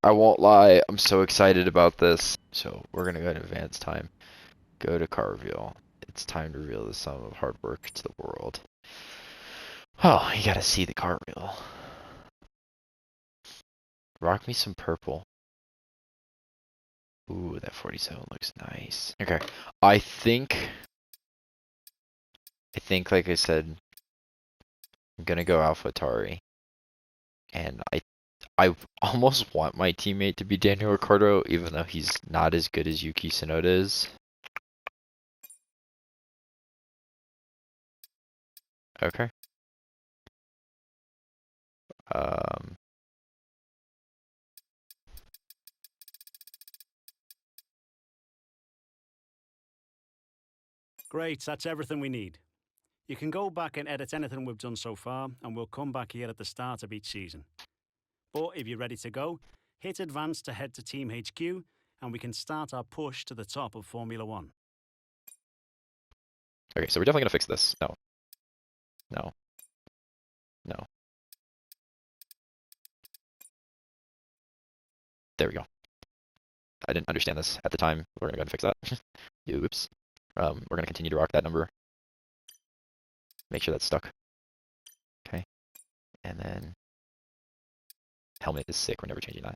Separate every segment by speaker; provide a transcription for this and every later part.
Speaker 1: I won't lie, I'm so excited about this. So we're gonna go to advance time. Go to car reveal. It's time to reveal the sum of hard work to the world. Oh, you gotta see the car reveal. Rock me some purple. Ooh, that 47 looks nice. Okay, I think, like I said, I'm gonna go AlphaTauri, and I almost want my teammate to be Daniel Ricciardo, even though he's not as good as Yuki Tsunoda is. Okay. Um,
Speaker 2: Great, that's everything we need. You can go back and edit anything we've done so far, and we'll come back here at the start of each season. But if you're ready to go, hit advance to head to Team HQ, and we can start our push to the top of Formula One.
Speaker 1: okay, so we're definitely gonna fix this. No. No. No. There we go. I didn't understand this at the time. We're gonna go ahead and fix that. Oops. We're gonna continue to rock that number. Make sure that's stuck. Okay. And then helmet is sick. We're never changing that.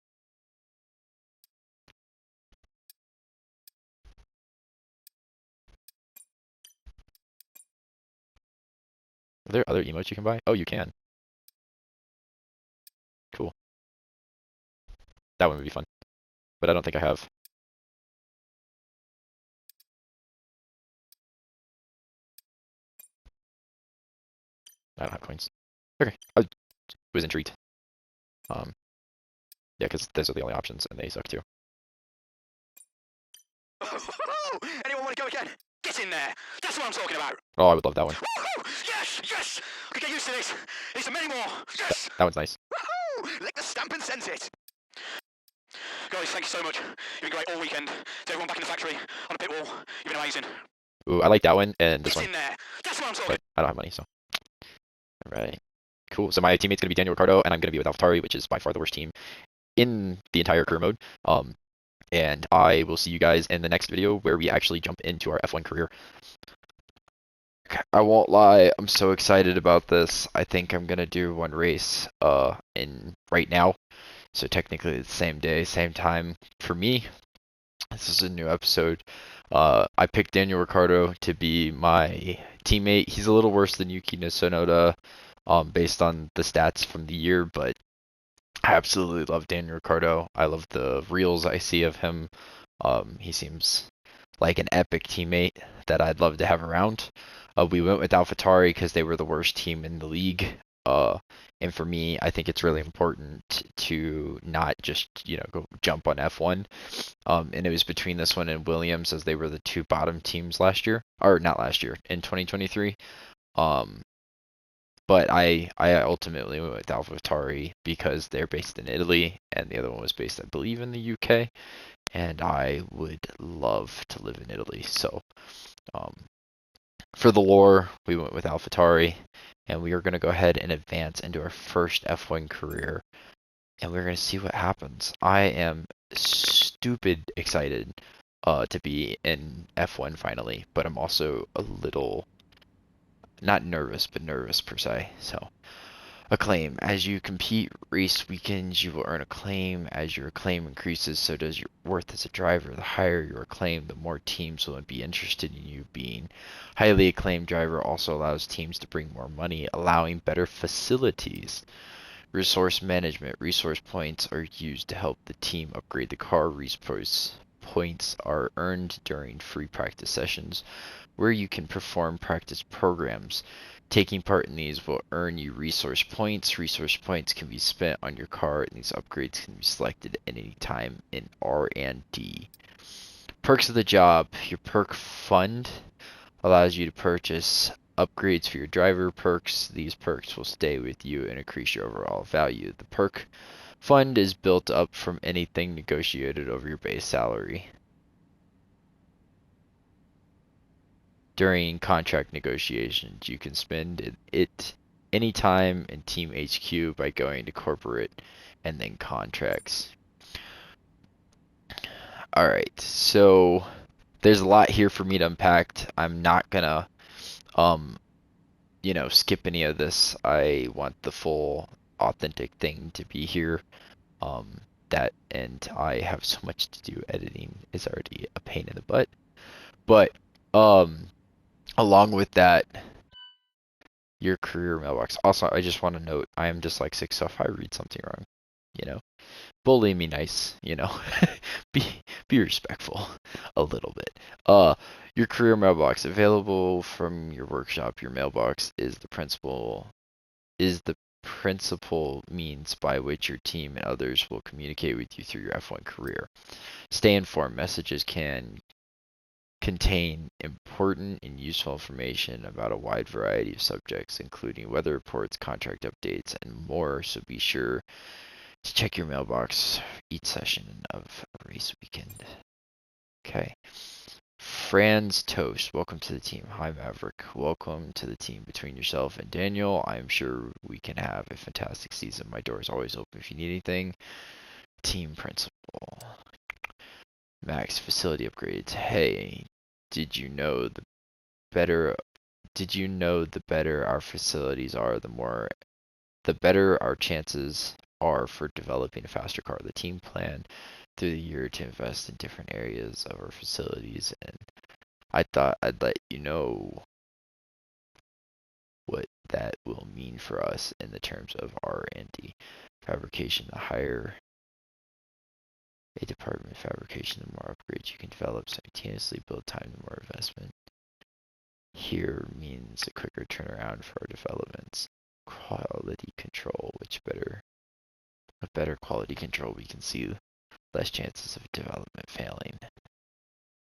Speaker 1: Are there other emotes you can buy? Oh, you can. Cool. That one would be fun. But I don't think I have. I don't have coins. Okay. I was intrigued. Yeah, because those are the only options, and they suck too.
Speaker 3: Anyone want to go again? Get in there. That's what I'm talking about.
Speaker 1: Oh, I would love that one.
Speaker 3: Yes, yes. I can get used to this. There's so many more. Yes.
Speaker 1: That one's nice.
Speaker 3: Lick the stamp and sense it. Guys, thank you so much. You've been great all weekend. To everyone back in the factory, on the pit wall, you've been amazing.
Speaker 1: Ooh, I like that one and this
Speaker 3: Get
Speaker 1: one.
Speaker 3: in there. That's what I'm talking
Speaker 1: But I don't have money, so. Alright. Cool. So my teammate's gonna be Daniel Ricciardo, and I'm gonna be with AlphaTauri, which is by far the worst team in the entire career mode. And I will see you guys in the next video where we actually jump into our F1 career. I won't lie, I'm so excited about this. I think I'm gonna do one race in right now. So technically it's the same day, same time for me. This is a new episode. I picked Daniel Ricciardo to be my teammate. He's a little worse than Yuki Tsunoda, based on the stats from the year, but I absolutely love Daniel Ricciardo. I love the reels I see of him. He seems like an epic teammate that I'd love to have around. We went with AlphaTauri because they were the worst team in the league. And for me, I think it's really important to not just, go jump on F1. And it was between this one and Williams, as they were the two bottom teams last year, or not last year, in 2023. But I ultimately went with AlphaTauri because they're based in Italy, and the other one was based, I believe, in the UK. And I would love to live in Italy. So, for the lore, we went with AlphaTauri, and we are going to go ahead and advance into our first F1 career, and we're going to see what happens. I am stupid excited to be in F1 finally, but I'm also a little, not nervous, but nervous per se. So, acclaim. As you compete race weekends, you will earn acclaim. As your acclaim increases, so does your worth as a driver. The higher your acclaim, the more teams will be interested in you. Being highly acclaimed driver also allows teams to bring more money, allowing better facilities. Resource management. Resource points are used to help the team upgrade the car. Resource points are earned during free practice sessions where you can perform practice programs. Taking part in these will earn you resource points. Resource points can be spent on your car, and these upgrades can be selected at any time in R&D. Perks of the job. Your perk fund allows you to purchase upgrades for your driver perks. These perks will stay with you and increase your overall value. The perk fund is built up from anything negotiated over your base salary. During contract negotiations, you can spend it anytime in Team HQ by going to corporate and then contracts. All right, so there's a lot here for me to unpack. I'm not gonna, um, skip any of this. I want the full authentic thing to be here. Um, and I have so much to do. Editing is already a pain in the butt. But, um, along with that, your career mailbox. Also, I just want to note I am dyslexic, so if I read something wrong, you know, bully me nice. Be be respectful a little bit. Your career mailbox available from your workshop. Your mailbox is the principal means by which your team and others will communicate with you through your F1 career. Stay informed. Messages can contain important and useful information about a wide variety of subjects, including weather reports, contract updates, and more, so be sure to check your mailbox each session of a race weekend. Okay. Franz Toast, welcome to the team. Hi, Maverick. Welcome to the team. Between yourself and Daniel, I am sure we can have a fantastic season. My door is always open if you need anything. Team principal. Max, facility upgrades. Hey, did you know better the better our facilities are, the better our chances are for developing a faster car. The team planned through the year to invest in different areas of our facilities, and I thought I'd let you know what that will mean for us in the terms of R&D. Fabrication, the higher a department of fabrication, the more upgrades you can develop simultaneously. Build time, the more investment. Here means a quicker turnaround for our developments. Quality control, with better quality control, we can see less chances of development failing.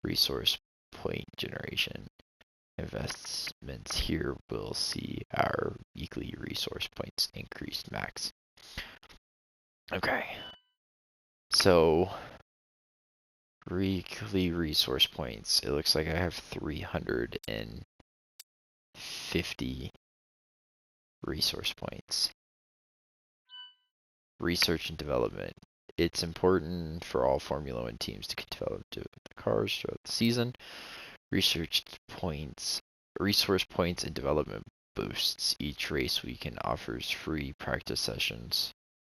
Speaker 1: Resource point generation. Investments here will see our weekly resource points increased max. Okay. So, weekly resource points. It looks like I have 350 resource points. Research and development. It's important for all Formula One teams to develop the cars throughout the season. Resource points and development boosts. Each race weekend offers free practice sessions.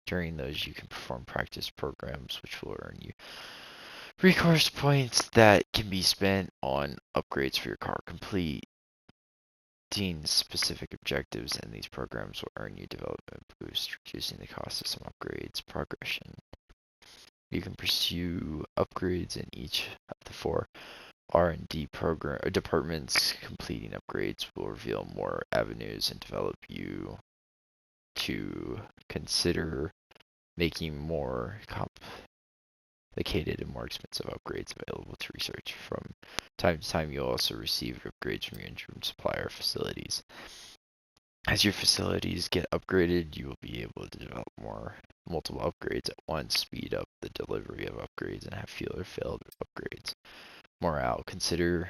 Speaker 1: During those, you can perform practice programs, which will earn you recourse points that can be spent on upgrades for your car. Completing specific objectives in these programs will earn you development boost, reducing the cost of some upgrades. Progression. You can pursue upgrades in each of the 4 R&D departments. Completing upgrades will reveal more avenues and develop you to consider making more complicated and more expensive upgrades available to research. From time to time, you'll also receive upgrades from your interim supplier facilities. As your facilities get upgraded, you will be able to develop multiple upgrades at once, speed up the delivery of upgrades, and have fewer failed upgrades. Morale. Consider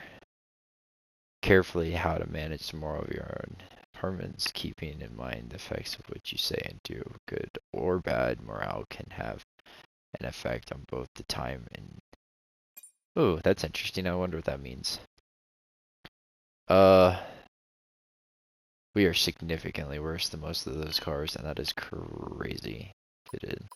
Speaker 1: carefully how to manage the morale of your own departments, keeping in mind the effects of what you say and do. Good or bad morale can have an effect on both the time and... Oh, that's interesting. I wonder what that means. We are significantly worse than most of those cars, and that is crazy. It is.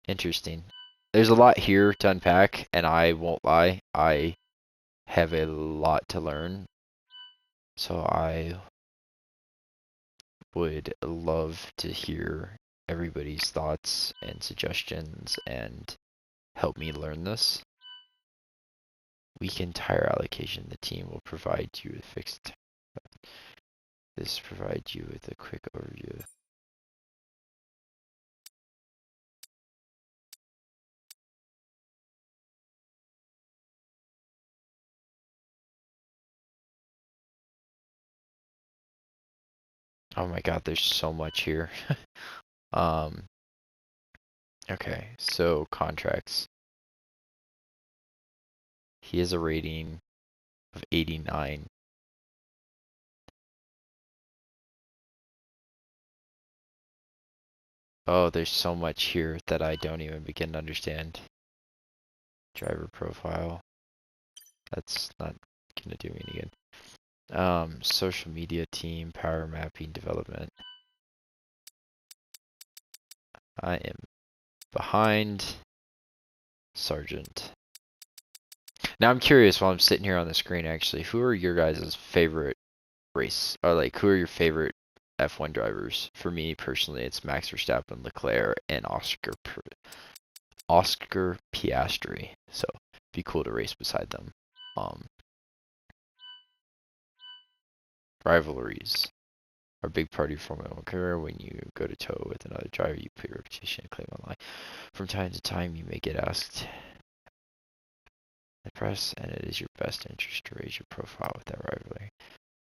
Speaker 1: Interesting. There's a lot here to unpack, and I won't lie, I have a lot to learn. So I would love to hear everybody's thoughts and suggestions and help me learn this. Weekend tire allocation. The team will provide you with fixed. This provides you with a quick overview. Oh my god, there's so much here. um, okay, so contracts. He has a rating of 89. Oh, there's so much here that I don't even begin to understand. Driver profile. That's not gonna do me any good. Social media team, power mapping, development. I am behind Sergeant. Now I'm curious while I'm sitting here on the screen actually, who are your guys' favorite race, or like who are your favorite F1 drivers? For me personally, it's Max Verstappen, Leclerc, and Oscar Piastri. So it'd be cool to race beside them. Rivalries are a big part of your Formula One career. When you go to toe with another driver, you put your reputation and claim online. From time to time, you may get asked the press, and it is your best interest to raise your profile with that rivalry.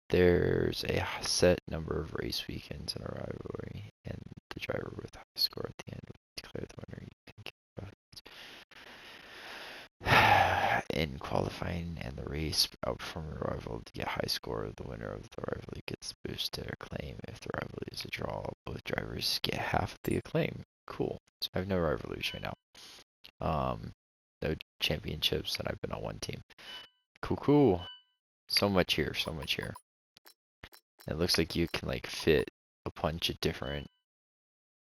Speaker 1: There's a set number of race weekends in a rivalry, and the driver with the highest score at the end will declare the winner. You can get in qualifying and the race, outperform your rival to get high score. The winner of the rivalry gets boosted acclaim. If the rivalry is a draw, both drivers get half the acclaim. Cool. So I have no rivalries right now. No championships, and I've been on one team. Cool. So much here. It looks like you can like fit a bunch of different.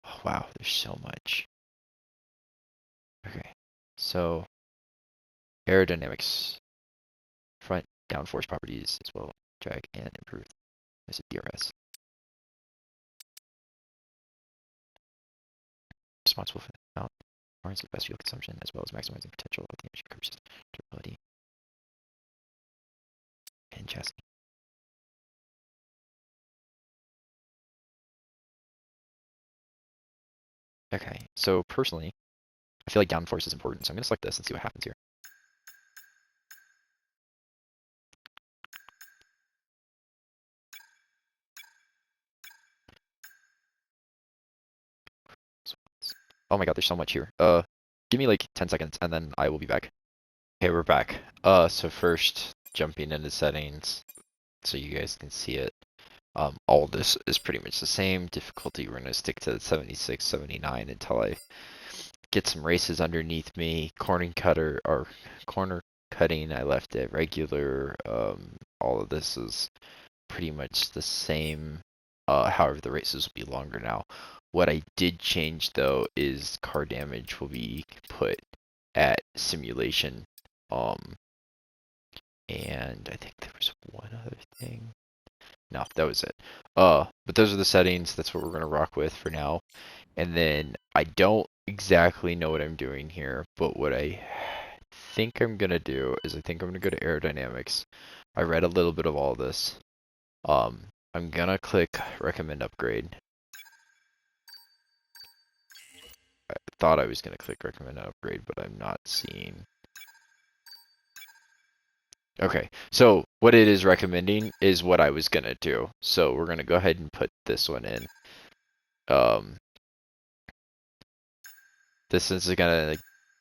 Speaker 1: Oh, wow, there's so much. Okay, so aerodynamics, front downforce properties as well, drag and improve. There's a DRS. Responsible for the amount, warrants the best fuel consumption as well as maximizing potential of the engine curb system, durability, and chassis. Okay, so personally, I feel like downforce is important, so I'm going to select this and see what happens here. Oh my god, there's so much here. Give me like 10 seconds and then I will be back. Okay, we're back. So first, jumping into settings so you guys can see it. All this is pretty much the same. Difficulty, we're going to stick to 76, 79 until I get some races underneath me. Corner cutting, I left it regular. All of this is pretty much the same. However, the races will be longer now. What I did change though is car damage will be put at simulation. And I think there was one other thing. No, that was it. But those are the settings. That's what we're gonna rock with for now. And then I don't exactly know what I'm doing here, but what I think I'm gonna do is I think I'm gonna go to aerodynamics. I read a little bit of all this. I'm gonna click recommend upgrade. I thought I was gonna click recommend upgrade, but I'm not seeing. Okay, so what it is recommending is what I was gonna do. So we're gonna go ahead and put this one in. This is gonna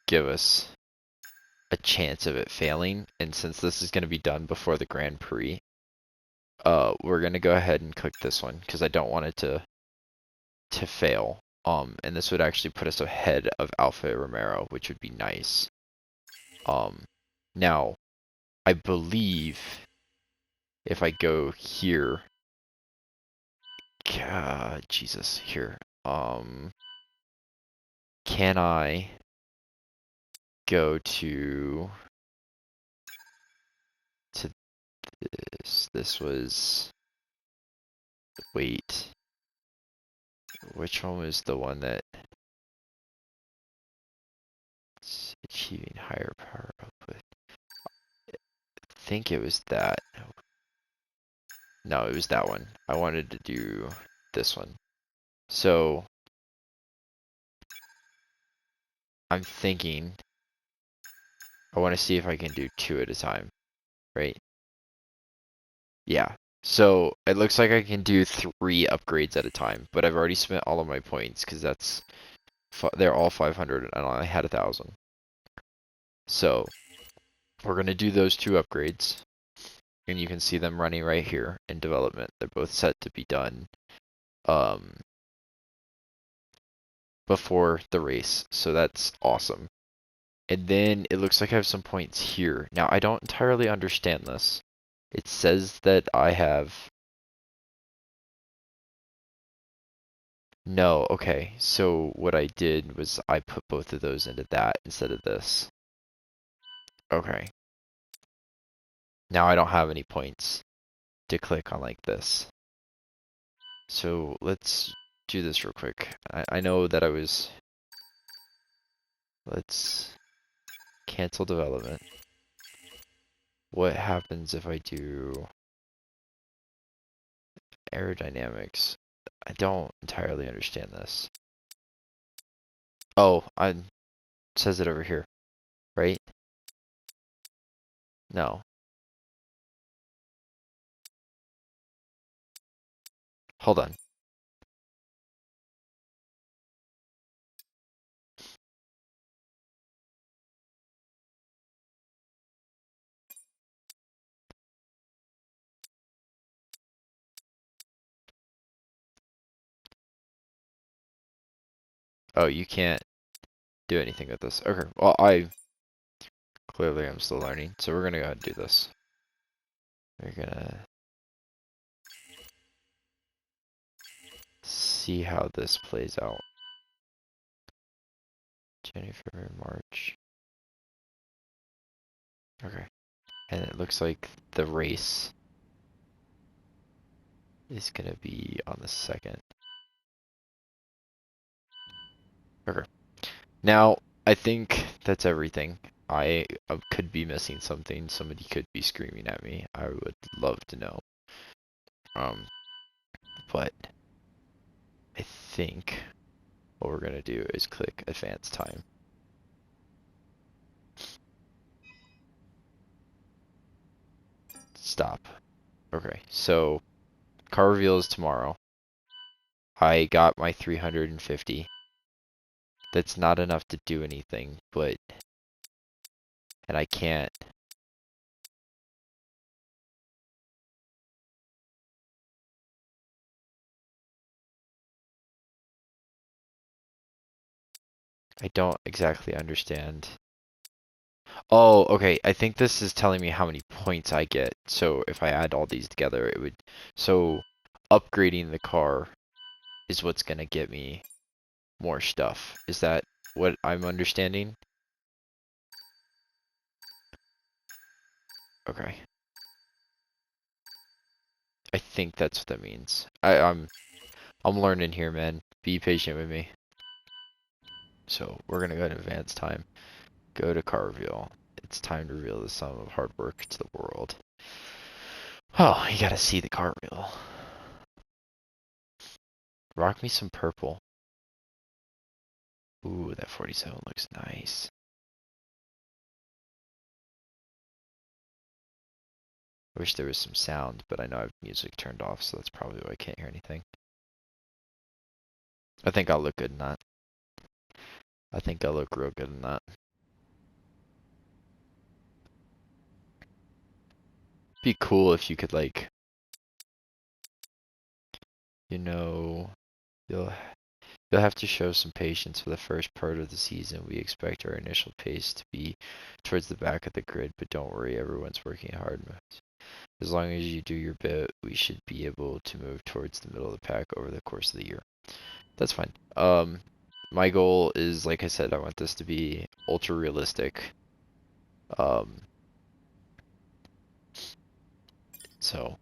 Speaker 1: give us a chance of it failing, and since this is gonna be done before the Grand Prix, we're gonna go ahead and click this one because I don't want it to fail. And this would actually put us ahead of Alfa Romeo, which would be nice. Now, I believe if I go here, Jesus, here, can I go to this? This was, wait, which one was the one that achieving higher power output? I think it was that. No, it was that one. I wanted to do this one. So I'm thinking I want to see if I can do 2 at a time, right? Yeah. So it looks like I can do 3 upgrades at a time, but I've already spent all of my points because they're all 500 and I had 1,000. So we're gonna do those 2 upgrades, and you can see them running right here in development. They're both set to be done. before the race, so that's awesome. And then it looks like I have some points here. Now, I don't entirely understand this. It says that I have... No, okay. So what I did was I put both of those into that instead of this. Okay. Now I don't have any points to click on like this. So let's do this real quick. I know that I was... Let's cancel development. What happens if I do aerodynamics? I don't entirely understand this. Oh, it says it over here, right? No. Hold on. Oh, you can't do anything with this. Okay, well, clearly I'm still learning, so we're gonna go ahead and do this. We're gonna see how this plays out. January, February, March. Okay. And it looks like the race is gonna be on the 2nd. Okay. Now, I think that's everything. I could be missing something. Somebody could be screaming at me. I would love to know. But I think what we're gonna do is click advance time. Stop. Okay, so car reveal is tomorrow. I got my 350. That's not enough to do anything, but... And I can't... I don't exactly understand. Oh, okay. I think this is telling me how many points I get. So if I add all these together, it would... So upgrading the car is what's gonna get me more stuff. Is that what I'm understanding? Okay. I think that's what that means. I'm learning here, man. Be patient with me. So we're gonna go to advance time. Go to car reveal. It's time to reveal the sum of hard work to the world. Oh, you gotta see the car reveal. Rock me some purple. Ooh, that 47 looks nice. I wish there was some sound, but I know I have music turned off, so that's probably why I can't hear anything. I think I'll look good in that. I think I'll look real good in that. Be cool if you could, like, you know, you'll have to show some patience for the first part of the season. We expect our initial pace to be towards the back of the grid, but don't worry, everyone's working hard. As long as you do your bit, we should be able to move towards the middle of the pack over the course of the year. That's fine. My goal is, like I said, I want this to be ultra realistic. So,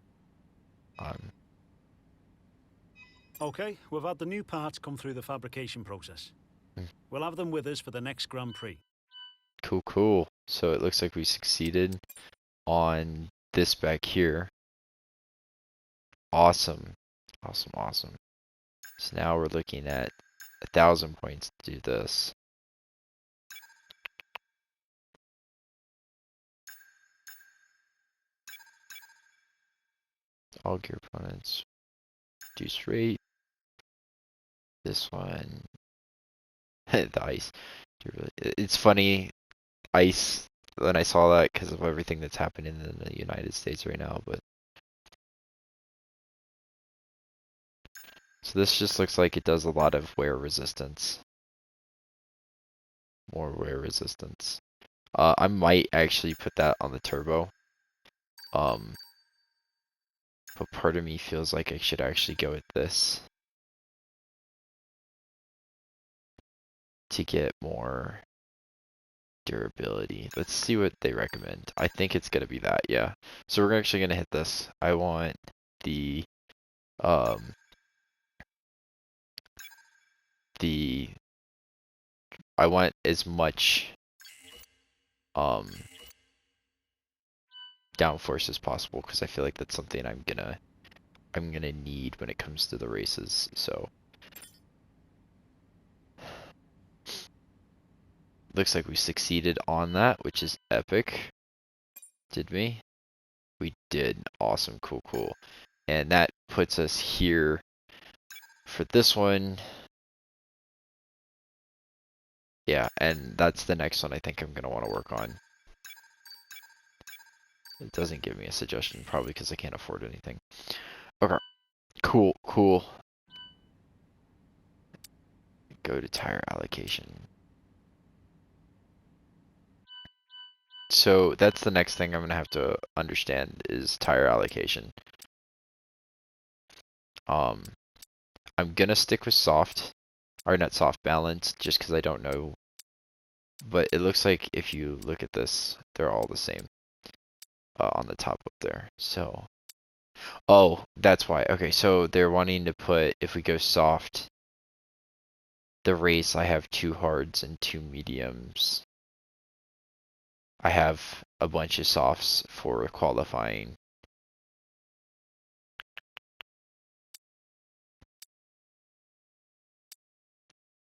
Speaker 2: Okay, we've had the new parts come through the fabrication process.
Speaker 1: Mm.
Speaker 2: We'll have them with us for the next Grand Prix.
Speaker 1: Cool, cool. So it looks like we succeeded on this back here. Awesome. Awesome, awesome. So now we're looking at 1,000 points to do this. All gear opponents. Reduce rate. This one. The ice. It's funny, ice, when I saw that because of everything that's happening in the United States right now, but. So this just looks like it does a lot of wear resistance. More wear resistance. I might actually put that on the turbo. But part of me feels like I should actually go with this to get more durability. Let's see what they recommend. I think it's gonna be that, yeah. So we're actually gonna hit this. I want the um the I want as much downforce as possible because I feel like that's something I'm gonna need when it comes to the races. So looks like we succeeded on that, which is epic. Did we? We did. Awesome. Cool, cool. And that puts us here for this one. Yeah, and that's the next one I think I'm gonna want to work on. It doesn't give me a suggestion, probably because I can't afford anything. Okay. Cool, cool. Go to tire allocation. So that's the next thing I'm gonna have to understand is tire allocation. I'm gonna stick with soft, or not soft balance, just because I don't know. But it looks like if you look at this, they're all the same on the top up there. So, oh, that's why. Okay, so they're wanting to put, if we go soft, the race, I have 2 hards and 2 mediums. I have a bunch of softs for qualifying.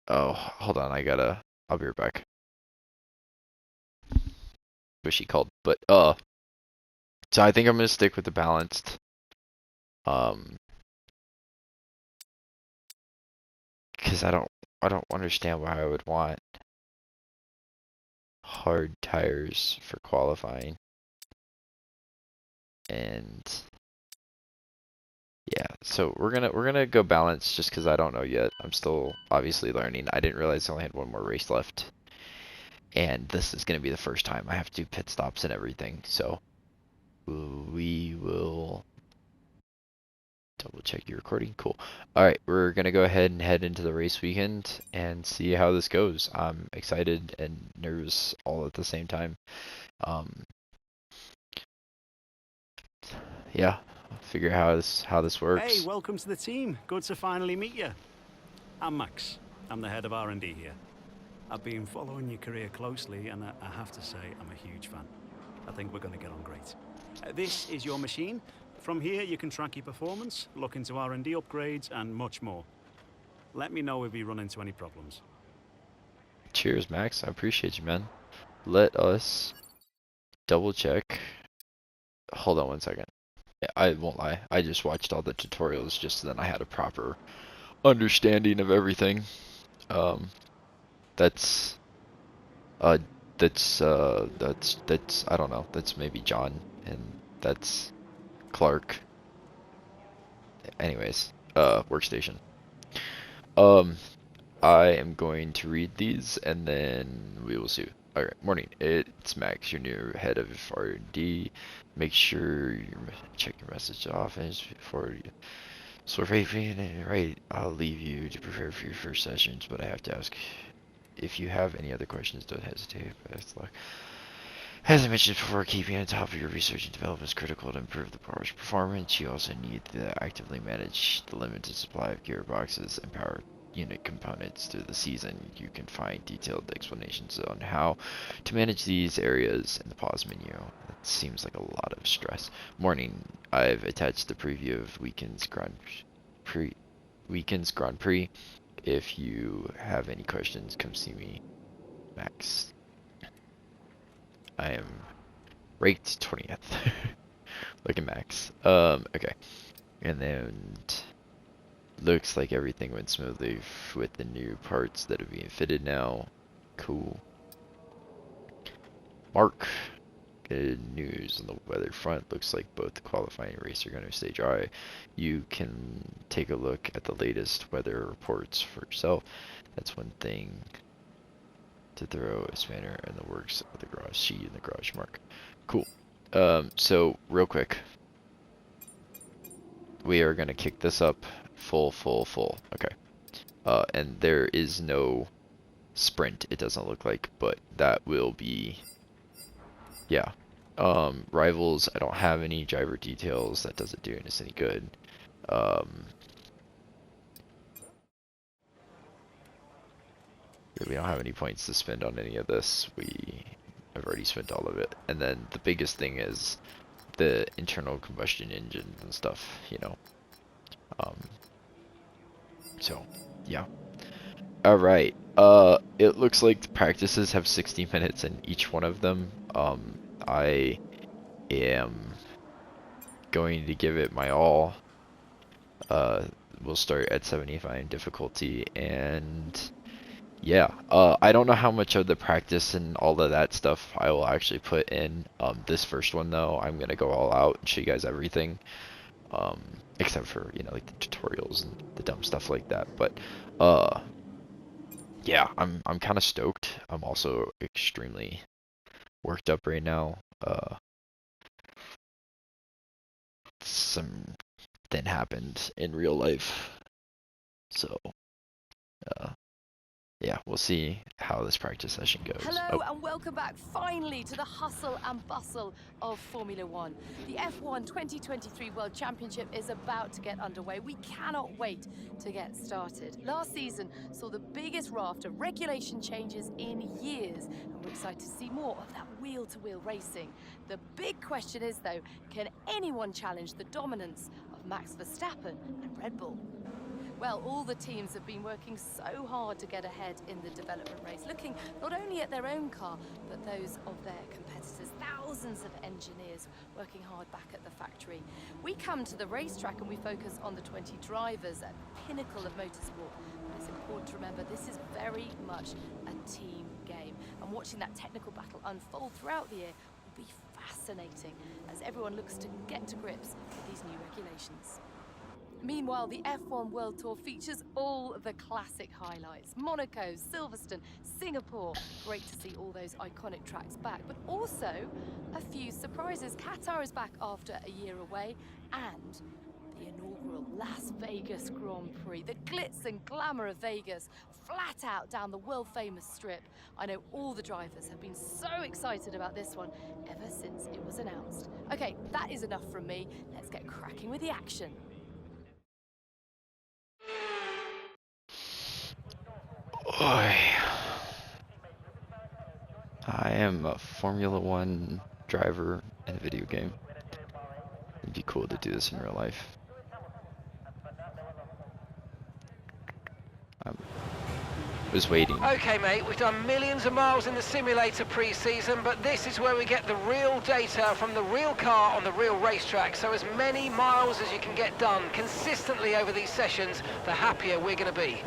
Speaker 1: Oh, hold on, I'll be right back. What she called, but so I think I'm gonna stick with the balanced. Because I don't understand why I would want hard tires for qualifying. And yeah, so we're gonna go balance just because I don't know yet. I'm still obviously learning. I didn't realize I only had one more race left. And this is gonna be the first time I have to do pit stops and everything. So we will double check your recording. Cool. Alright, we're gonna go ahead and head into the race weekend and see how this goes. I'm excited and nervous all at the same time. Yeah, figure how this works.
Speaker 2: Hey, welcome to the team. Good to finally meet you. I'm Max. I'm the head of R&D here. I've been following your career closely, and I have to say I'm a huge fan. I think we're going to get on great. This is your machine. From here, you can track your performance, look into R&D upgrades, and much more. Let me know if you run into any problems.
Speaker 1: Cheers, Max. I appreciate you, man. Let us double check. Hold on one second. I won't lie. I just watched all the tutorials just so then I had a proper understanding of everything. That's uh that's I don't know. That's maybe John and that's Clark. Anyways, workstation. I am going to read these and then we will see. Alright, morning. It's Max, your new head of R&D. Make sure you check your message office before you. So right, I'll leave you to prepare for your first sessions, but I have to ask if you have any other questions, don't hesitate. Best luck. As I mentioned before, keeping on top of your research and development is critical to improve the power's performance. You also need to actively manage the limited supply of gearboxes and power unit components through the season. You can find detailed explanations on how to manage these areas in the pause menu. That seems like a lot of stress. Morning, I've attached the preview of Weekend's Grand Prix. If you have any questions, come see me. Max. I am raked 20th. Look at Max. Okay. And then looks like everything went smoothly with the new parts that are being fitted now. Cool. Mark. Good news on the weather front. Looks like both the qualifying and race are going to stay dry. You can take a look at the latest weather reports for yourself. That's one thing. to throw a spanner in the works of the garage. See you in the garage, Mark. Cool. So real quick, we are gonna kick this up full. Okay. And there is no sprint, it doesn't look like, but that will be, yeah. Rivals, I don't have any driver details. That doesn't do us any good. We don't have any points to spend on any of this. I've already spent all of it. And then the biggest thing is the internal combustion engines and stuff, you know. So yeah. Alright. It looks like the practices have 60 minutes in each one of them. I am going to give it my all. We'll start at 75 difficulty, and yeah, I don't know how much of the practice and all of that stuff I will actually put in. This first one though, I'm gonna go all out and show you guys everything. Except for, you know, like the tutorials and the dumb stuff like that. But yeah, I'm kind of stoked. I'm also extremely worked up right now. Something happened in real life, so yeah, we'll see how this practice session goes.
Speaker 4: Hello and welcome back finally to the hustle and bustle of Formula One. The F1 2023 World Championship is about to get underway. We cannot wait to get started. Last season saw the biggest raft of regulation changes in years, and we're excited to see more of that wheel-to-wheel racing. The big question is though, can anyone challenge the dominance of Max Verstappen and Red Bull? Well, all the teams have been working so hard to get ahead in the development race, looking not only at their own car, but those of their competitors. Thousands of engineers working hard back at the factory. We come to the racetrack and we focus on the 20 drivers at the pinnacle of motorsport. But it's important to remember this is very much a team game. And watching that technical battle unfold throughout the year will be fascinating as everyone looks to get to grips with these new regulations. Meanwhile, the F1 World Tour features all the classic highlights. Monaco, Silverstone, Singapore. Great to see all those iconic tracks back, but also a few surprises. Qatar is back after a year away, and the inaugural Las Vegas Grand Prix. The glitz and glamour of Vegas, flat out down the world-famous strip. I know all the drivers have been so excited about this one ever since it was announced. Okay, that is enough from me. Let's get cracking with the action.
Speaker 1: Oy. I am a Formula One driver in a video game. It'd be cool to do this in real life. I was waiting.
Speaker 5: Okay, mate, we've done millions of miles in the simulator pre-season, but this is where we get the real data from the real car on the real racetrack. So as many miles as you can get done consistently over these sessions, the happier we're going to be.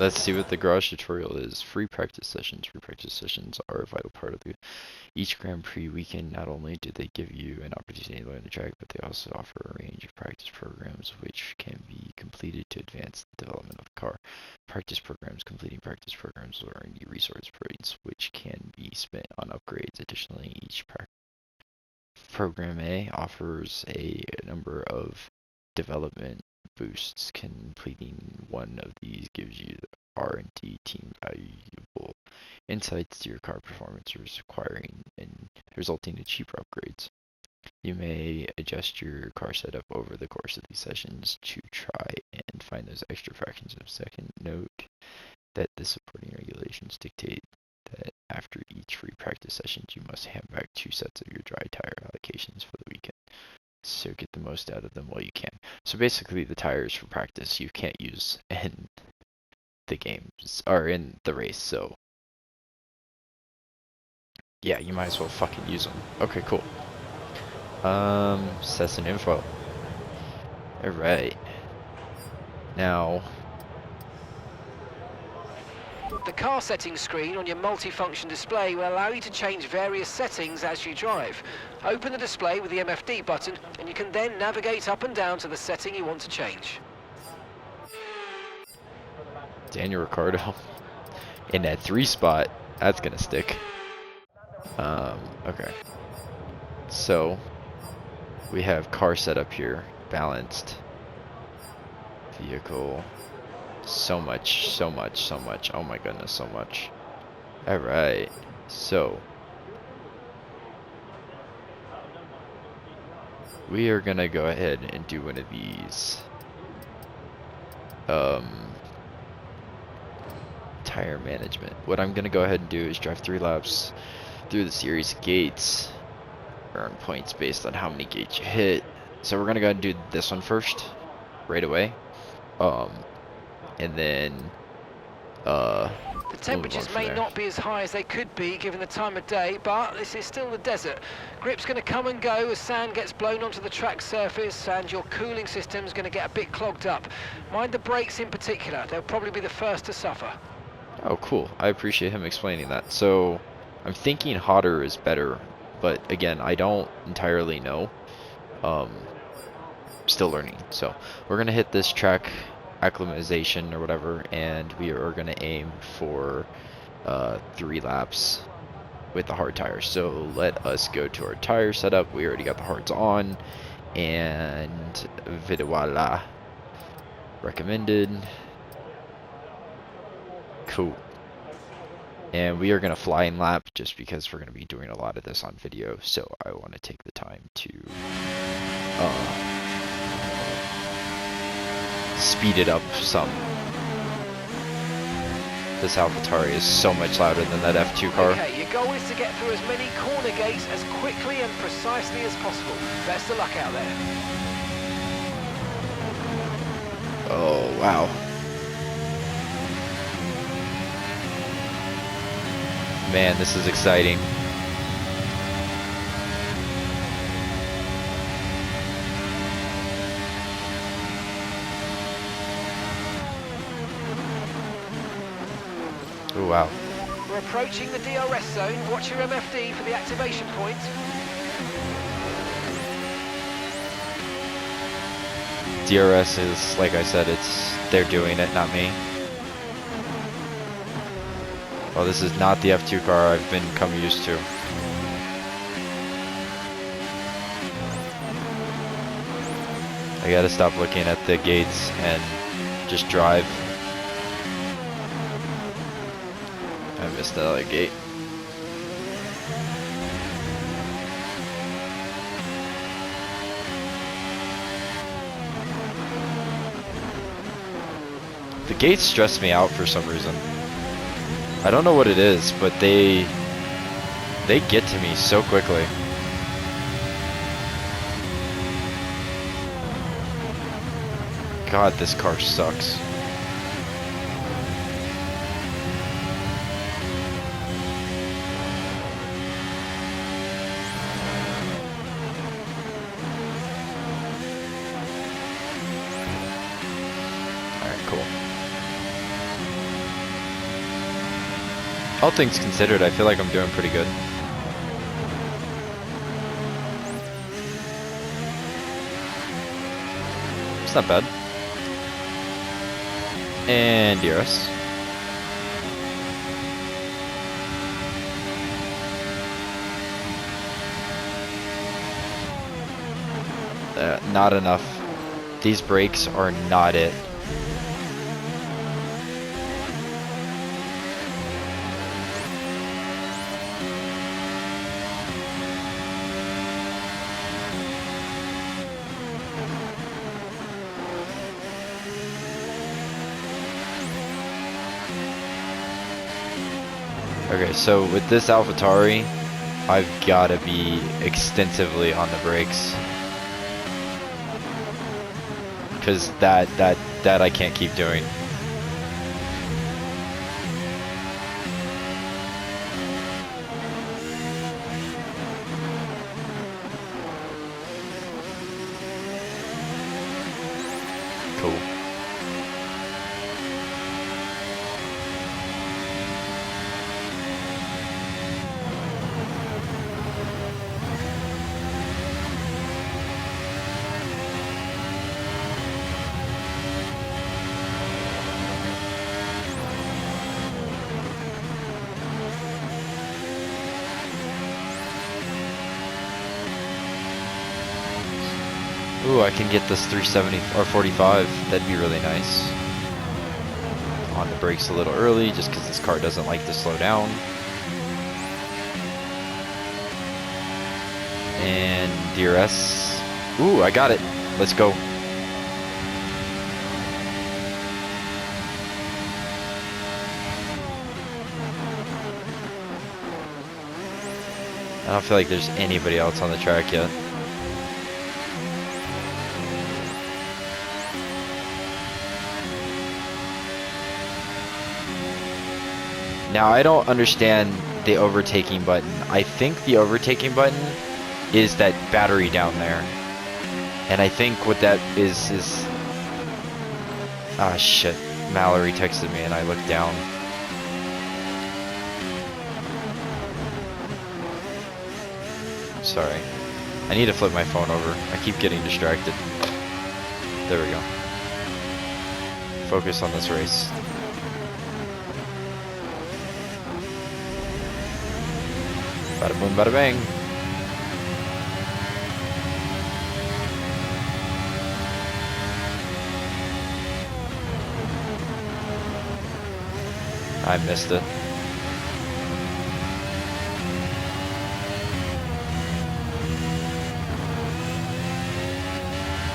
Speaker 1: Let's see what the garage tutorial is. Free practice sessions. Free practice sessions are a vital part of each Grand Prix weekend. Not only do they give you an opportunity to learn the track, but they also offer a range of practice programs which can be completed to advance the development of the car. Practice programs. Completing practice programs will earn you resource points, which can be spent on upgrades. Additionally, each program A offers a number of development boosts. Completing one of these gives you the R&D team valuable insights to your car performance, requiring and resulting in cheaper upgrades. You may adjust your car setup over the course of these sessions to try and find those extra fractions of a second. Note that the supporting regulations dictate that after each free practice session, you must hand back 2 sets of your dry tire allocations for the weekend. So get the most out of them while you can. So basically the tires for practice you can't use in the games, or in the race, so yeah, you might as well fucking use them. Okay, cool. Session info. Alright. Now,
Speaker 5: The car settings screen on your multifunction display will allow you to change various settings as you drive. Open the display with the MFD button and you can then navigate up and down to the setting you want to change.
Speaker 1: Daniel Ricciardo. in that 3 spot. That's gonna stick. Okay. So we have car setup here, balanced vehicle. So much, so much, so much. Oh my goodness, so much. All right. So we are gonna go ahead and do one of these. Tire management. What I'm gonna go ahead and do is drive 3 laps through the series of gates. Earn points based on how many gates you hit. So we're gonna go ahead and do this one first, right away. And then
Speaker 5: The temperatures may not be as high as they could be given the time of day, but this is still the desert. Grip's going to come and go as sand gets blown onto the track surface, and your cooling system's going to get a bit clogged up. Mind the brakes in particular, they'll probably be the first to suffer.
Speaker 1: Oh, cool. I appreciate him explaining that. So I'm thinking hotter is better, but again, I don't entirely know. Still learning. So we're gonna hit this track acclimatization or whatever, and we are gonna aim for 3 laps with the hard tires. So let us go to our tire setup. We already got the hards on, and voila. Recommended. Cool. And we are going to fly in lap just because we're going to be doing a lot of this on video, so I want to take the time to speed it up some. This AlphaTauri is so much louder than that F2 car.
Speaker 5: Okay, your goal is to get through as many corner gates as quickly and precisely as possible. Best of luck out there.
Speaker 1: Oh, wow. Man, this is exciting. Oh, wow.
Speaker 5: We're approaching the DRS zone. Watch your MFD for the activation point.
Speaker 1: DRS is, like I said, they're doing it, not me. Oh, this is not the F2 car I've become used to. I gotta stop looking at the gates and just drive. I missed another gate. The gates stress me out for some reason. I don't know what it is, but they get to me so quickly. God, this car sucks. Alright, cool. All things considered, I feel like I'm doing pretty good. It's not bad. And DRS. Not enough. These brakes are not it. Okay, so with this AlphaTauri, I've got to be extensively on the brakes, because that I can't keep doing. Cool. Ooh, I can get this 370 or 45. That'd be really nice. On the brakes a little early, just because this car doesn't like to slow down. And DRS. Ooh, I got it. Let's go. I don't feel like there's anybody else on the track yet. Now, I don't understand the overtaking button. I think the overtaking button is that battery down there. And I think what that is... Ah, shit. Mallory texted me and I looked down. Sorry. I need to flip my phone over. I keep getting distracted. There we go. Focus on this race. Bada boom, bada bang. I missed it.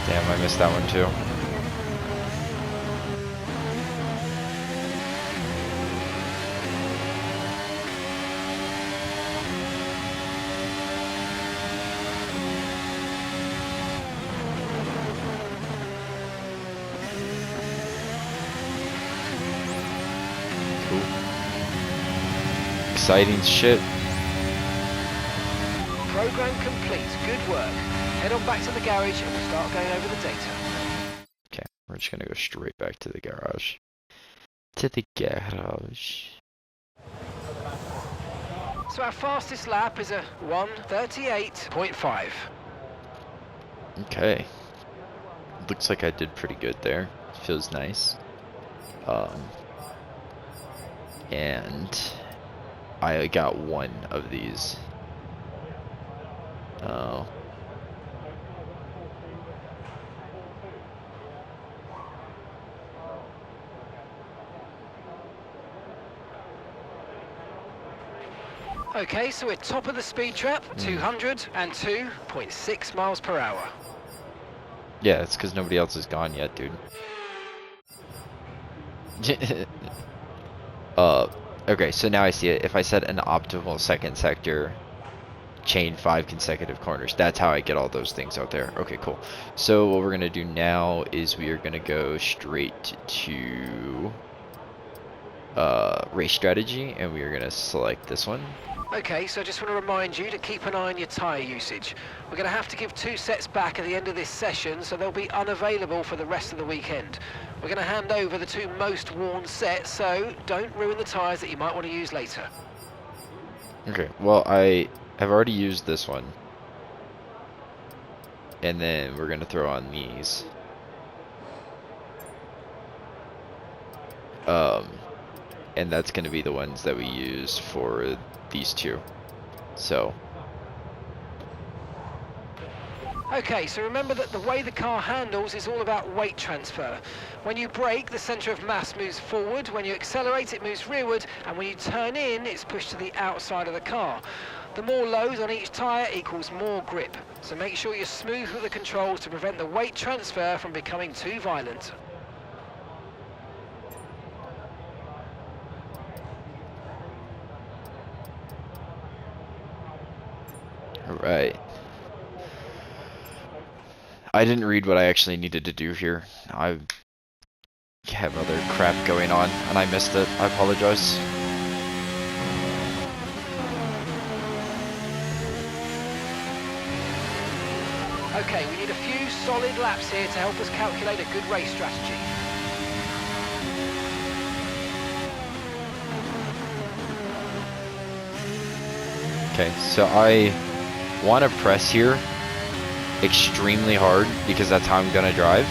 Speaker 1: Damn, I missed that one too. Exciting shit.
Speaker 5: Program complete. Good work. Head on back to the garage and we'll start going over the data.
Speaker 1: Okay, we're just gonna go straight back to the garage. To the garage.
Speaker 5: So our fastest lap is a 1:38.5.
Speaker 1: Okay. Looks like I did pretty good there. Feels nice. And I got one of these. Oh.
Speaker 5: Okay, so we're top of the speed trap, 202.6 miles per hour.
Speaker 1: Yeah, it's because nobody else is gone yet, dude. Okay, so now I see it. If I set an optimal second sector, chain 5 consecutive corners, that's how I get all those things out there. Okay, cool. So what we're gonna do now is we are gonna go straight to race strategy, and we are gonna select this one.
Speaker 5: Okay, so I just want to remind you to keep an eye on your tyre usage. We're going to have to give 2 sets back at the end of this session, so they'll be unavailable for the rest of the weekend. We're going to hand over the 2 most worn sets, so don't ruin the tyres that you might want to use later.
Speaker 1: Okay, well, I have already used this one. And then we're going to throw on these. And that's going to be the ones that we use for these 2. So.
Speaker 5: Okay, so remember that the way the car handles is all about weight transfer. When you brake, the centre of mass moves forward. When you accelerate, it moves rearward. And when you turn in, it's pushed to the outside of the car. The more load on each tyre equals more grip. So make sure you're smooth with the controls to prevent the weight transfer from becoming too violent.
Speaker 1: Alright. I didn't read what I actually needed to do here. I have other crap going on, and I missed it. I apologize.
Speaker 5: Okay, we need a few solid laps here to help us calculate a good race strategy.
Speaker 1: Okay, so I want to press here extremely hard because that's how I'm going to drive.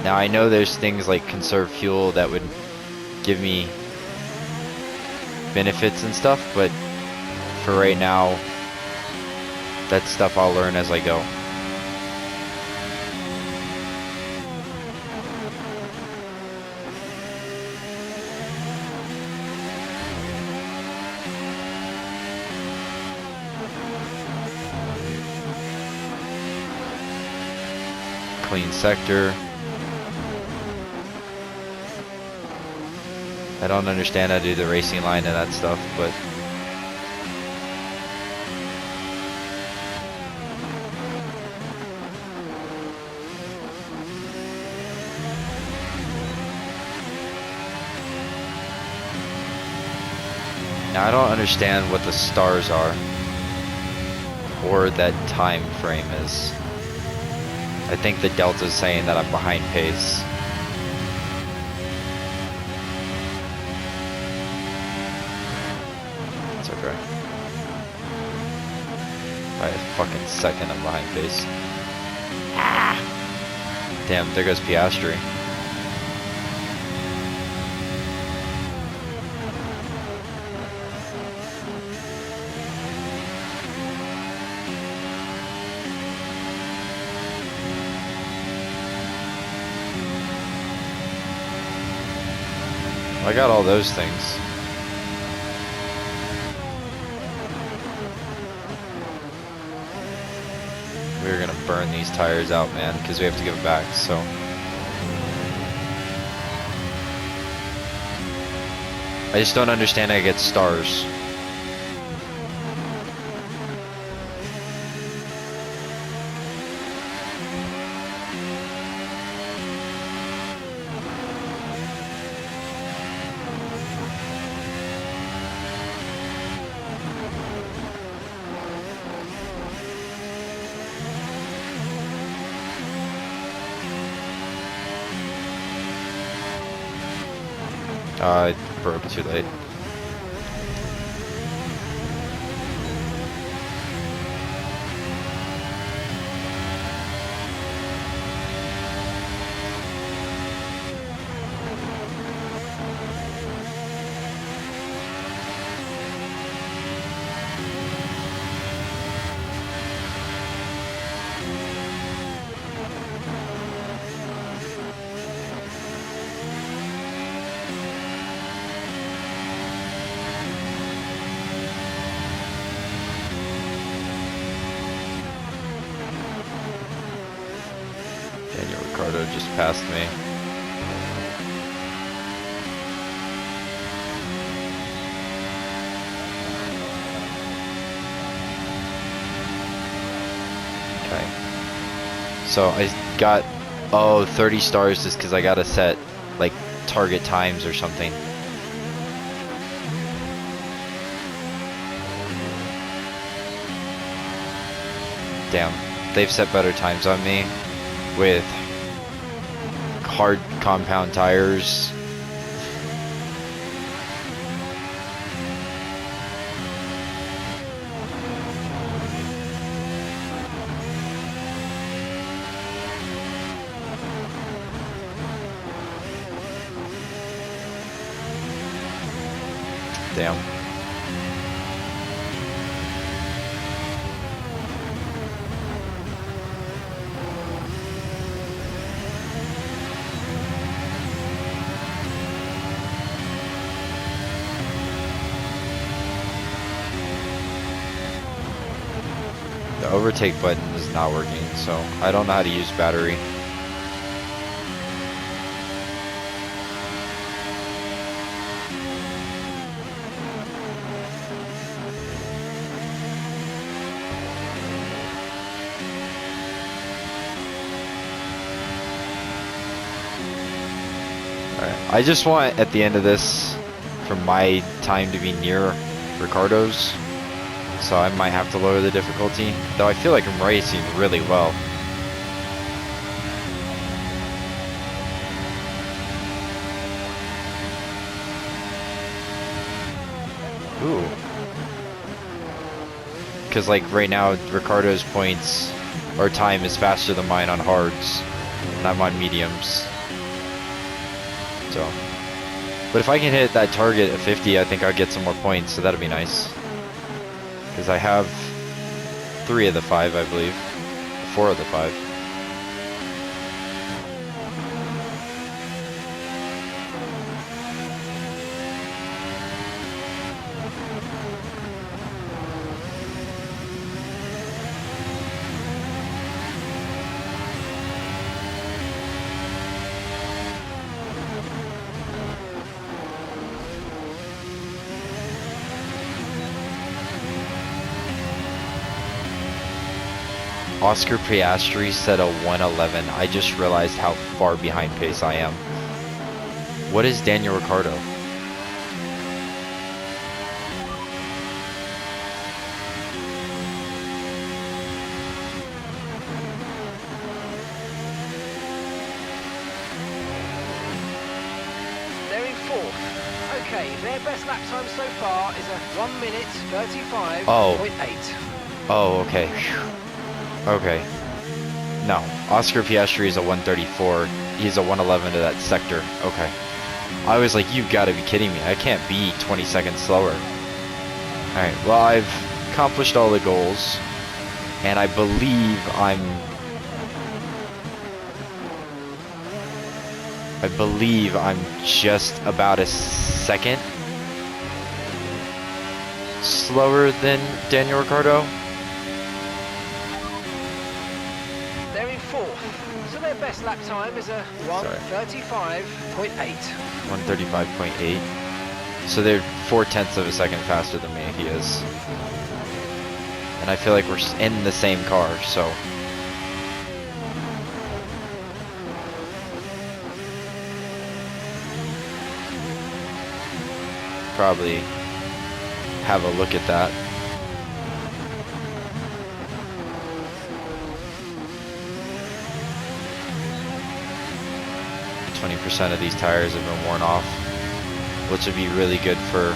Speaker 1: Now I know there's things like conserve fuel that would give me benefits and stuff, but for right now, that's stuff I'll learn as I go. Clean sector. I don't understand how to do the racing line and that stuff, but now I don't understand what the stars are or that time frame is. I think the delta's saying that I'm behind pace. It's okay. By a fucking second I'm behind pace. Ah! Damn, there goes Piastri. I got all those things. We're gonna burn these tires out, man, because we have to give it back, so. I just don't understand how I get stars. I broke too late. Daniel Ricciardo just passed me. Okay. So I got, 30 stars just because I got to set, like, target times or something. Damn, they've set better times on me with hard compound tires. Damn. The overtake button is not working, so I don't know how to use battery. Alright, I just want at the end of this for my time to be near Ricciardo's. So I might have to lower the difficulty, though I feel like I'm racing really well. Ooh. Because like right now, Ricciardo's points or time is faster than mine on hards, and I'm on mediums. So But if I can hit that target at 50, I think I'll get some more points, so that'd be nice. Because I have 3 of the 5, I believe. 4 of the 5. Oscar Piastri said a 111. I just realized how far behind pace I am. What is Daniel Ricciardo?
Speaker 5: They're in 4th. Okay, their best lap time so far is a 1 minute 35.8.
Speaker 1: Oh, okay. Okay. No, Oscar Piastri is a 134. He's a 111 to that sector. Okay. I was like, you've got to be kidding me. I can't be 20 seconds slower. Alright, well, I've accomplished all the goals. And I believe I'm just about a second slower than Daniel Ricciardo.
Speaker 5: They're in 4th. So their best lap time is a 1:35.8.
Speaker 1: 135.8. So they're 4/10 of a second faster than me. He is. And I feel like we're in the same car, so. Probably have a look at that. % of these tires have been worn off, which would be really good for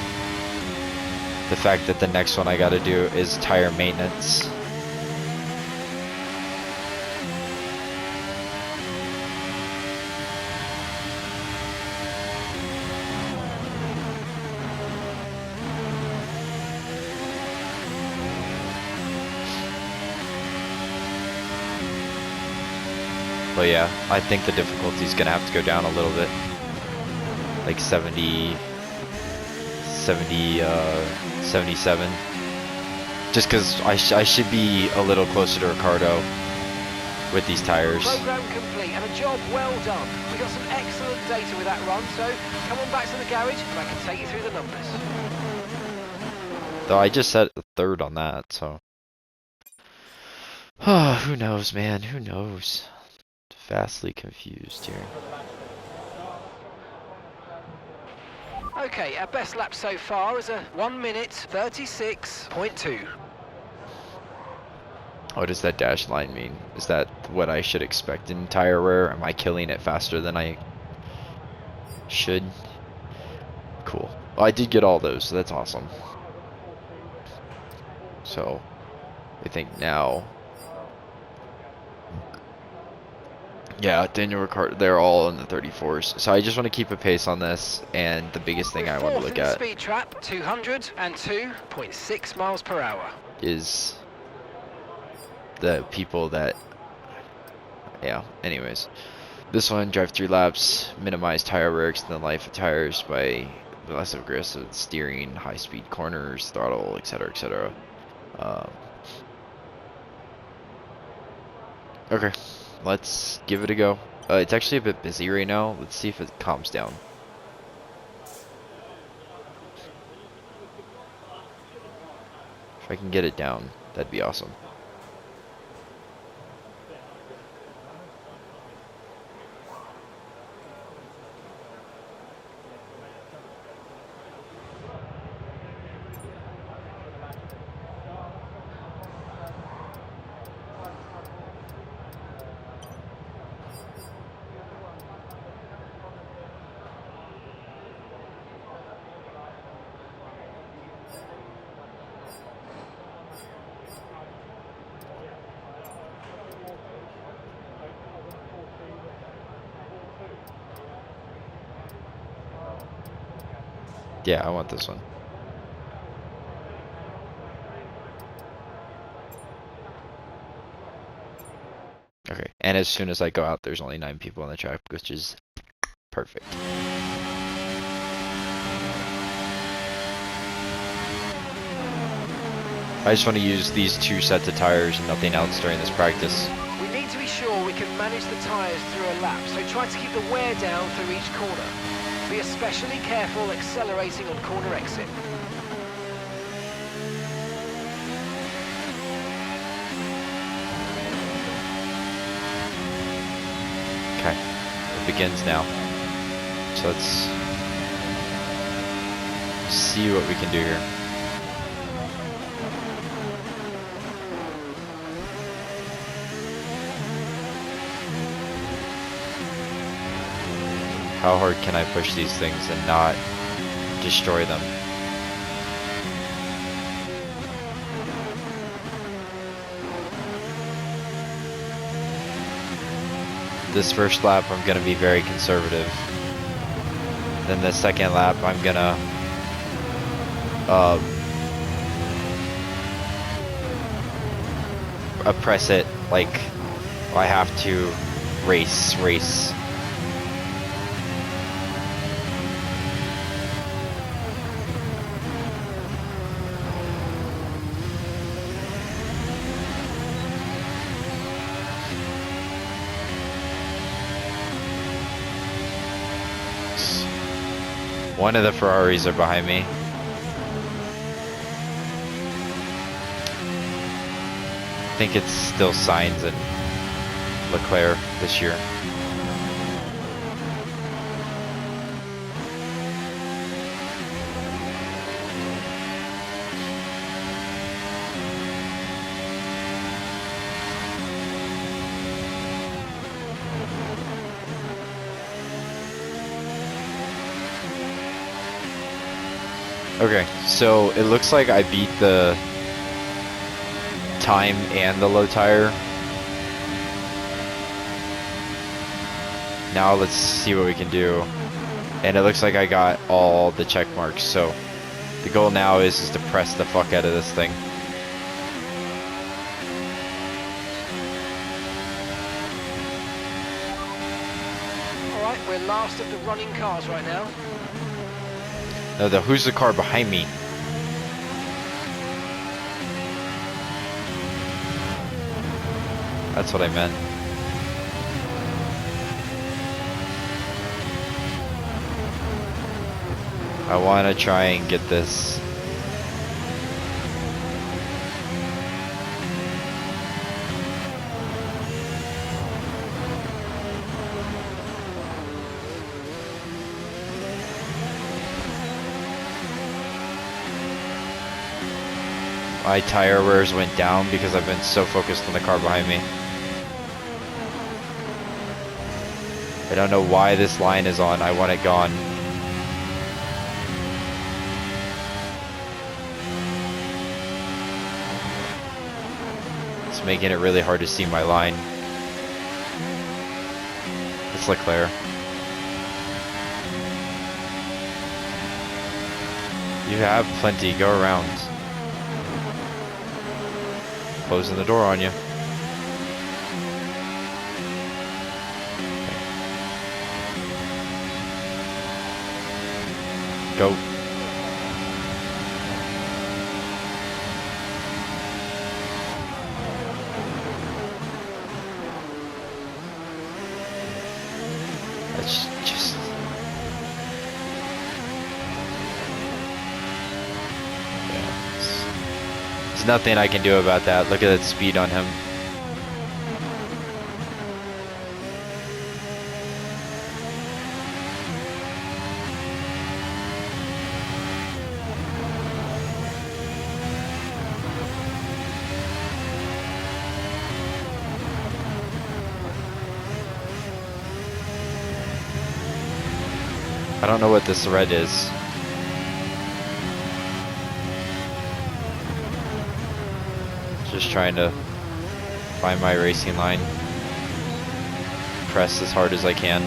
Speaker 1: the fact that the next one I gotta do is tire maintenance. But yeah, I think the difficulty is gonna have to go down a little bit, like 70, 77. Just because I should be a little closer to Ricciardo with these tires.
Speaker 5: Program complete and a job well done. We got some excellent data with that run, so come on back to the garage and I can take you through the numbers.
Speaker 1: Though I just set a 3rd on that, so. Who knows, man? Who knows? Vastly confused here.
Speaker 5: Okay, our best lap so far is a 1 minute 36.2.
Speaker 1: What does that dash line mean? Is that what I should expect in tire wear? Am I killing it faster than I should? Cool. Well, I did get all those, so that's awesome. So, I think now... Yeah, Daniel Ricciardo, they're all in the 34s. So I just want to keep a pace on this, and the biggest thing I want to look at
Speaker 5: speed trap, 202.6 miles per hour.
Speaker 1: Is the people that, yeah, anyways. This one, drive 3 laps, minimize tire wear, extend the life of tires by less aggressive steering, high speed corners, throttle, etc., etc. Okay. Let's give it a go. It's actually a bit busy right now. Let's see if it calms down. If I can get it down, that'd be awesome. Yeah, I want this one. Okay, and as soon as I go out, there's only 9 people on the track, which is perfect. I just want to use these 2 sets of tires and nothing else during this practice.
Speaker 5: We need to be sure we can manage the tyres through a lap, so try to keep the wear down through each corner. Be especially careful accelerating on corner exit.
Speaker 1: Okay, it begins now. So let's see what we can do here. How hard can I push these things and not destroy them? This first lap, I'm gonna be very conservative. Then the second lap, I'm gonna press it like I have to race. One of the Ferraris are behind me. I think it's still Sainz and Leclerc this year. Okay, so it looks like I beat the time and the low tire. Now let's see what we can do. And it looks like I got all the check marks, so the goal now is to press the fuck out of this thing.
Speaker 5: Alright, we're last of the running cars right now.
Speaker 1: No, who's the car behind me? That's what I meant. I want to try and get this. My tire wears went down because I've been so focused on the car behind me. I don't know why this line is on. I want it gone. It's making it really hard to see my line. It's Leclerc. You have plenty. Go around. Closing the door on you. Go. It's just... There's nothing I can do about that. Look at that speed on him. I don't know what this red is. Just trying to find my racing line. Press as hard as I can.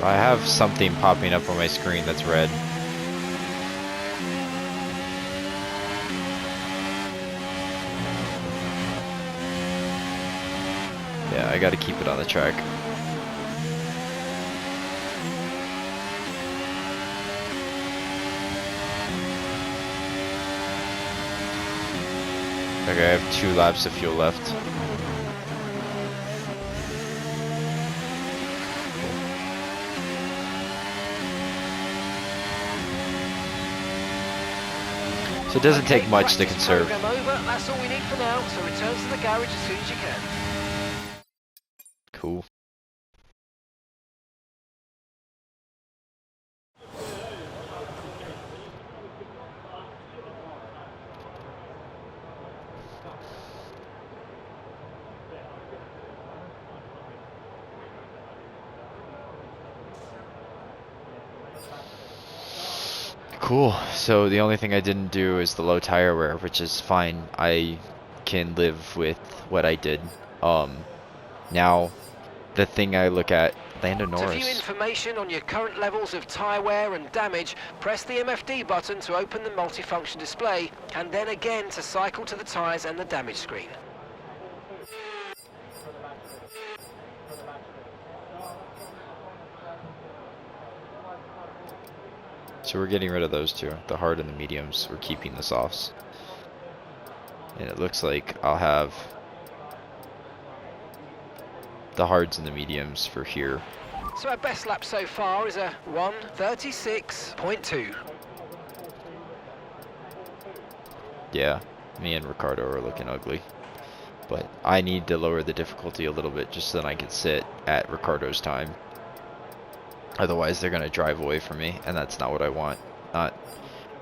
Speaker 1: I have something popping up on my screen that's red. Yeah, I gotta keep it on the track. Okay, I have 2 laps of fuel left. So it doesn't take much to conserve.
Speaker 5: Program over. That's all we need for now, so return to the garage as soon as you can.
Speaker 1: Cool. Cool. So the only thing I didn't do is the low tire wear, which is fine. I can live with what I did. Now, the thing I look at, Lando
Speaker 5: To view
Speaker 1: Norris.
Speaker 5: information on your current levels of tyre wear and damage, press the MFD button to open the multifunction display, and then again to cycle to the tyres and the damage screen.
Speaker 1: So we're getting rid of those two, the hard and the mediums. We're keeping the softs. And it looks like I'll have the hards and the mediums for here.
Speaker 5: So our best lap so far is a 1:36.2.
Speaker 1: Yeah, me and Ricardo are looking ugly. But I need to lower the difficulty a little bit just so that I can sit at Ricardo's time. Otherwise they're going to drive away from me, and that's not what I want.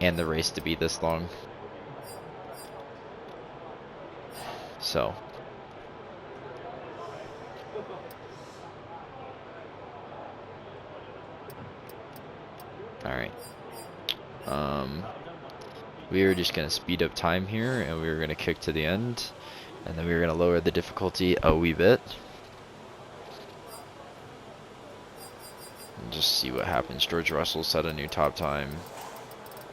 Speaker 1: And the race to be this long. So. Alright. We are just going to speed up time here, and we're going to kick to the end. And then we're going to lower the difficulty a wee bit. And just see what happens. George Russell set a new top time.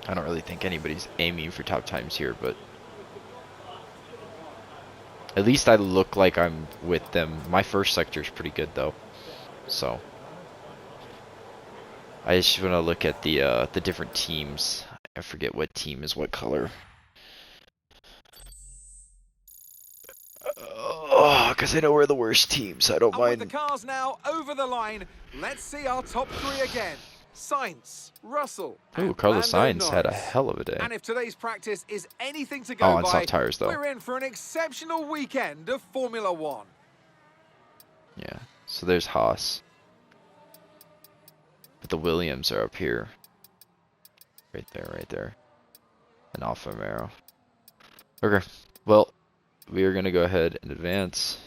Speaker 1: I don't really think anybody's aiming for top times here, but at least I look like I'm with them. My first sector is pretty good though, so I just want to look at the different teams. I forget what team is what color. Oh, because I know we're the worst team, so I don't
Speaker 6: And with
Speaker 1: mind.
Speaker 6: the cars now over the line, let's see our top 3 again. Sainz, Russell,
Speaker 1: Ooh,
Speaker 6: and
Speaker 1: Carlos
Speaker 6: Lando
Speaker 1: Sainz had a
Speaker 6: Norris.
Speaker 1: hell of a day.
Speaker 6: And if today's practice is anything to go
Speaker 1: Oh, on
Speaker 6: by,
Speaker 1: soft tires though.
Speaker 6: we're in for an exceptional weekend of Formula One.
Speaker 1: Yeah, so there's Haas. But the Williams are up here. Right there, right there. And Alfa Romeo. Okay, well, we are going to go ahead and advance.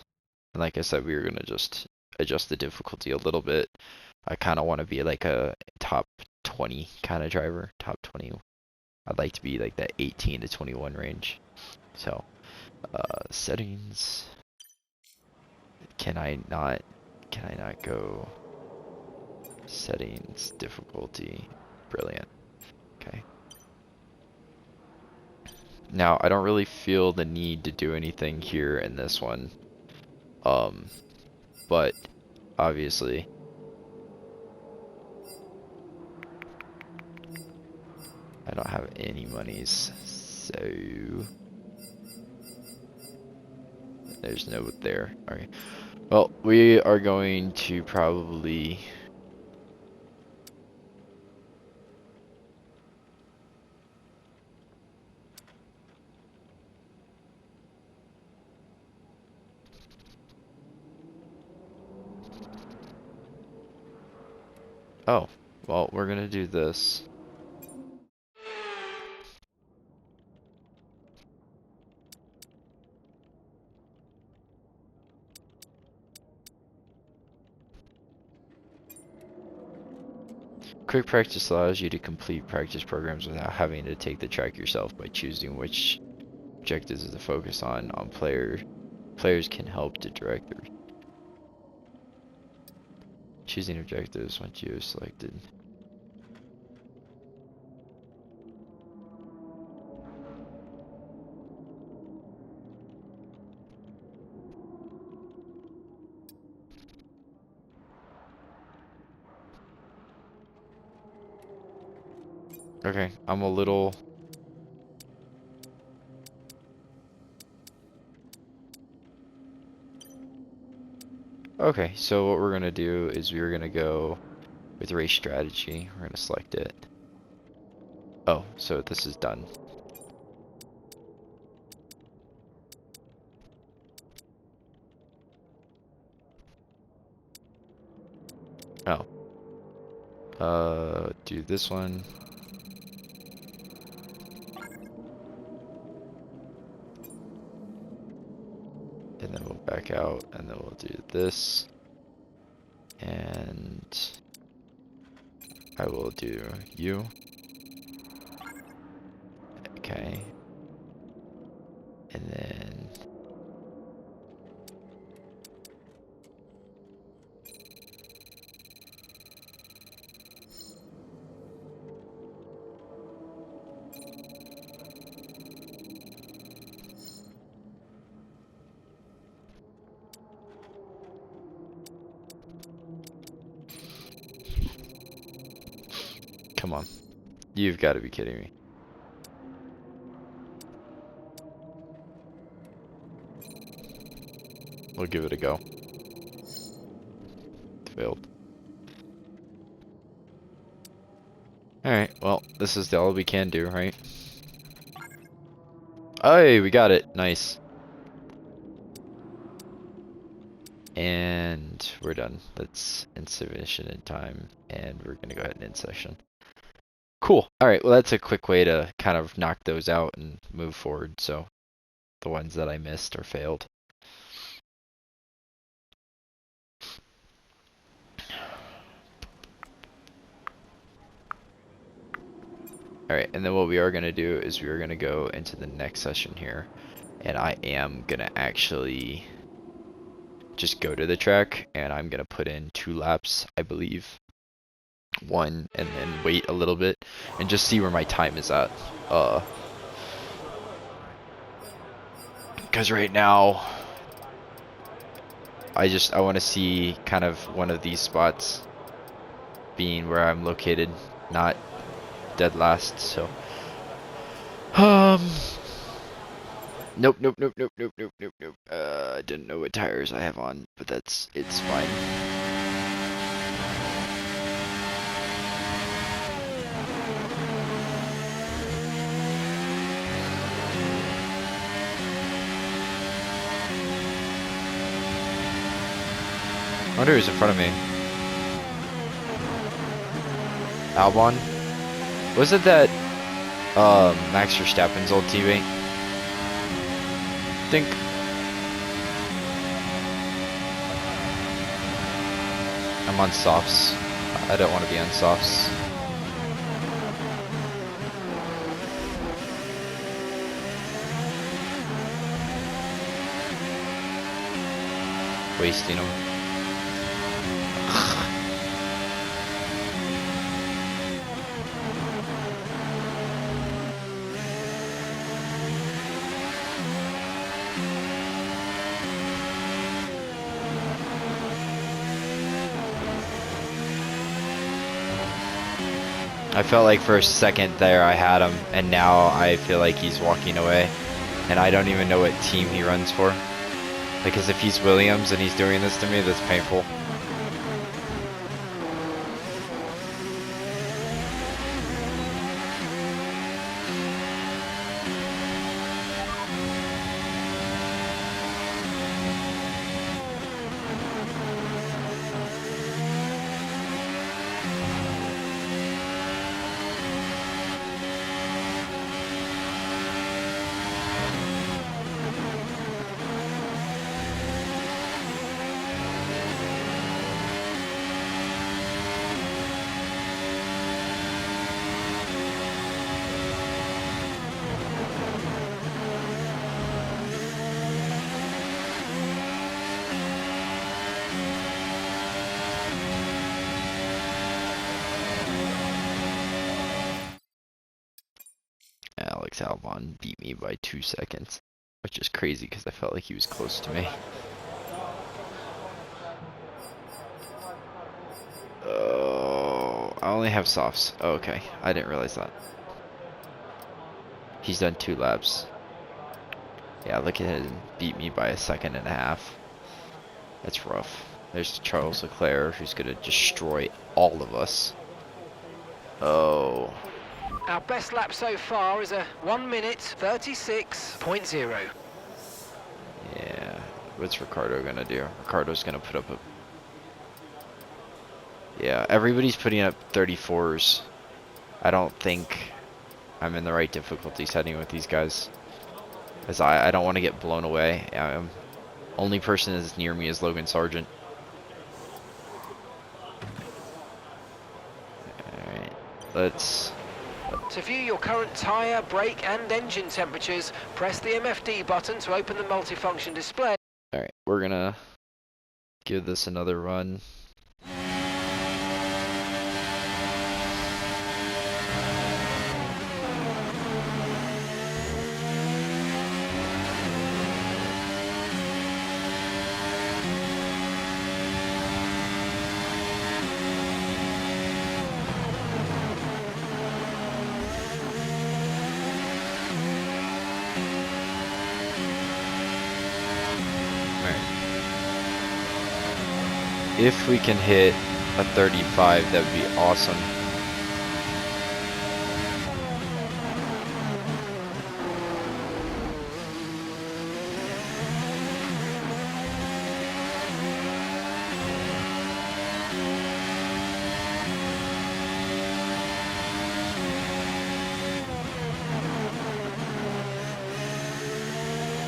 Speaker 1: And like I said, we are going to just adjust the difficulty a little bit. I kind of want to be like a top 20 kind of driver. Top 20. I'd like to be like that 18 to 21 range. So, settings. Can I not go settings, difficulty? Brilliant. Okay. Now, I don't really feel the need to do anything here in this one. But obviously I don't have any monies, so there's no there. Okay. Well, we are going to probably oh, well, we're gonna do this. Quick practice allows you to complete practice programs without having to take the track yourself by choosing which objectives to focus on players can help to direct their Choosing objectives once you have selected. Okay, I'm a little... Okay, so what we're gonna do is we're gonna go with race strategy. We're gonna select it. Oh, so this is done. Oh. Do this one. And then we'll back out, and then we'll do this. And I will do you. Okay. And then come on. You've got to be kidding me. We'll give it a go. Failed. Alright, well, this is all we can do, right? Hey, we got it. Nice. And we're done. That's insufficient in time, and we're gonna go ahead and end session. Cool. Alright, well that's a quick way to kind of knock those out and move forward, so the ones that I missed or failed. Alright, and then what we are going to do is we are going to go into the next session here. And I am going to actually just go to the track, and I'm going to put in 2 laps, I believe. 1, and then wait a little bit, and just see where my time is at. Because right now, I want to see kind of one of these spots being where I'm located, not dead last, so nope. I didn't know what tires I have on, but it's fine. I wonder who's in front of me. Albon? Wasn't that Max Verstappen's old teammate? I think. I'm on softs. I don't want to be on softs. Wasting them. I felt like for a second there I had him, and now I feel like he's walking away, and I don't even know what team he runs for. Because if he's Williams and he's doing this to me, that's painful. Alex Albon beat me by 2 seconds, which is crazy because I felt like he was close to me. Oh, I only have softs. Oh, okay, I didn't realize that. He's done 2 laps. Yeah, look at him beat me by 1.5 seconds. That's rough. There's Charles Leclerc, who's gonna destroy all of us. Oh.
Speaker 5: Our best lap so far is a 1 minute 36.0.
Speaker 1: Yeah. What's Ricardo gonna do? Ricardo's gonna put up a... Yeah, everybody's putting up 34s. I don't think I'm in the right difficulty setting with these guys. As I don't want to get blown away. Only person that's near me is Logan Sargent. Alright, let's...
Speaker 5: To view your current tyre, brake and engine temperatures, press the MFD button to open the multifunction display.
Speaker 1: Alright, we're gonna give this another run. If we can hit a 35, that would be awesome.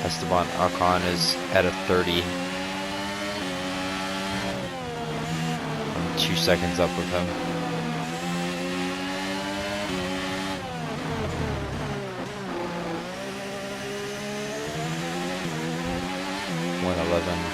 Speaker 1: Esteban Ocon is at a 30. 2 seconds up with him. $111.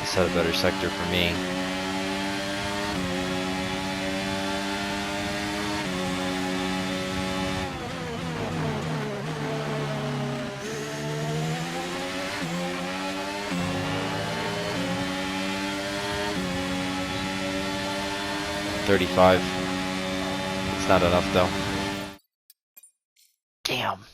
Speaker 1: Set a better sector for me. $35. It's not enough though. Damn.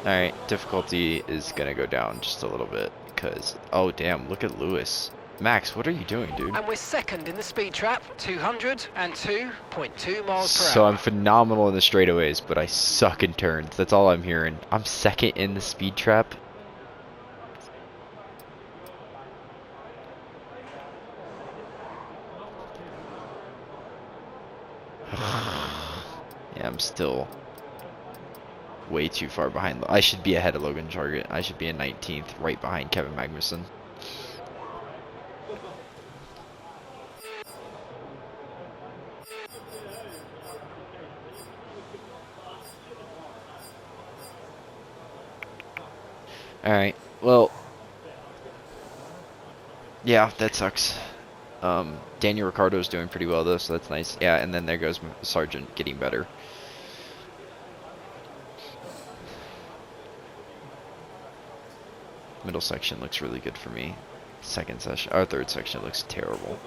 Speaker 1: Alright, difficulty is gonna go down just a little bit because, oh damn, look at Lewis. Max, what are you doing, dude?
Speaker 5: And we're second in the speed trap, 202.2 miles per hour.
Speaker 1: So I'm phenomenal in the straightaways, but I suck in turns. That's all I'm hearing. I'm second in the speed trap. Yeah, I'm still way too far behind. I should be ahead of Logan Sargent. I should be in 19th, right behind Kevin Magnussen. Alright, well, yeah, that sucks. Daniel Ricciardo's doing pretty well though, so that's nice. Yeah, and then there goes Sargent getting better. Middle section looks really good for me. Second section, our third section looks terrible.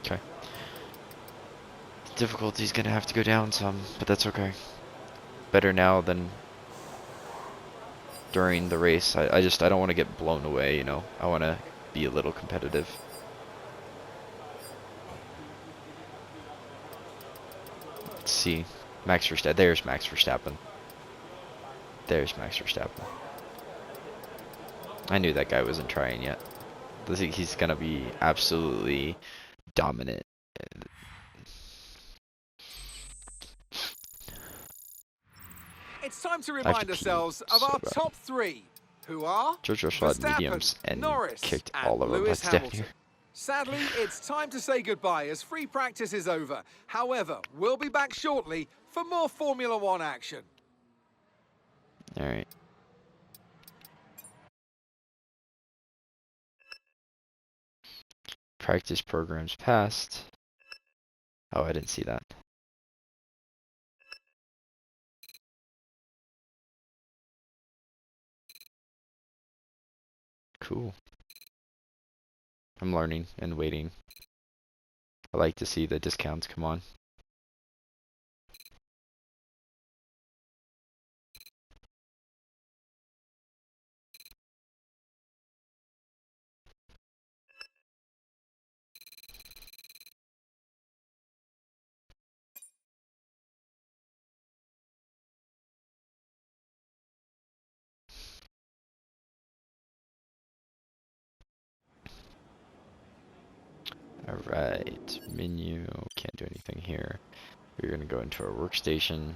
Speaker 1: Okay. The difficulty's gonna have to go down some, but that's okay. Better now than during the race. I don't want to get blown away, you know. I want to be a little competitive. Let's see. Max Verstappen. There's Max Verstappen. There's Max Verstappen. I knew that guy wasn't trying yet. I think he's gonna be absolutely dominant.
Speaker 6: It's time to
Speaker 1: I have
Speaker 6: remind
Speaker 1: to pee
Speaker 6: ourselves of
Speaker 1: so
Speaker 6: our
Speaker 1: bad.
Speaker 6: top three, who are
Speaker 1: George Russell had
Speaker 6: Verstappen,
Speaker 1: mediums and
Speaker 6: Norris,
Speaker 1: kicked
Speaker 6: and
Speaker 1: all over
Speaker 6: Lewis
Speaker 1: us down
Speaker 6: Hamilton.
Speaker 1: here.
Speaker 6: Sadly, it's time to say goodbye as free practice is over. However, we'll be back shortly for more Formula One action.
Speaker 1: All right. Practice programs passed. Oh, I didn't see that. Cool. I'm learning and waiting. I like to see the discounts come on. Alright, menu, can't do anything here. We're gonna go into our workstation.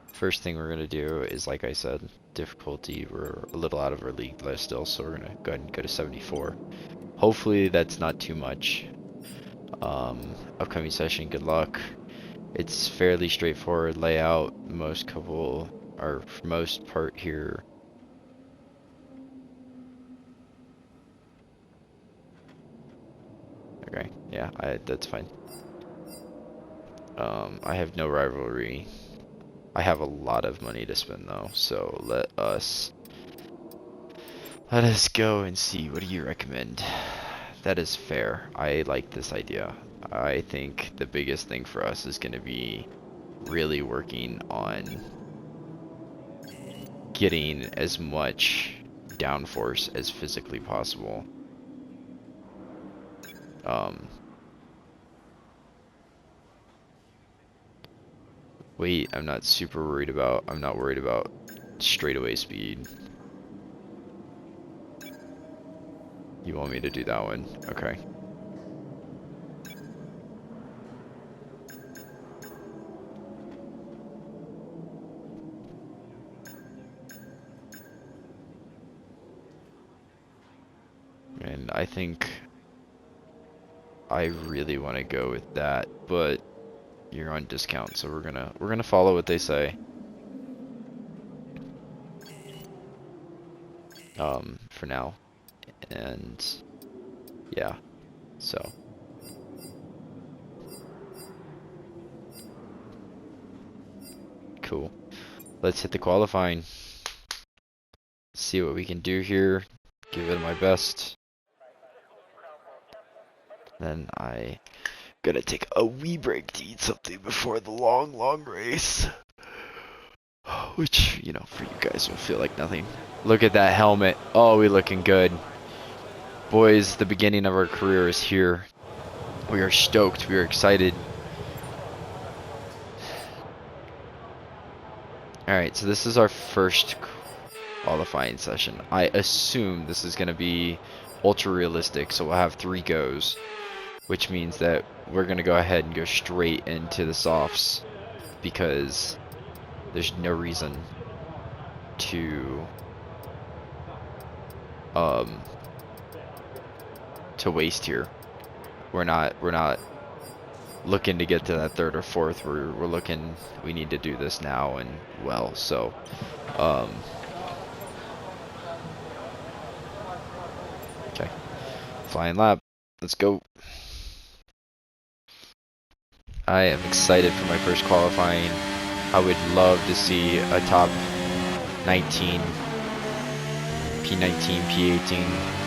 Speaker 1: First thing we're gonna do is, like I said, difficulty. We're a little out of our league list still, so we're gonna go ahead and go to 74. Hopefully that's not too much. Upcoming session, good luck. It's fairly straightforward layout. Most part here. Okay, yeah, that's fine. I have no rivalry. I have a lot of money to spend though, so let us go and see. What do you recommend? That is fair. I like this idea. I think the biggest thing for us is going to be really working on getting as much downforce as physically possible. Wait, I'm not worried about straightaway speed. You want me to do that one? Okay. And I think I really want to go with that, but you're on discount, so we're gonna follow what they say. For now. And yeah, so cool. Let's hit the qualifying. See what we can do here. Give it my best. Then I gotta take a wee break to eat something before the long race. Which, you know, for you guys will feel like nothing. Look at that helmet. Oh, we looking good. Boys, the beginning of our career is here. We are stoked. We are excited. Alright, so this is our first qualifying session. I assume this is going to be ultra realistic, so we'll have 3 goes. Which means that we're going to go ahead and go straight into the softs. Because there's no reason to waste here. We're not looking to get to that 3rd or 4th. We're looking, we need to do this now and well. So okay, flying lap, let's go. I am excited for my first qualifying. I would love to see a top 19, P19, P18.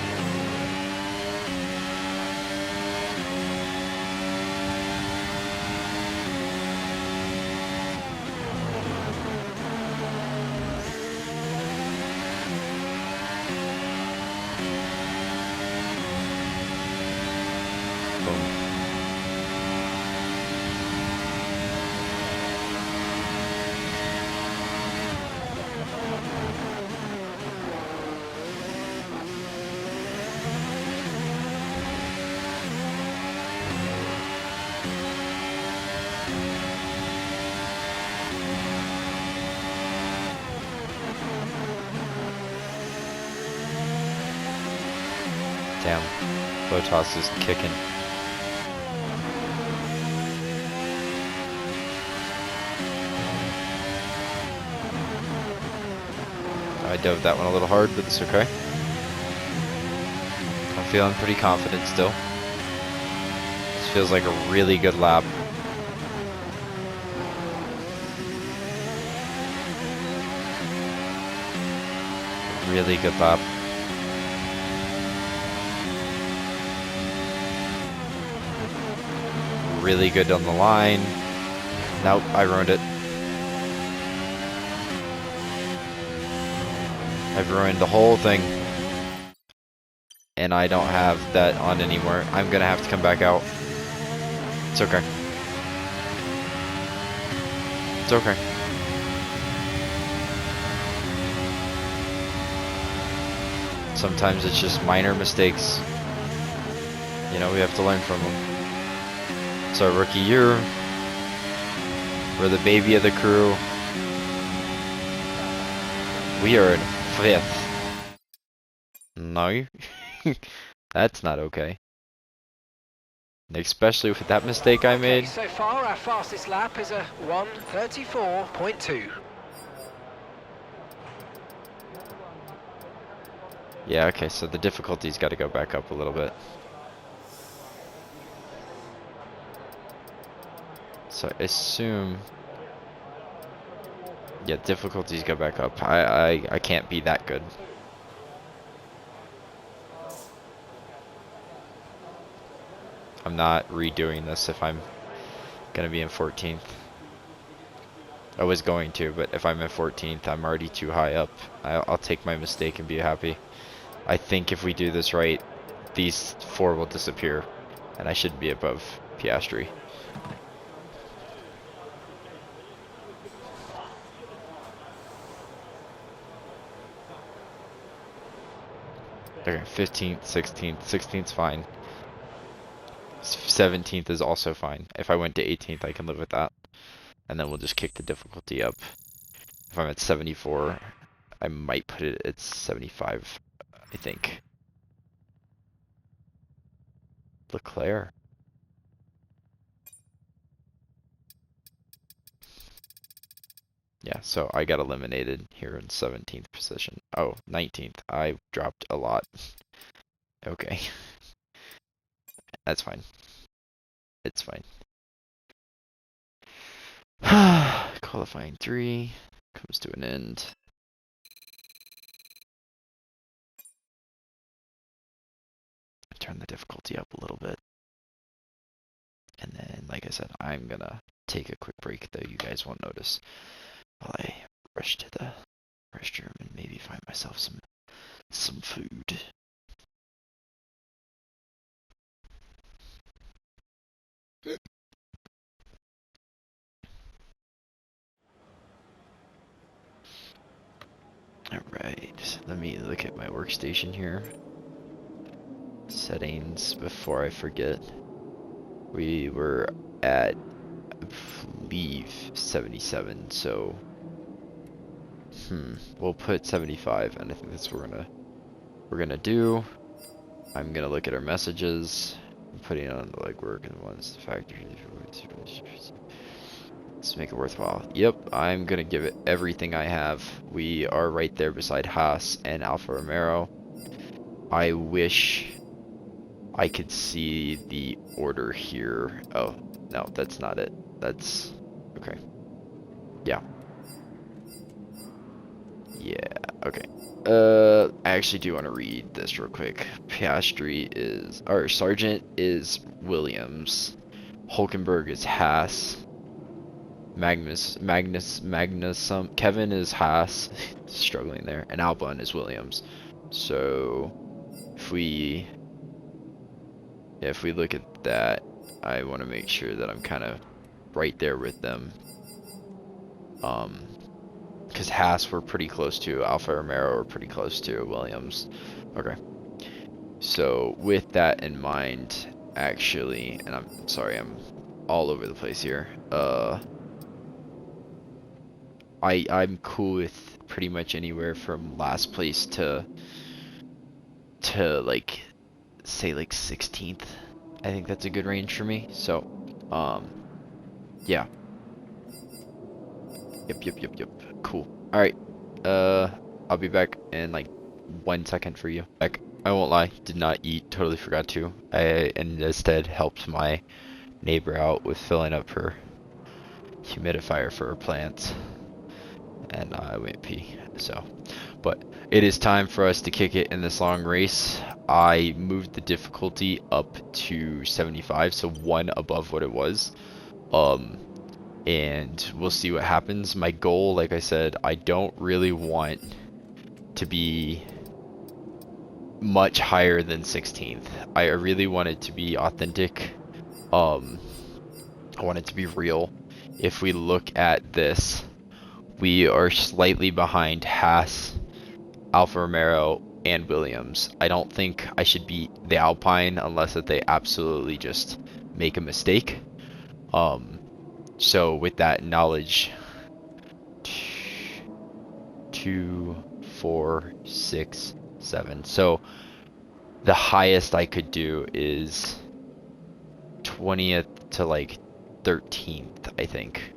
Speaker 1: Damn, Bottas is kicking. I dove that one a little hard, but it's okay. I'm feeling pretty confident still. This feels like a really good lap. Really good lap. Really good on the line. Nope, I ruined it. I've ruined the whole thing. And I don't have that on anymore. I'm gonna have to come back out. It's okay. It's okay. Sometimes it's just minor mistakes. You know, we have to learn from them. It's our rookie year. We're the baby of the crew. We are in 5th. No. That's not okay. Especially with that mistake I made.
Speaker 5: So far, our fastest lap is a 1:34.2.
Speaker 1: Yeah, okay, so the difficulty's got to go back up a little bit. So I assume... Yeah, difficulties go back up. I can't be that good. I'm not redoing this if I'm gonna be in 14th. I was going to, but if I'm in 14th, I'm already too high up. I'll take my mistake and be happy. I think if we do this right, these 4 will disappear, and I should be above Piastri. Okay, 15th, 16th, 16th's fine. 17th is also fine. If I went to 18th, I can live with that. And then we'll just kick the difficulty up. If I'm at 74, I might put it at 75, I think. Leclerc. Yeah, so I got eliminated here in 17th position. Oh, 19th. I dropped a lot. Okay. That's fine. It's fine. Qualifying 3 comes to an end. Turn the difficulty up a little bit. And then, like I said, I'm gonna take a quick break, though you guys won't notice, while I rush to the restroom and maybe find myself some food. Alright, let me look at my workstation here. Settings before I forget. We were at, I believe, 77, so we'll put 75, and I think that's what we're gonna do. I'm gonna look at our messages. I'm putting on the legwork and ones the factory. Let's make it worthwhile. Yep, I'm gonna give it everything I have. We are right there beside Haas and Alfa Romeo. I wish I could see the order here. Oh, no, that's not it. That's okay. Yeah. Yeah, okay. I actually do want to read this real quick. Piastri is, or Sargent is Williams. Hulkenberg is Haas. Magnus, Kevin is Haas. Struggling there. And Albon is Williams. So, if we look at that, I want to make sure that I'm kind of right there with them. Because Haas we're pretty close to, Alfa Romeo we're pretty close to, Williams. Okay. So with that in mind, actually, and I'm sorry, I'm all over the place here. I'm cool with pretty much anywhere from last place to like say like 16th. I think that's a good range for me. So, yeah. Yep. Cool. All right. I'll be back in like 1 second for you. I won't lie, did not eat. Totally forgot to. And instead helped my neighbor out with filling up her humidifier for her plants. And I went pee. So, but it is time for us to kick it in this long race. I moved the difficulty up to 75, so 1 above what it was. And we'll see what happens. My goal, like I said, I don't really want to be much higher than 16th. I really want it to be authentic. I want it to be real. If we look at this, we are slightly behind Haas, Alfa Romeo, and Williams. I don't think I should beat the Alpine unless that they absolutely just make a mistake. So with that knowledge, 2, 4, 6, 7. So the highest I could do is 20th to like 13th, I think.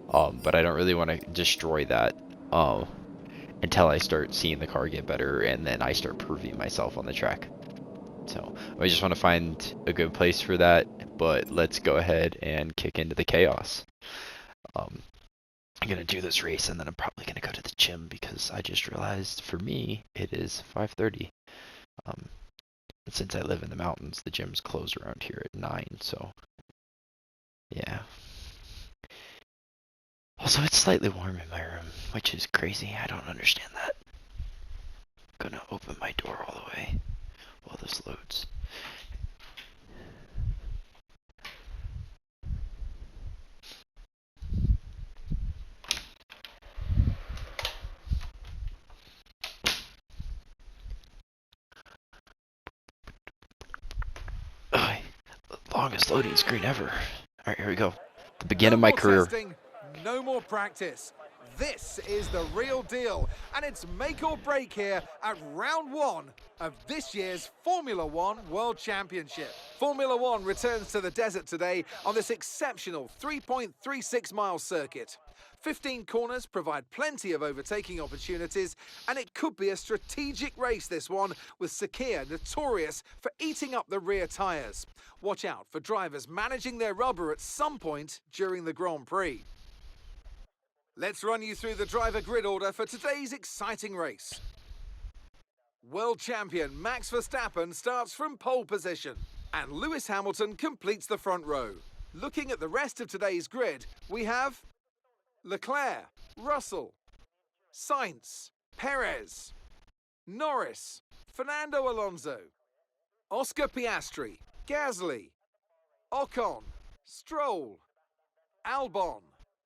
Speaker 1: But I don't really want to destroy that until I start seeing the car get better and then I start proving myself on the track. So I just want to find a good place for that, but let's go ahead and kick into the chaos. I'm gonna do this race and then I'm probably gonna go to the gym because I just realized for me it is 5:30. And since I live in the mountains, the gyms close around here at 9, so yeah. Also, it's slightly warm in my room, which is crazy. I don't understand that. I'm gonna open my door all the way while this loads. Ugh, longest loading screen ever. Alright, here we go. The beginning of my career.
Speaker 6: Testing, no more practice. This is the real deal, and it's make or break here at round 1 of this year's Formula One World Championship. Formula One returns to the desert today on this exceptional 3.36 mile circuit. 15 corners provide plenty of overtaking opportunities, and it could be a strategic race, this one, with Sakhir notorious for eating up the rear tyres. Watch out for drivers managing their rubber at some point during the Grand Prix. Let's run you through the driver grid order for today's exciting race. World champion Max Verstappen starts from pole position, and Lewis Hamilton completes the front row. Looking at the rest of today's grid, we have Leclerc, Russell, Sainz, Perez, Norris, Fernando Alonso, Oscar Piastri, Gasly, Ocon, Stroll, Albon,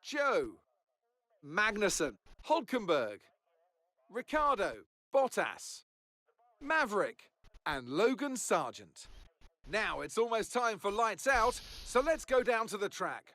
Speaker 6: Zhou, Magnussen, Hülkenberg, Ricciardo, Bottas, Maverick, and Logan Sargent. Now it's almost time for lights out, so let's go down to the track.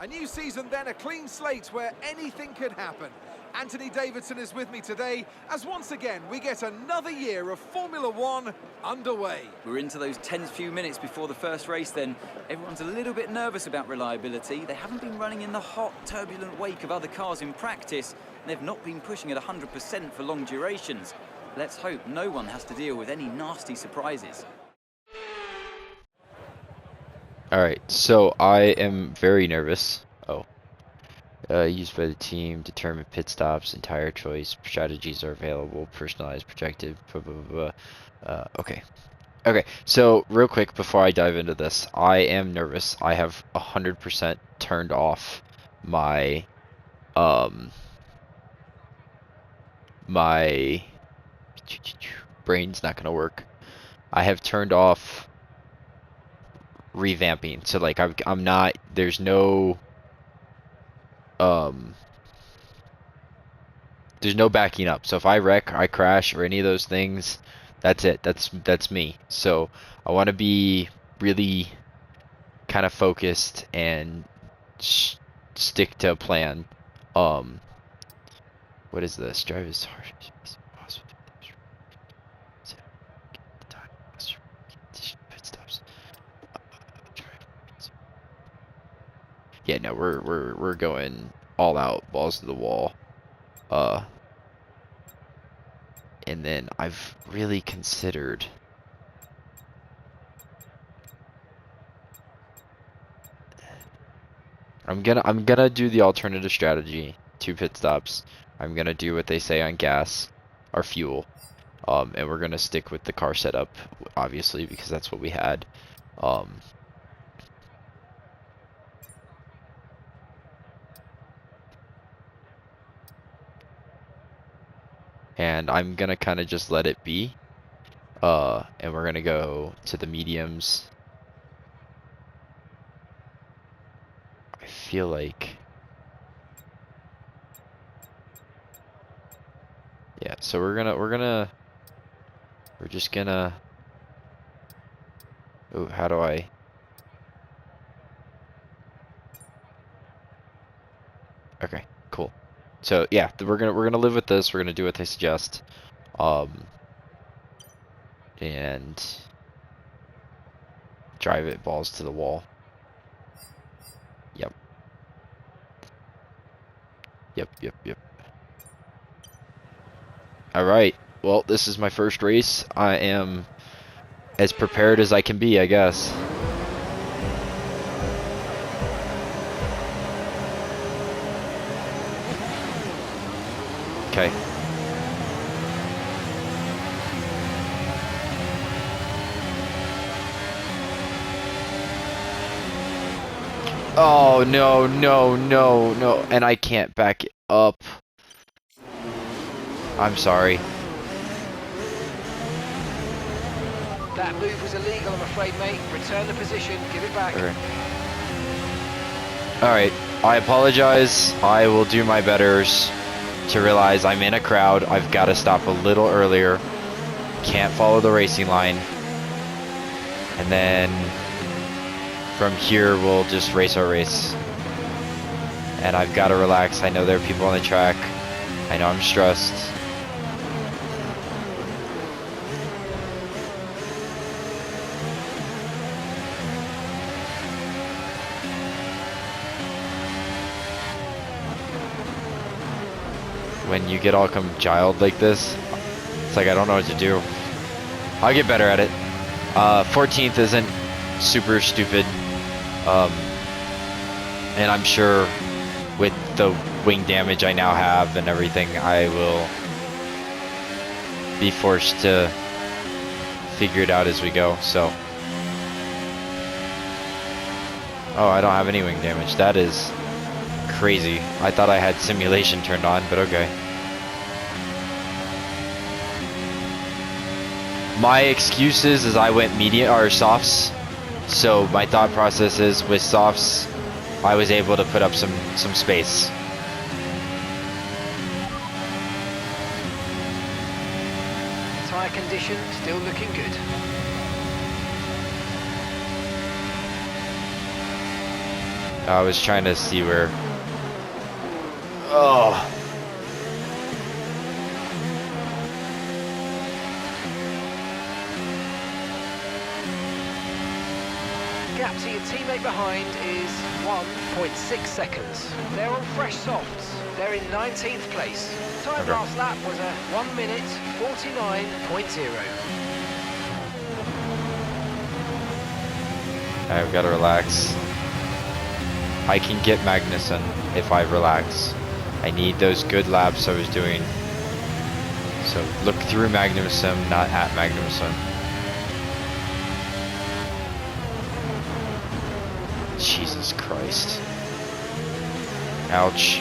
Speaker 6: A new season, then a clean slate where anything could happen. Anthony Davidson is with me today as once again we get another year of Formula One underway.
Speaker 7: We're into those tense few minutes before the first race then. Everyone's a little bit nervous about reliability. They haven't been running in the hot, turbulent wake of other cars in practice. And they've not been pushing at 100% for long durations. Let's hope no one has to deal with any nasty surprises.
Speaker 1: Alright, so I am very nervous. Used by the team, determine pit stops and tire choice, strategies are available, personalized, projected, blah, blah, blah, blah. Okay, so real quick before I dive into this, I am nervous. I have 100% turned off my, my brain's not gonna work. I have turned off revamping, so like I'm not, there's no backing up. So if I wreck, I crash, or any of those things, that's it. That's me. So I want to be really kind of focused and stick to a plan. What is this? Drive as hard as possible. Yeah, no, we're going all out, balls to the wall. And then I've really considered I'm gonna do the alternative strategy, 2 pit stops. I'm gonna do what they say on gas or fuel. And we're gonna stick with the car setup, obviously, because that's what we had. And I'm gonna kind of just let it be. And we're gonna go to the mediums. I feel like, yeah. So we're just gonna. Oh, how do I? Okay, cool. So yeah, we're gonna live with this. We're gonna do what they suggest. And drive it balls to the wall. Yep. Yep. All right. Well, this is my first race. I am as prepared as I can be, I guess. Okay. Oh, no. And I can't back it up. I'm sorry.
Speaker 5: That move was illegal, I'm afraid, mate. Return the position, give it back.
Speaker 1: Alright, I apologize. I will do my betters to realize I'm in a crowd. I've got to stop a little earlier. Can't follow the racing line. And then from here, we'll just race our race. And I've got to relax. I know there are people on the track. I know I'm stressed. When you get all congealed like this, it's like I don't know what to do. I'll get better at it. 14th isn't super stupid. And I'm sure with the wing damage I now have and everything, I will be forced to figure it out as we go, so. Oh, I don't have any wing damage. That is crazy. I thought I had simulation turned on, but okay. My excuse is I went medium or softs, so my thought process is with softs, I was able to put up some space.
Speaker 5: Tyre condition still looking good.
Speaker 1: I was trying to see where. Oh.
Speaker 5: Gap to your teammate behind is 1.6 seconds. They're on fresh softs. They're in 19th place. Time last lap was a 1 minute 49.0.
Speaker 1: I've got to relax. I can get Magnussen if I relax. I need those good laps I was doing. So look through Magnussen, not at Magnussen. Jesus Christ. Ouch.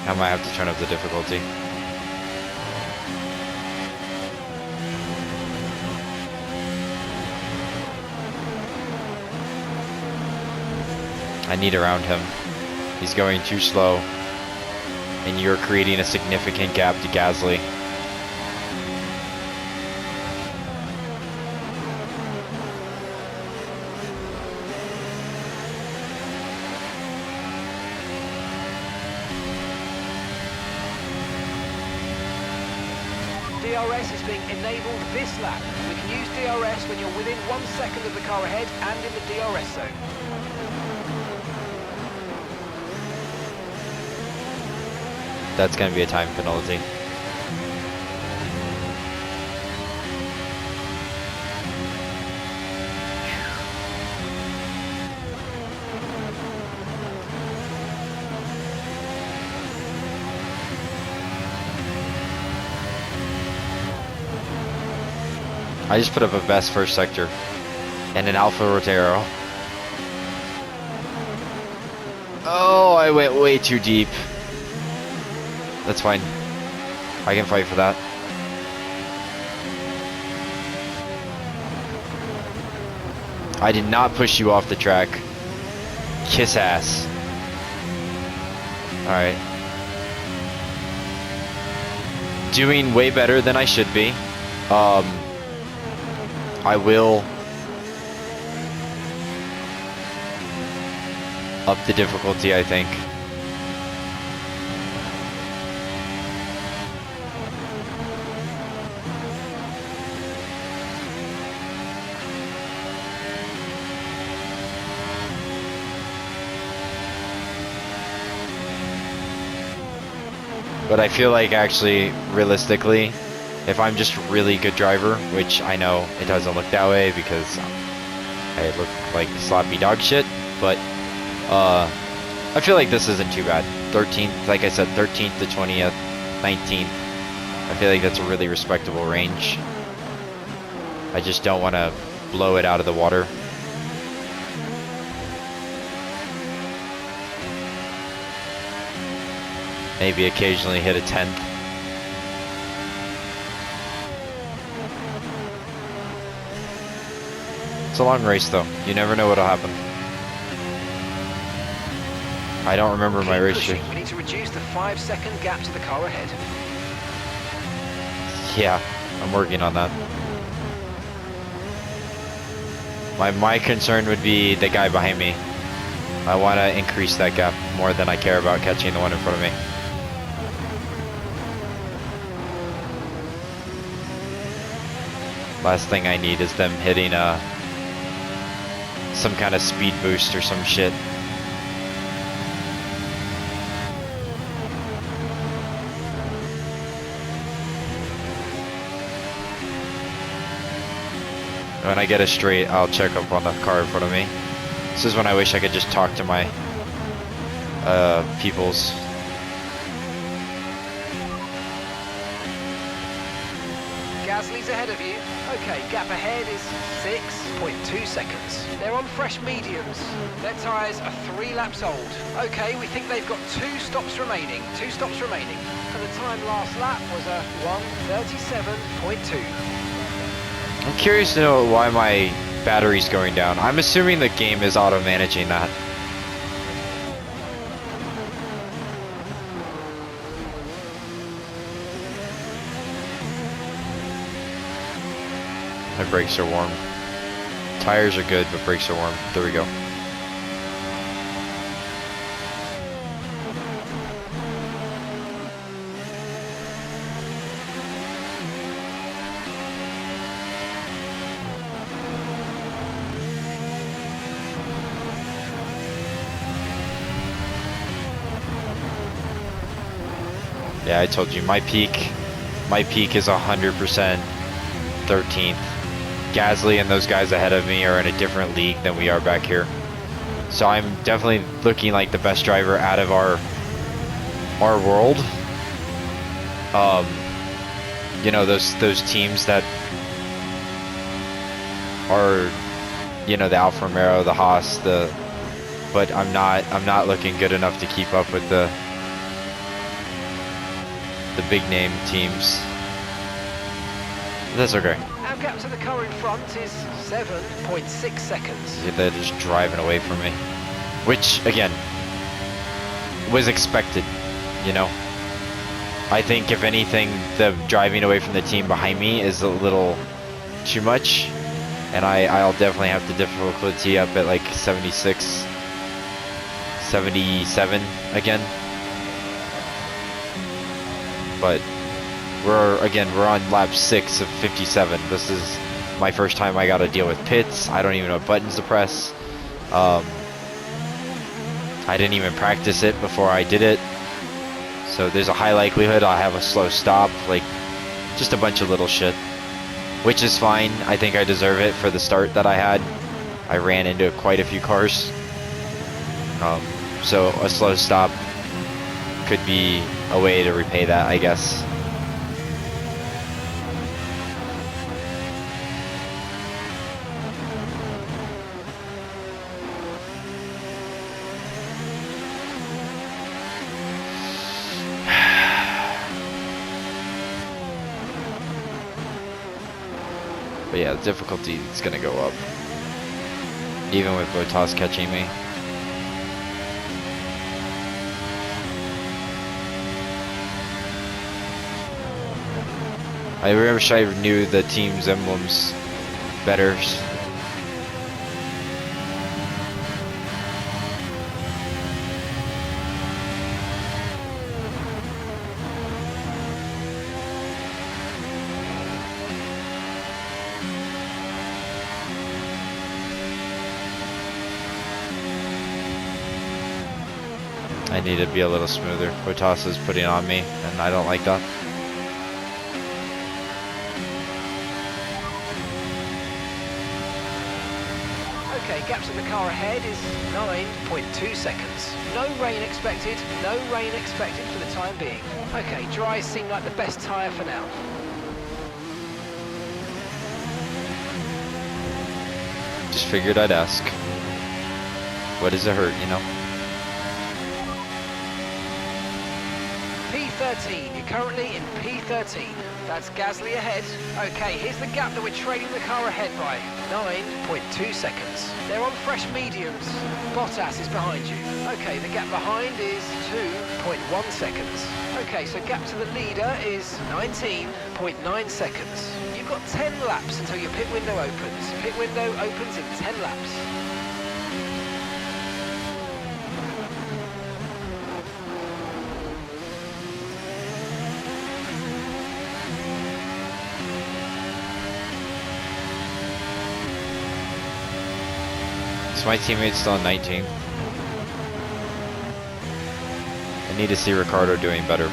Speaker 1: I might have to turn up the difficulty. I need around him. He's going too slow. And you're creating a significant gap to Gasly.
Speaker 5: DRS is being enabled this lap. We can use DRS when you're within 1 second of the car ahead and in the DRS zone.
Speaker 1: That's going to be a time penalty. I just put up a best first sector and an Alfa Rotero. Oh, I went way too deep. That's fine. I can fight for that. I did not push you off the track. Kiss ass. Alright. Doing way better than I should be. I will up the difficulty, I think. But I feel like actually, realistically, if I'm just a really good driver, which I know it doesn't look that way because I look like sloppy dog shit, but I feel like this isn't too bad. 13th, like I said, 13th to 20th, 19th. I feel like that's a really respectable range. I just don't want to blow it out of the water. Maybe occasionally hit a 10th. It's a long race though. You never know what'll happen. I don't remember my race sheet.
Speaker 5: We need to reduce the 5-second gap to the car ahead.
Speaker 1: Yeah, I'm working on that. My concern would be the guy behind me. I want to increase that gap more than I care about catching the one in front of me. Last thing I need is them hitting some kind of speed boost or some shit. When I get a straight, I'll check up on the car in front of me. This is when I wish I could just talk to my peoples.
Speaker 5: Gasly's ahead of you. Okay, gap ahead is 6.2 seconds. They're on fresh mediums. Their tyres are 3 laps old. Okay, we think they've got 2 stops remaining. 2 stops remaining. And the time last lap was a 1:37.2.
Speaker 1: I'm curious to know why my battery's going down. I'm assuming the game is auto-managing that. My brakes are warm. Tires are good, but brakes are warm. There we go. Yeah, I told you, my peak is 100% 13th. Gasly and those guys ahead of me are in a different league than we are back here. So I'm definitely looking like the best driver out of our world. You know, those teams that are, you know, the Alfa Romeo, the Haas, but I'm not looking good enough to keep up with the big name teams. That's okay.
Speaker 5: Our gap to the car in front is 7.6 seconds.
Speaker 1: They're just driving away from me, which again was expected, you know. I think if anything, the driving away from the team behind me is a little too much, and I'll definitely have the difficulty up at like 76, 77 again. But we're on lap 6 of 57. This is my first time I got to deal with pits. I don't even know what buttons to press. I didn't even practice it before I did it. So there's a high likelihood I'll have a slow stop, like just a bunch of little shit. Which is fine. I think I deserve it for the start that I had. I ran into quite a few cars. So a slow stop could be a way to repay that, I guess. But yeah, the difficulty is gonna go up. Even with Bottas catching me. I wish I knew the team's emblems better. I need to be a little smoother. Bottas is putting on me, and I don't like that.
Speaker 5: Okay, gap to the car ahead is 9.2 seconds. No rain expected, no rain expected for the time being. Okay, dries seem like the best tyre for now.
Speaker 1: Just figured I'd ask. What does it hurt, you know?
Speaker 5: P13, you're currently in P13. That's Gasly ahead. Okay, here's the gap that we're trailing the car ahead by. 9.2 seconds. They're on fresh mediums. Bottas is behind you. Okay, the gap behind is 2.1 seconds. Okay, so gap to the leader is 19.9 seconds. You've got 10 laps until your pit window opens. Pit window opens in 10 laps.
Speaker 1: So my teammate's still on 19. I need to see Ricciardo doing better.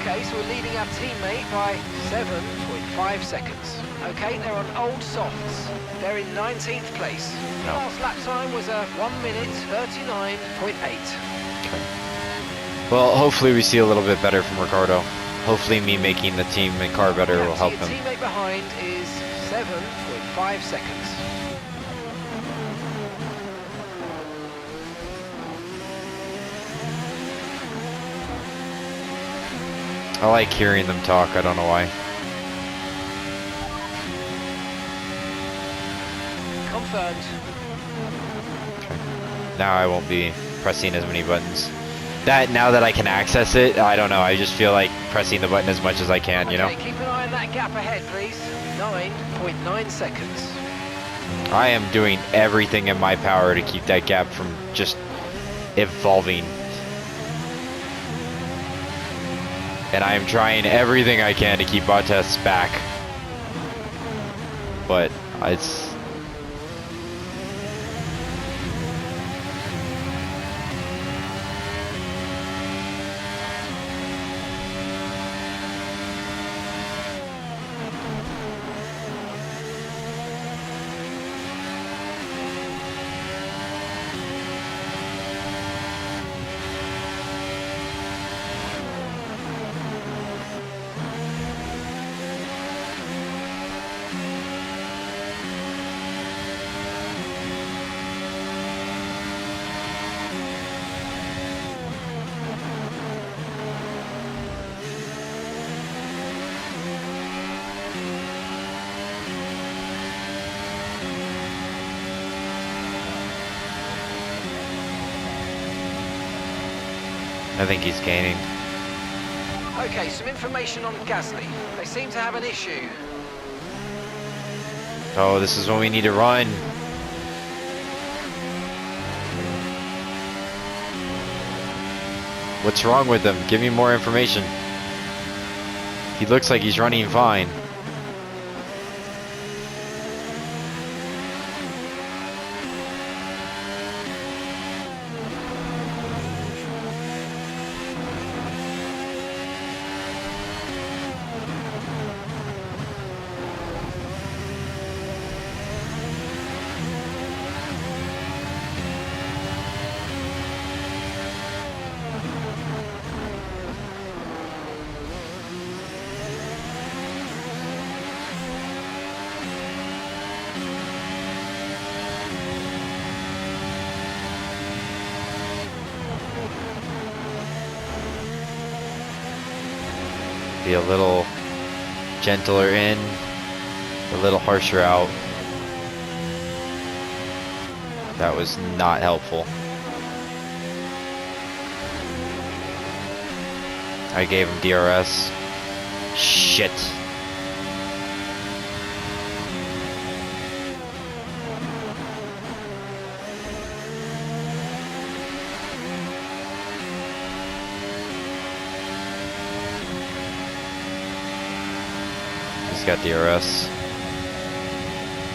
Speaker 5: Okay, so we're leading our teammate by 7.5 seconds. Okay, they're on old softs. They're in 19th place.
Speaker 1: No.
Speaker 5: Last lap time was a 1 minute 39.8.
Speaker 1: Okay. Well, hopefully we see a little bit better from Ricciardo. Hopefully me making the team and car better will help
Speaker 5: Your
Speaker 1: him.
Speaker 5: teammate behind is 7.5 seconds.
Speaker 1: I like hearing them talk, I don't know why.
Speaker 5: Confirmed.
Speaker 1: Okay. Now I won't be pressing as many buttons. Now that I can access it, I don't know, I just feel like pressing the button as much as I can, you know?
Speaker 5: Okay, keep an eye on that gap ahead, please. 9.9 seconds.
Speaker 1: I am doing everything in my power to keep that gap from just evolving. And I am trying everything I can to keep Bottas back. But it's... I think he's gaining.
Speaker 5: Okay, some information on Gasly. They seem to have an issue.
Speaker 1: Oh, this is when we need to run. What's wrong with him? Give me more information. He looks like he's running fine. Be a little gentler in, a little harsher out. That was not helpful. I gave him DRS. Shit. He's got DRS.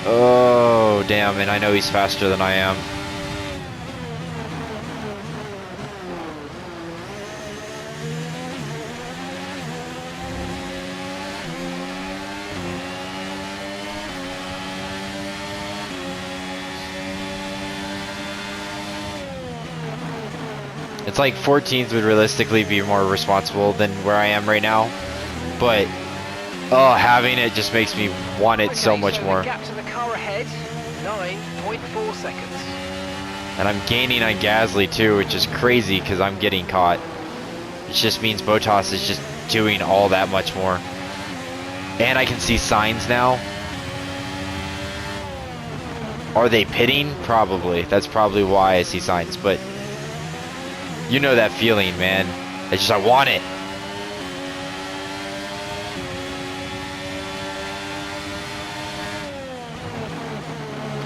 Speaker 1: Oh, damn, and I know he's faster than I am. It's like 14th would realistically be more responsible than where I am right now, but oh, having it just makes me want it so much more.
Speaker 5: The gap to the car ahead, 9.4 seconds.
Speaker 1: And I'm gaining on Gasly too, which is crazy because I'm getting caught. It just means Bottas is just doing all that much more. And I can see signs now. Are they pitting? Probably. That's probably why I see signs, but you know that feeling, man. It's just, I want it.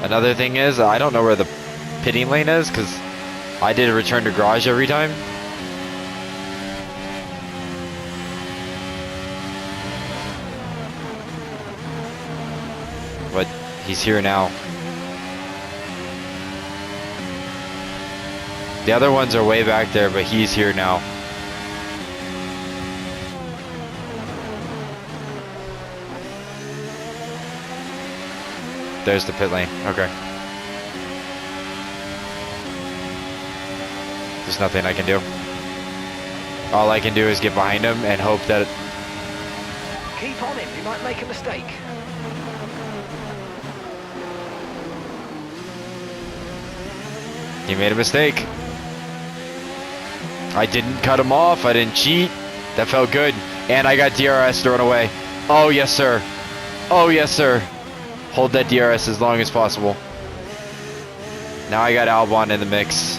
Speaker 1: Another thing is, I don't know where the pitting lane is because I did a return to garage every time. But he's here now. The other ones are way back there, but he's here now. There's the pit lane. Okay. There's nothing I can do. All I can do is get behind him and hope that...
Speaker 5: Keep on him, you might make a mistake.
Speaker 1: He made a mistake. I didn't cut him off. I didn't cheat. That felt good. And I got DRS thrown away. Oh, yes, sir. Oh, yes, sir. Hold that DRS as long as possible. Now I got Albon in the mix.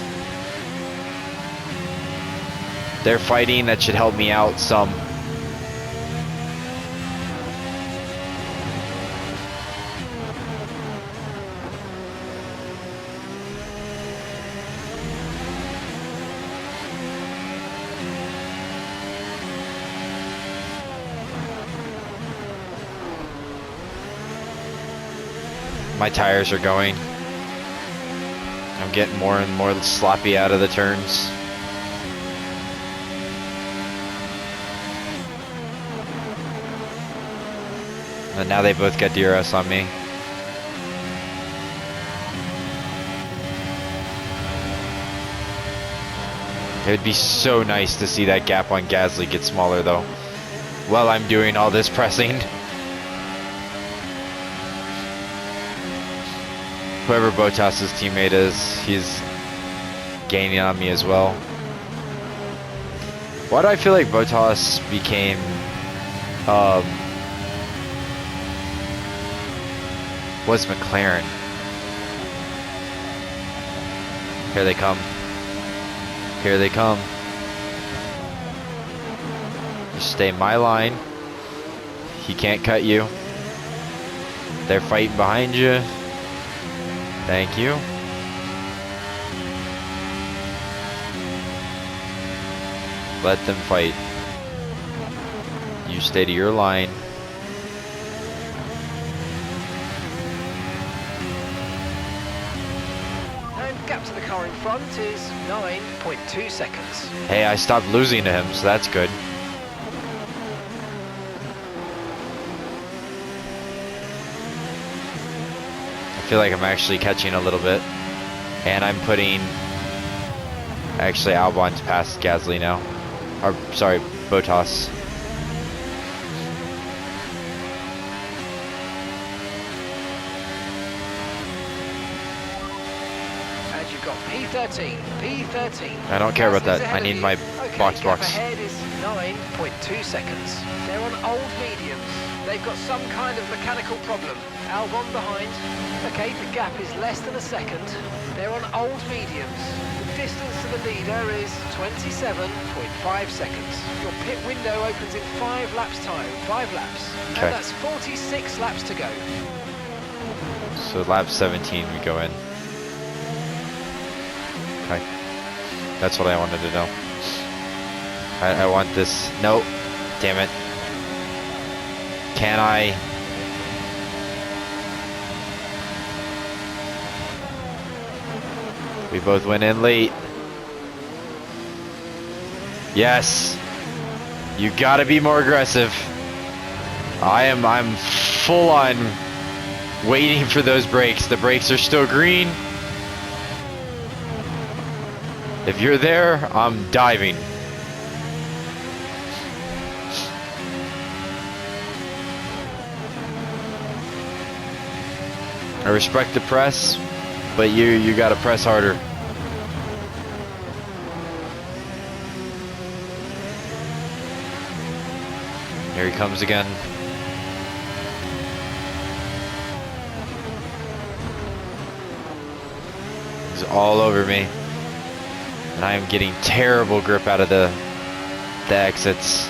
Speaker 1: They're fighting. That should help me out some. My tires are going. I'm getting more and more sloppy out of the turns. And now they both got DRS on me. It would be so nice to see that gap on Gasly get smaller though, while I'm doing all this pressing. Whoever Bottas' teammate is, he's gaining on me as well. Why do I feel like Bottas became was McLaren? Here they come. Here they come. Just stay my line. He can't cut you. They're fighting behind you. Thank you. Let them fight. You stay to your line.
Speaker 5: And gap to the car in front is 9.2 seconds.
Speaker 1: Hey, I stopped losing to him, so that's good. I feel like I'm actually catching a little bit. And I'm putting... Actually, Albon's past Gasly now. Or, sorry, Bottas.
Speaker 5: And you've got P13, P13.
Speaker 1: I don't care about
Speaker 5: Gasly's
Speaker 1: that.
Speaker 5: ahead
Speaker 1: I
Speaker 5: of
Speaker 1: need
Speaker 5: you.
Speaker 1: my
Speaker 5: Okay,
Speaker 1: box.
Speaker 5: gap ahead is 9.2 seconds. They're on old mediums. They've got some kind of mechanical problem. Albon behind. Okay, the gap is less than a second. They're on old mediums. The distance to the leader is 27.5 seconds. Your pit window opens in 5 laps time. 5 laps.
Speaker 1: Okay.
Speaker 5: And that's 46 laps to go.
Speaker 1: So lap 17 we go in. Okay. That's what I wanted to know. I want this. Nope. Damn it. Can I? We both went in late. Yes. You gotta be more aggressive. I'm full on waiting for those brakes. The brakes are still green. If you're there, I'm diving. I respect the press, but you gotta press harder. Here he comes again. He's all over me. And I am getting terrible grip out of the exits.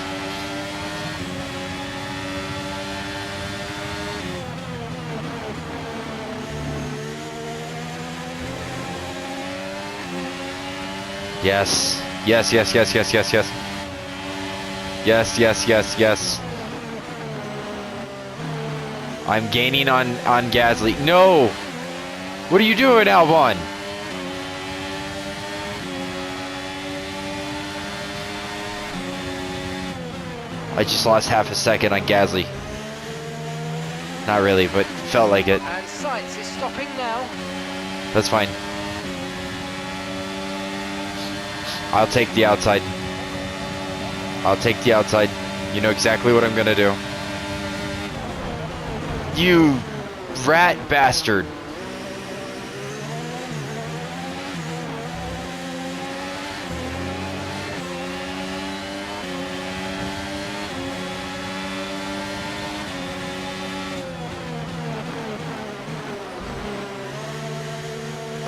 Speaker 1: Yes. Yes, yes, yes, yes, yes, yes. Yes, yes, yes, yes. I'm gaining on Gasly. No! What are you doing, Albon? I just lost half a second on Gasly. Not really, but felt like it.
Speaker 5: And Sainz is stopping now.
Speaker 1: That's fine. I'll take the outside. I'll take the outside. You know exactly what I'm gonna do. You rat bastard.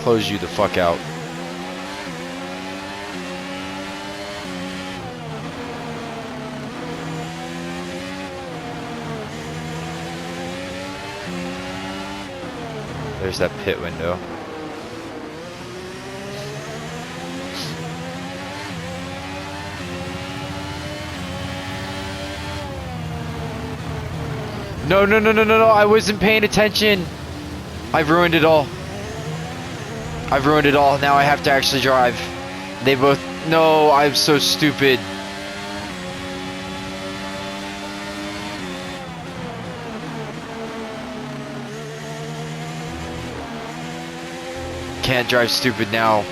Speaker 1: Close you the fuck out. There's that pit window. No, no, no, no, no, no, I wasn't paying attention. I've ruined it all. I've ruined it all. Now I have to actually drive. They both... No, I'm so stupid. Can't drive stupid now.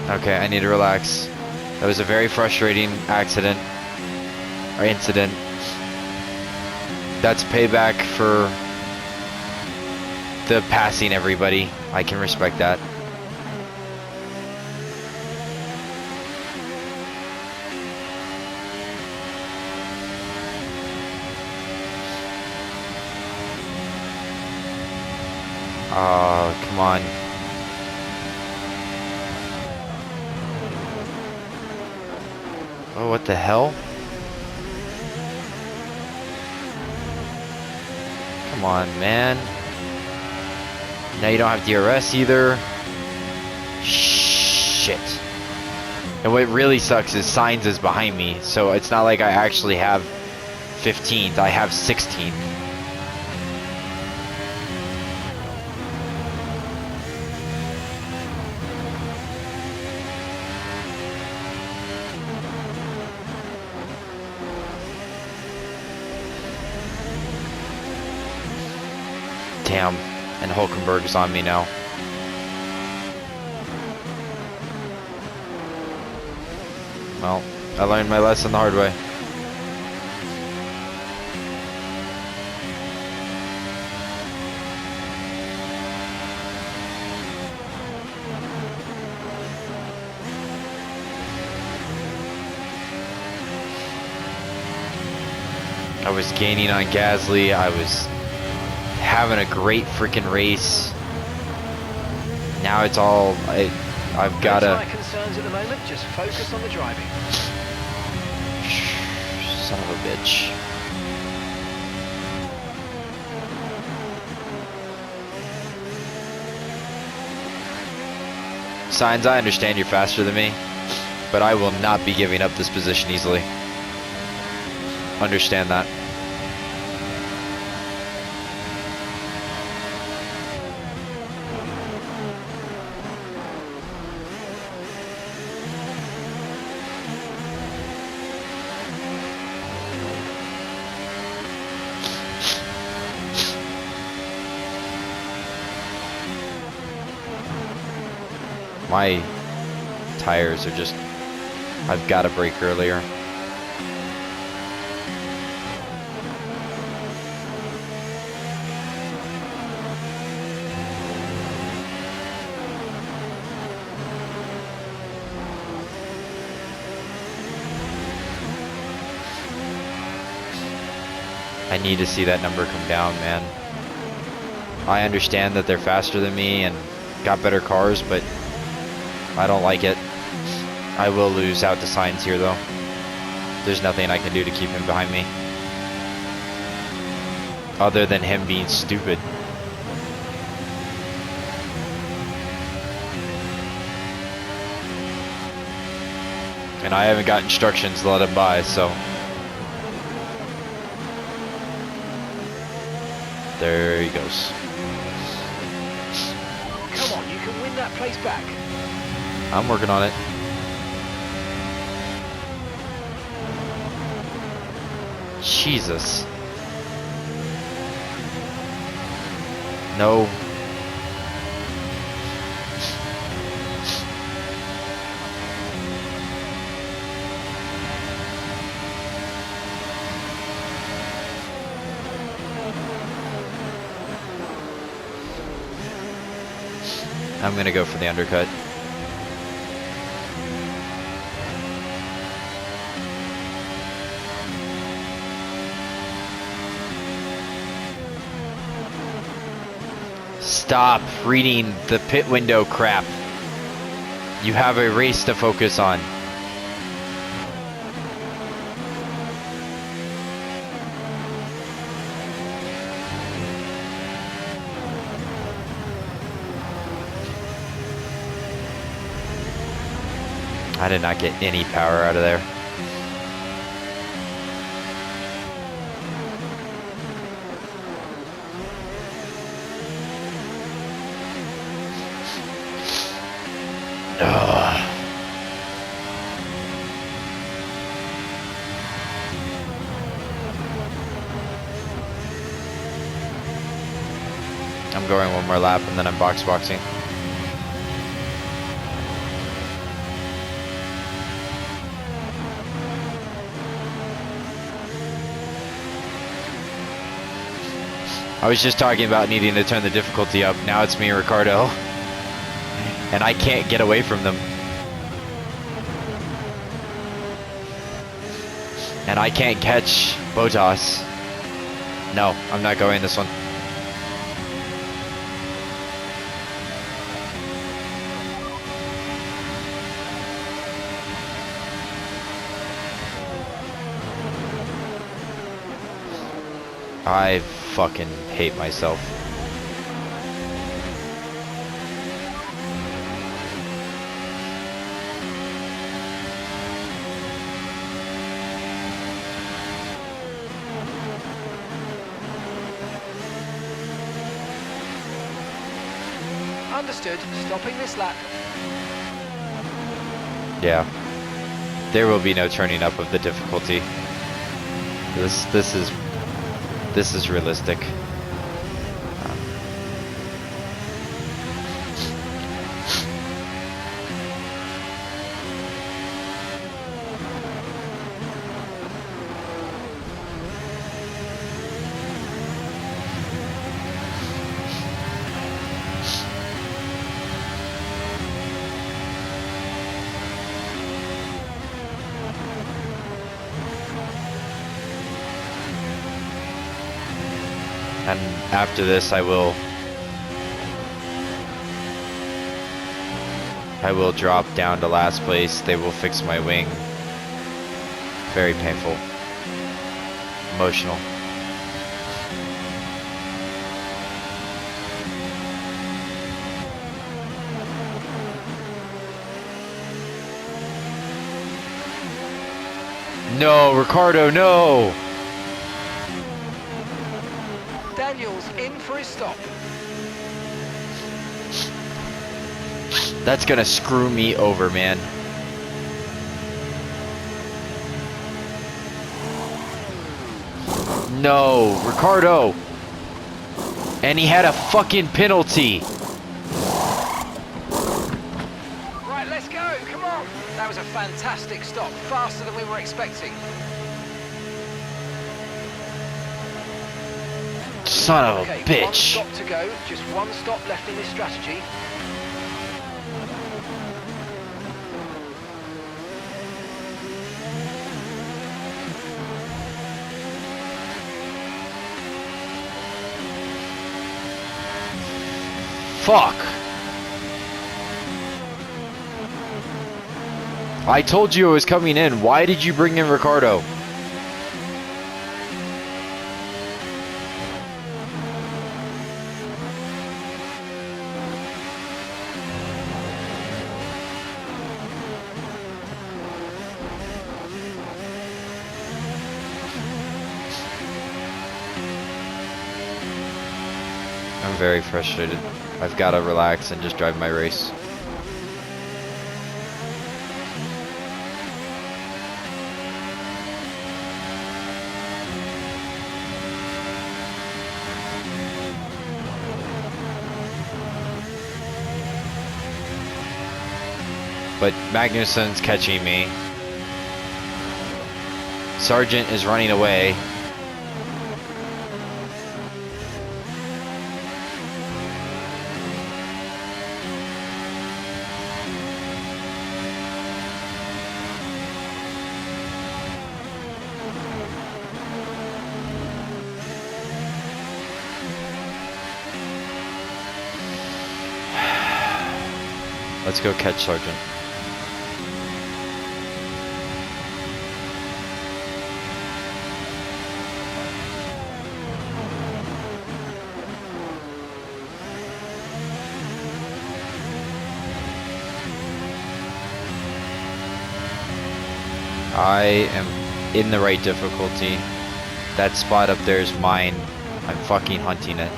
Speaker 1: Okay, I need to relax. That was a very frustrating accident. Or incident. That's payback for the passing everybody. I can respect that. Oh, come on. Oh, what the hell? Come on, man. Now you don't have DRS either. Shit. And what really sucks is Sainz is behind me, so it's not like I actually have 15th, I have 16th. Damn, and Hulkenberg is on me now. Well, I learned my lesson the hard way. I was gaining on Gasly, I was having a great freaking race. Now it's all, I've got to...
Speaker 5: No concerns at the moment, just focus on the driving.
Speaker 1: Son of a bitch. Sainz, I understand you're faster than me, but I will not be giving up this position easily. Understand that. My tires are just, I've got to brake earlier. I need to see that number come down, man. I understand that they're faster than me and got better cars, but I don't like it. I will lose out to Sainz here, though. There's nothing I can do to keep him behind me. Other than him being stupid. And I haven't got instructions to let him by, so... There he goes.
Speaker 5: Come on, you can win that place back.
Speaker 1: I'm working on it. Jesus. No. I'm gonna go for the undercut. Stop reading the pit window crap. You have a race to focus on. I did not get any power out of there. Ugh. I'm going one more lap and then I'm boxing. I was just talking about needing to turn the difficulty up. Now it's me and Ricardo. And I can't get away from them. And I can't catch Bottas. No, I'm not going this one. I fucking hate myself.
Speaker 5: Understood. Stopping this lap.
Speaker 1: Yeah. There will be no turning up of the difficulty. This is realistic. And after this, I will drop down to last place. They will fix my wing. Very painful. Emotional. No, Ricardo, no!
Speaker 5: Daniels in for his stop.
Speaker 1: That's gonna screw me over, man. No, Ricardo! And he had a fucking penalty.
Speaker 5: Right, let's go. Come on. That was a fantastic stop. Faster than we were expecting.
Speaker 1: Son of
Speaker 5: Okay,
Speaker 1: a bitch.
Speaker 5: one stop to go. Just one stop left in this strategy.
Speaker 1: Fuck. I told you I was coming in. Why did you bring in Ricardo? I'm very frustrated. I've got to relax and just drive my race. But Magnussen's catching me. Sargent is running away. Let's go catch Sargent. I am in the right difficulty. That spot up there is mine. I'm fucking hunting it.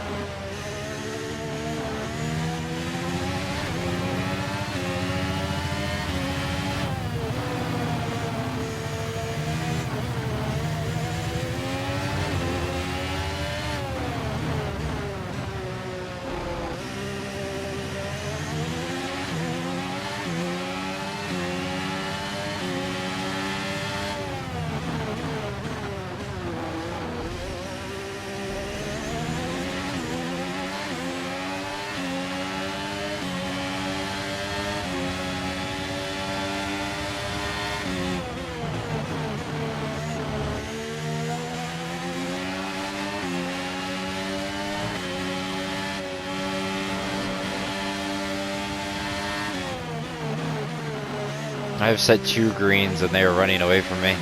Speaker 1: I've set 2 greens and they are running away from me.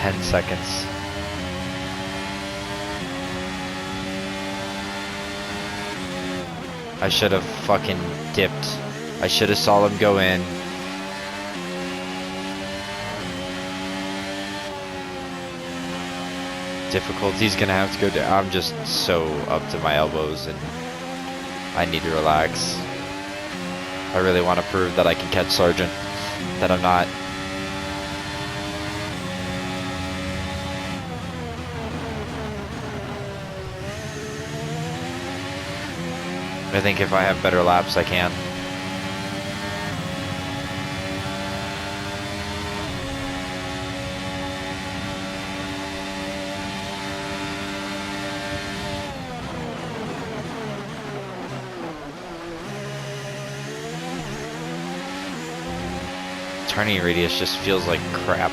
Speaker 1: 10 seconds. I should have fucking dipped. I should have saw them go in. Difficulty's gonna have to go down. I'm just so up to my elbows and I need to relax. I really want to prove that I can catch Sargent, that I'm not. I think if I have better laps, I can. Turning radius just feels like crap.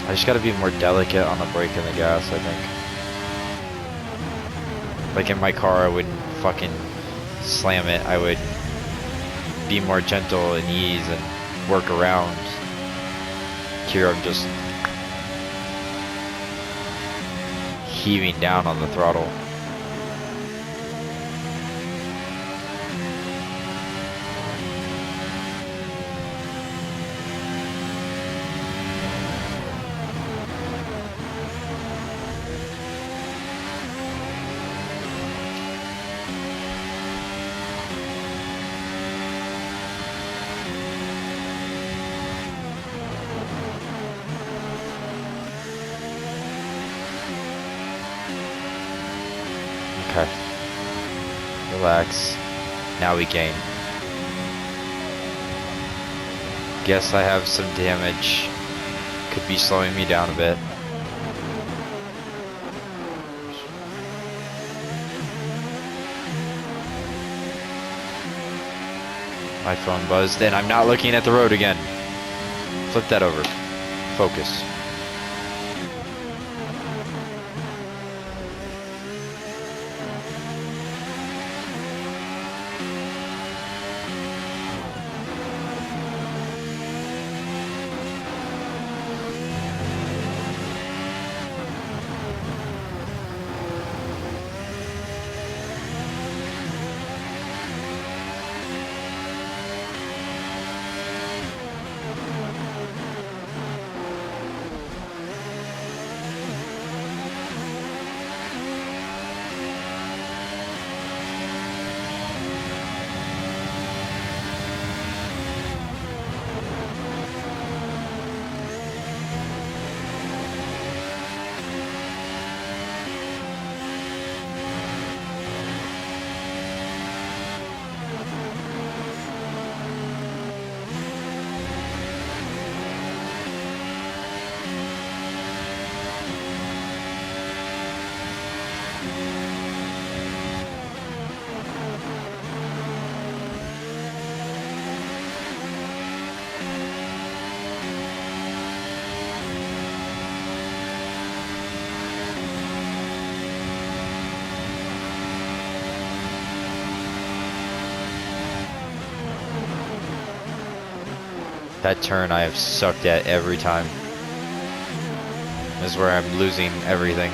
Speaker 1: I just gotta be more delicate on the brake and the gas, I think. Like in my car, I wouldn't fucking slam it. I would be more gentle and ease and work around. Here I'm just heaving down on the throttle. Okay. Relax. Now we gain. Guess I have some damage. Could be slowing me down a bit. My phone buzzed and I'm not looking at the road again. Flip that over. Focus. That turn I have sucked at every time. This is where I'm losing everything.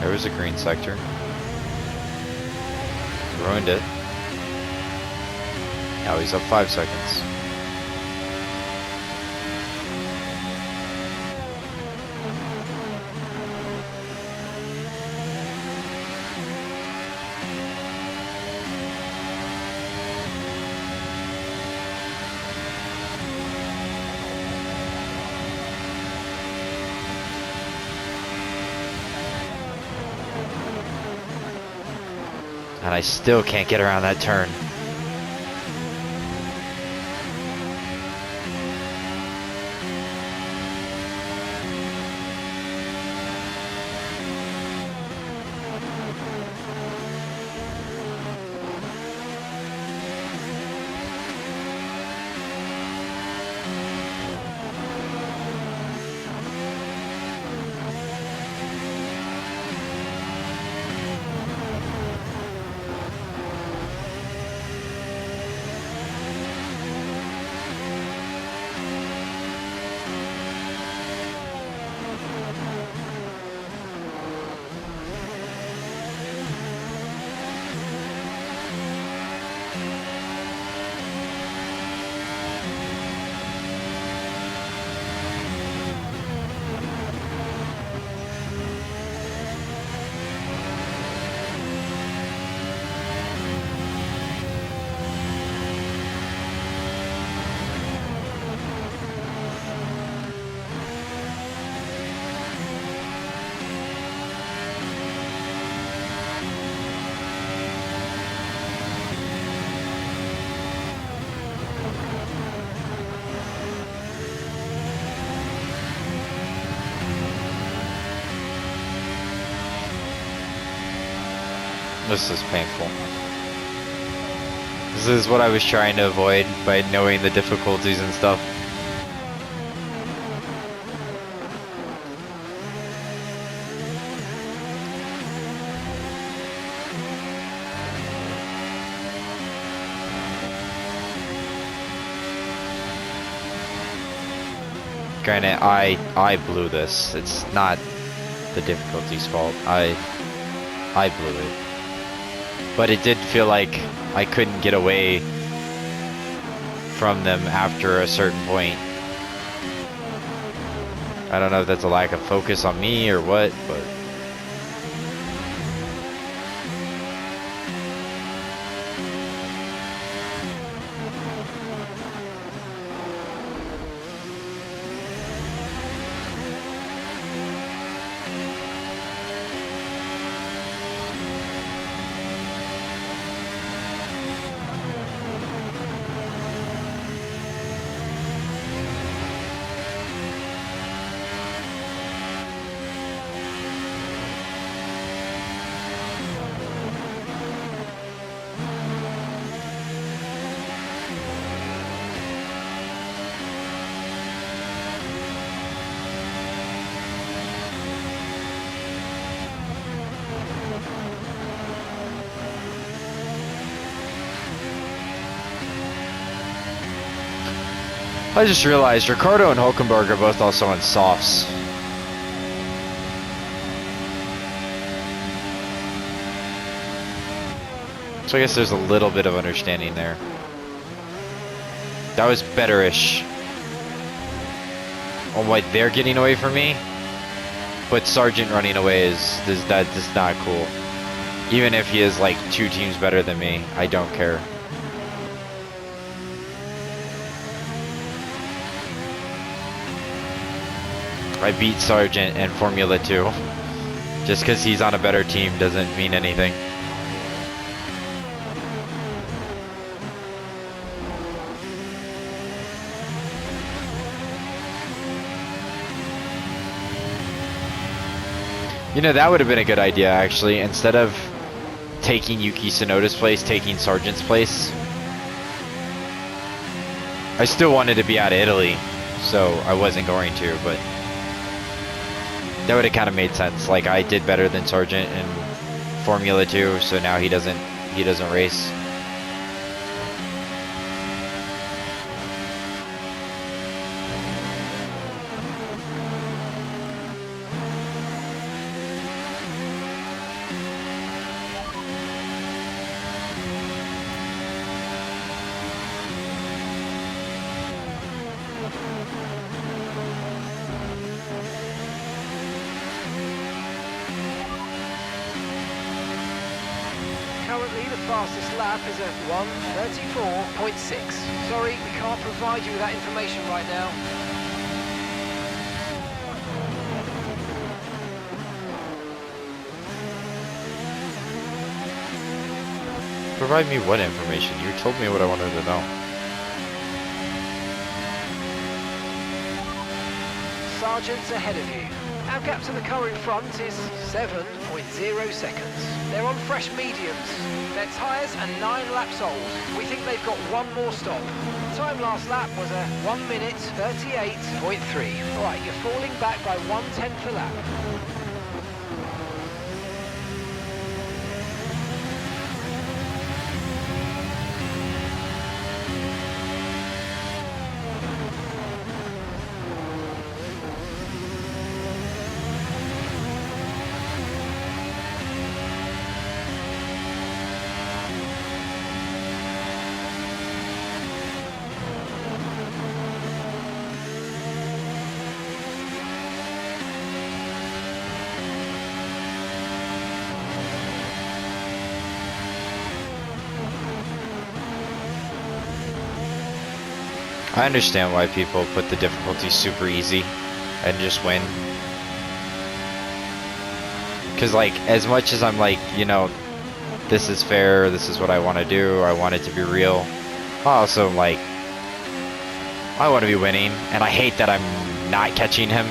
Speaker 1: There was a green sector. Ruined it. Now he's up 5 seconds. And I still can't get around that turn. This is painful. This is what I was trying to avoid by knowing the difficulties and stuff. Granted, I blew this. It's not the difficulty's fault. I blew it. But it did feel like I couldn't get away from them after a certain point. I don't know if that's a lack of focus on me or what, but I just realized Ricardo and Hulkenberg are both also on softs. So I guess there's a little bit of understanding there. That was better-ish on what they're getting away from me, but Sargent running away is not cool. Even if he is like 2 teams better than me, I don't care. I beat Sargent in Formula 2. Just because he's on a better team doesn't mean anything. You know, that would have been a good idea, actually. Instead of taking Yuki Tsunoda's place, taking Sargent's place. I still wanted to be out of Italy, so I wasn't going to, but that would have kind of made sense. Like, I did better than Sargent in Formula 2, so now he doesn't race.
Speaker 5: currently the fastest lap is a 1:34.6. Sorry, we can't provide you with that information right now.
Speaker 1: Provide me what information? You told me what I wanted to know.
Speaker 5: Sargent's ahead of you. Our gap to the car in front is 7.0 seconds. They're on fresh mediums. Their tyres are 9 laps old. We think they've got one more stop. Time last lap was a 1:38.3. Alright, you're falling back by 1/10 a lap.
Speaker 1: I understand why people put the difficulty super easy and just win. Cause like, as much as I'm like, you know, this is fair, this is what I want to do, I want it to be real, I also like, I want to be winning, and I hate that I'm not catching him.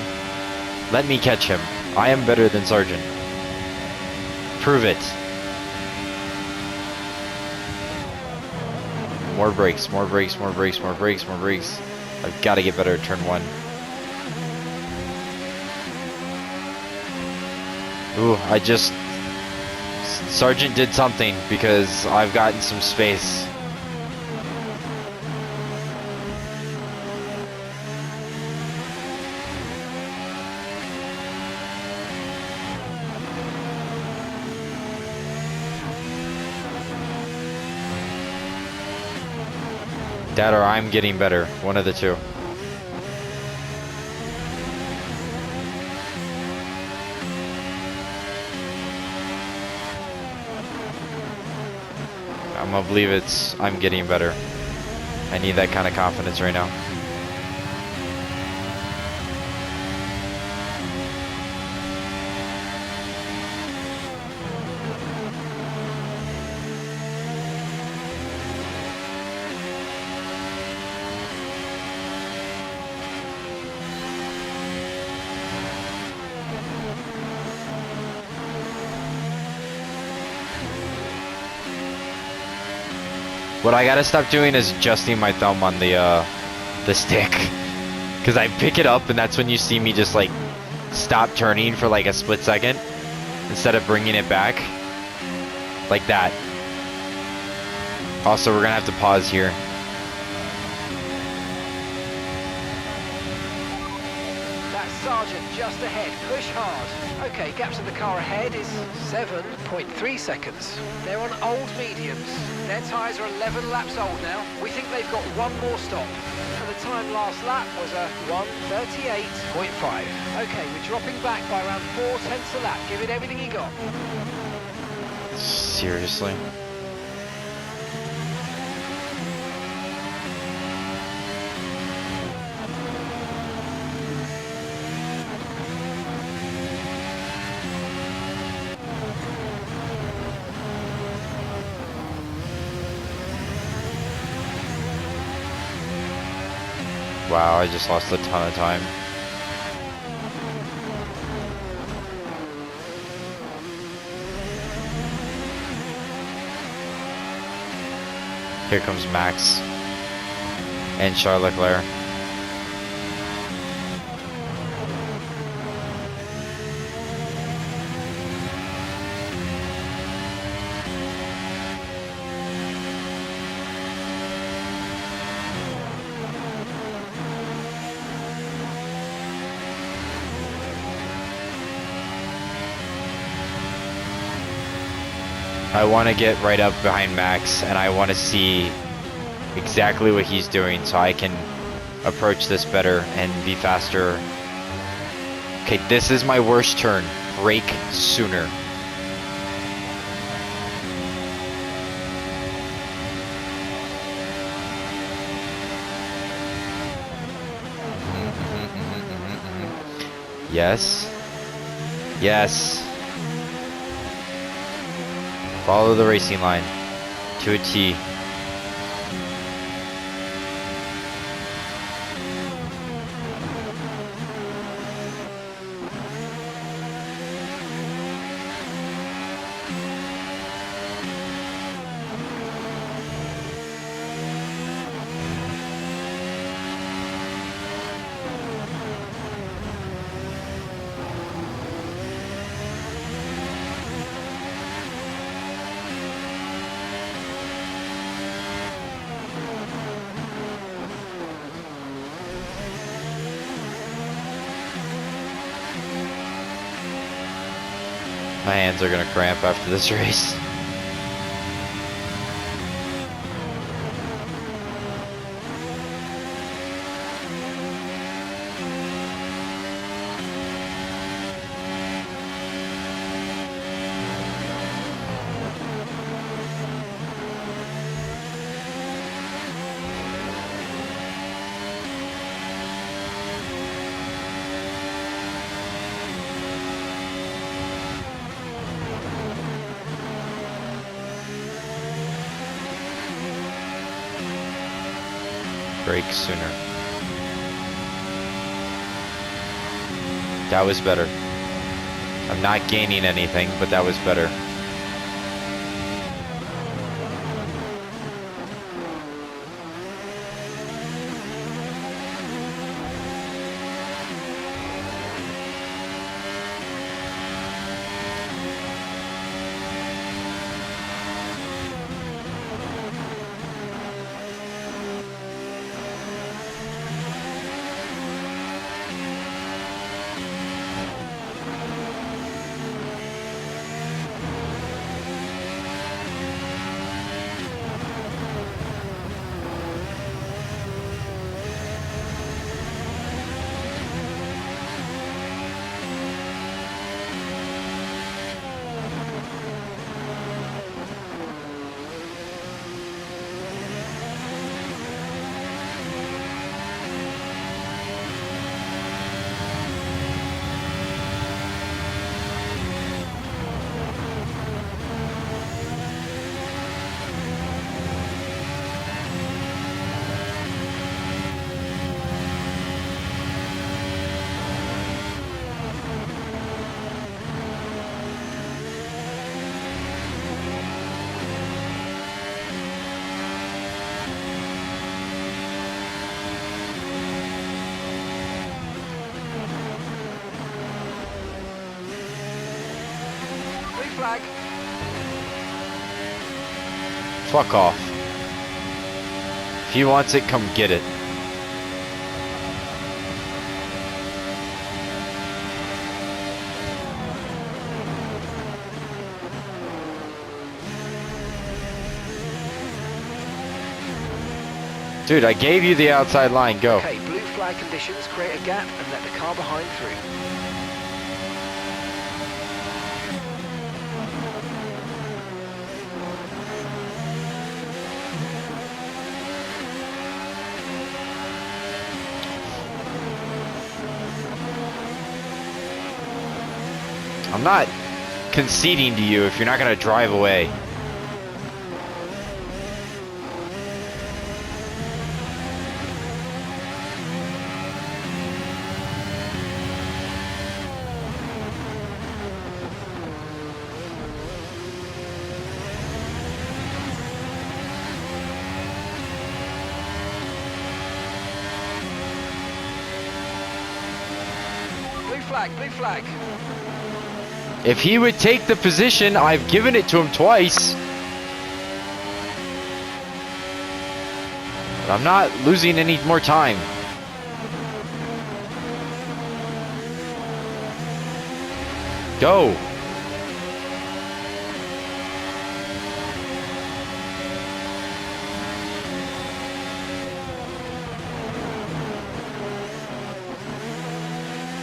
Speaker 1: Let me catch him. I am better than Sargent. Prove it. More brakes, more brakes, more brakes, more brakes, more brakes. I've got to get better at turn 1. Ooh, Sargent did something because I've gotten some space. That or I'm getting better. One of the two. I'm gonna believe I'm getting better. I need that kind of confidence right now. What I gotta stop doing is adjusting my thumb on the stick, because I pick it up and that's when you see me just like stop turning for like a split second instead of bringing it back like that. Also, we're gonna have to pause here.
Speaker 5: That's Sargent just ahead. Push hard. Okay, gap to the car ahead is 7.3 seconds. They're on old mediums. Their tyres are 11 laps old now. We think they've got one more stop. And the time last lap was a 1:38.5. Okay, we're dropping back by around 4/10 a lap. Give it everything you got.
Speaker 1: Seriously? Wow, I just lost a ton of time. Here comes Max and Charles Leclerc. I want to get right up behind Max, and I want to see exactly what he's doing so I can approach this better and be faster. Okay, this is my worst turn. Brake sooner. Yes. Yes. Follow the racing line to a T. My hands are gonna cramp after this race. Brake sooner. That was better. I'm not gaining anything, but that was better.
Speaker 5: Flag.
Speaker 1: Fuck off. If he wants it, come get it. Dude, I gave you the outside line. Go.
Speaker 5: Okay, blue flag conditions, create a gap and let the car behind through.
Speaker 1: I'm not conceding to you if you're not going to drive away.
Speaker 5: Blue flag, blue flag.
Speaker 1: If he would take the position, I've given it to him twice. But I'm not losing any more time. Go.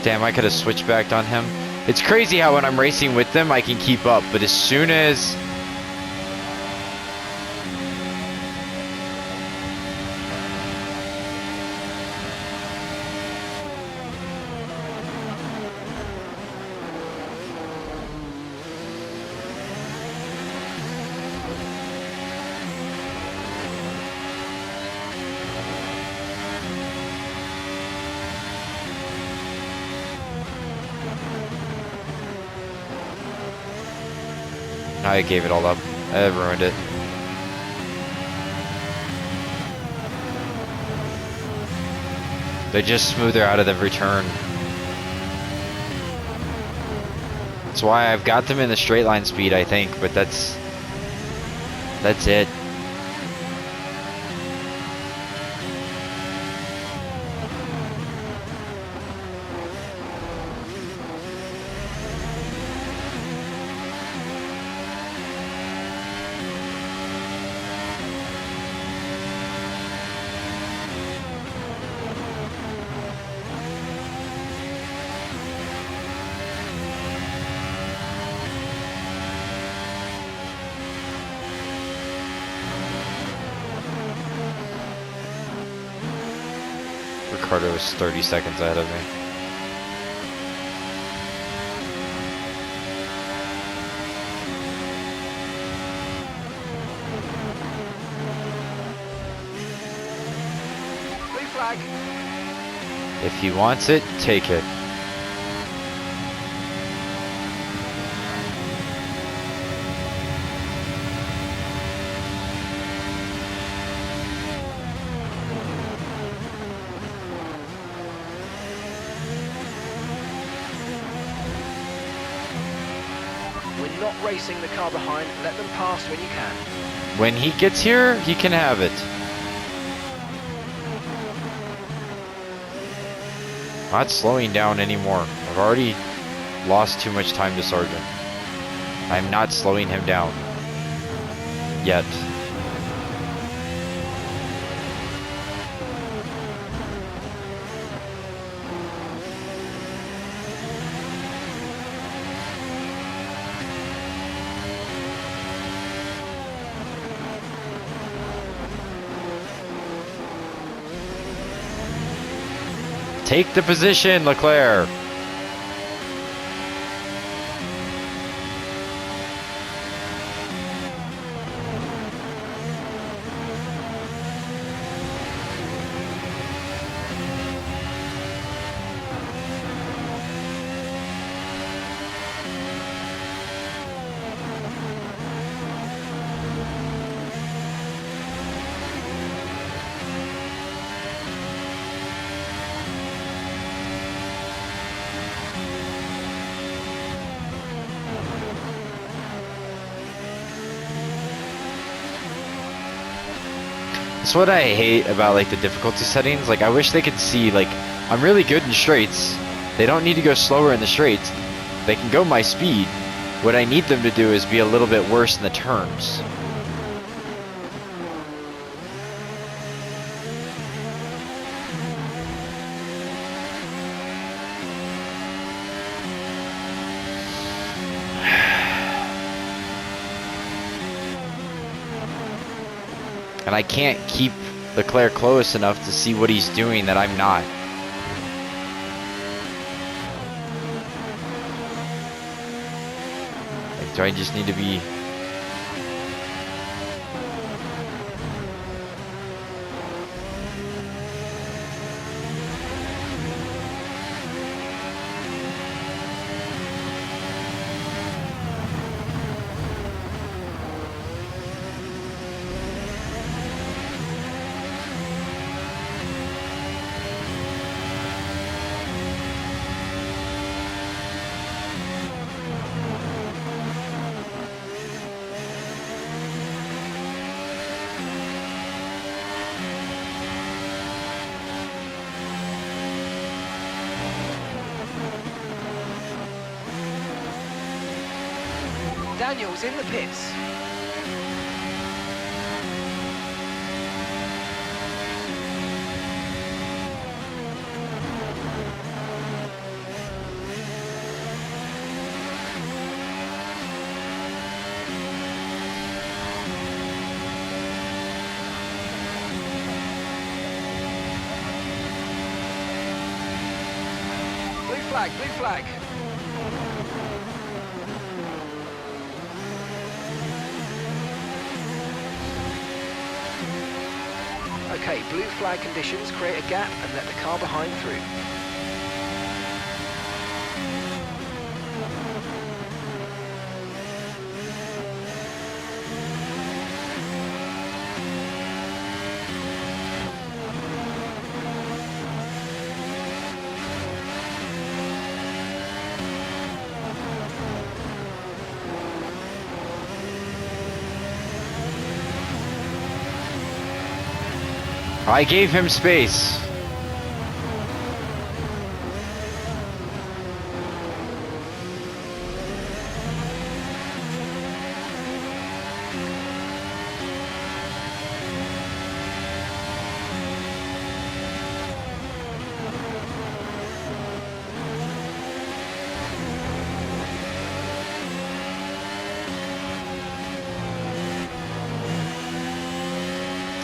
Speaker 1: Damn, I could have switched back on him. It's crazy how when I'm racing with them, I can keep up, but as soon as... I gave it all up. I ruined it. They just smoother out of every turn. That's why I've got them in the straight line speed, I think, but that's it. Ricardo is 30 seconds ahead of me.
Speaker 5: Blue flag.
Speaker 1: If he wants it, take it.
Speaker 5: We're not racing the car behind. Let them pass when you can.
Speaker 1: When he gets here, he can have it. Not slowing down anymore. I've already lost too much time to Sargent. I'm not slowing him down. Yet. Take the position, Leclerc. That's what I hate about like the difficulty settings. Like I wish they could see like I'm really good in straights. They don't need to go slower in the straights. They can go my speed. What I need them to do is be a little bit worse in the turns. And I can't keep Leclerc close enough to see what he's doing that I'm not. Like, do I just need to be...
Speaker 5: Daniel's in the pits. Blue flag, blue flag. Okay, blue flag conditions create a gap and let the car behind through.
Speaker 1: I gave him space.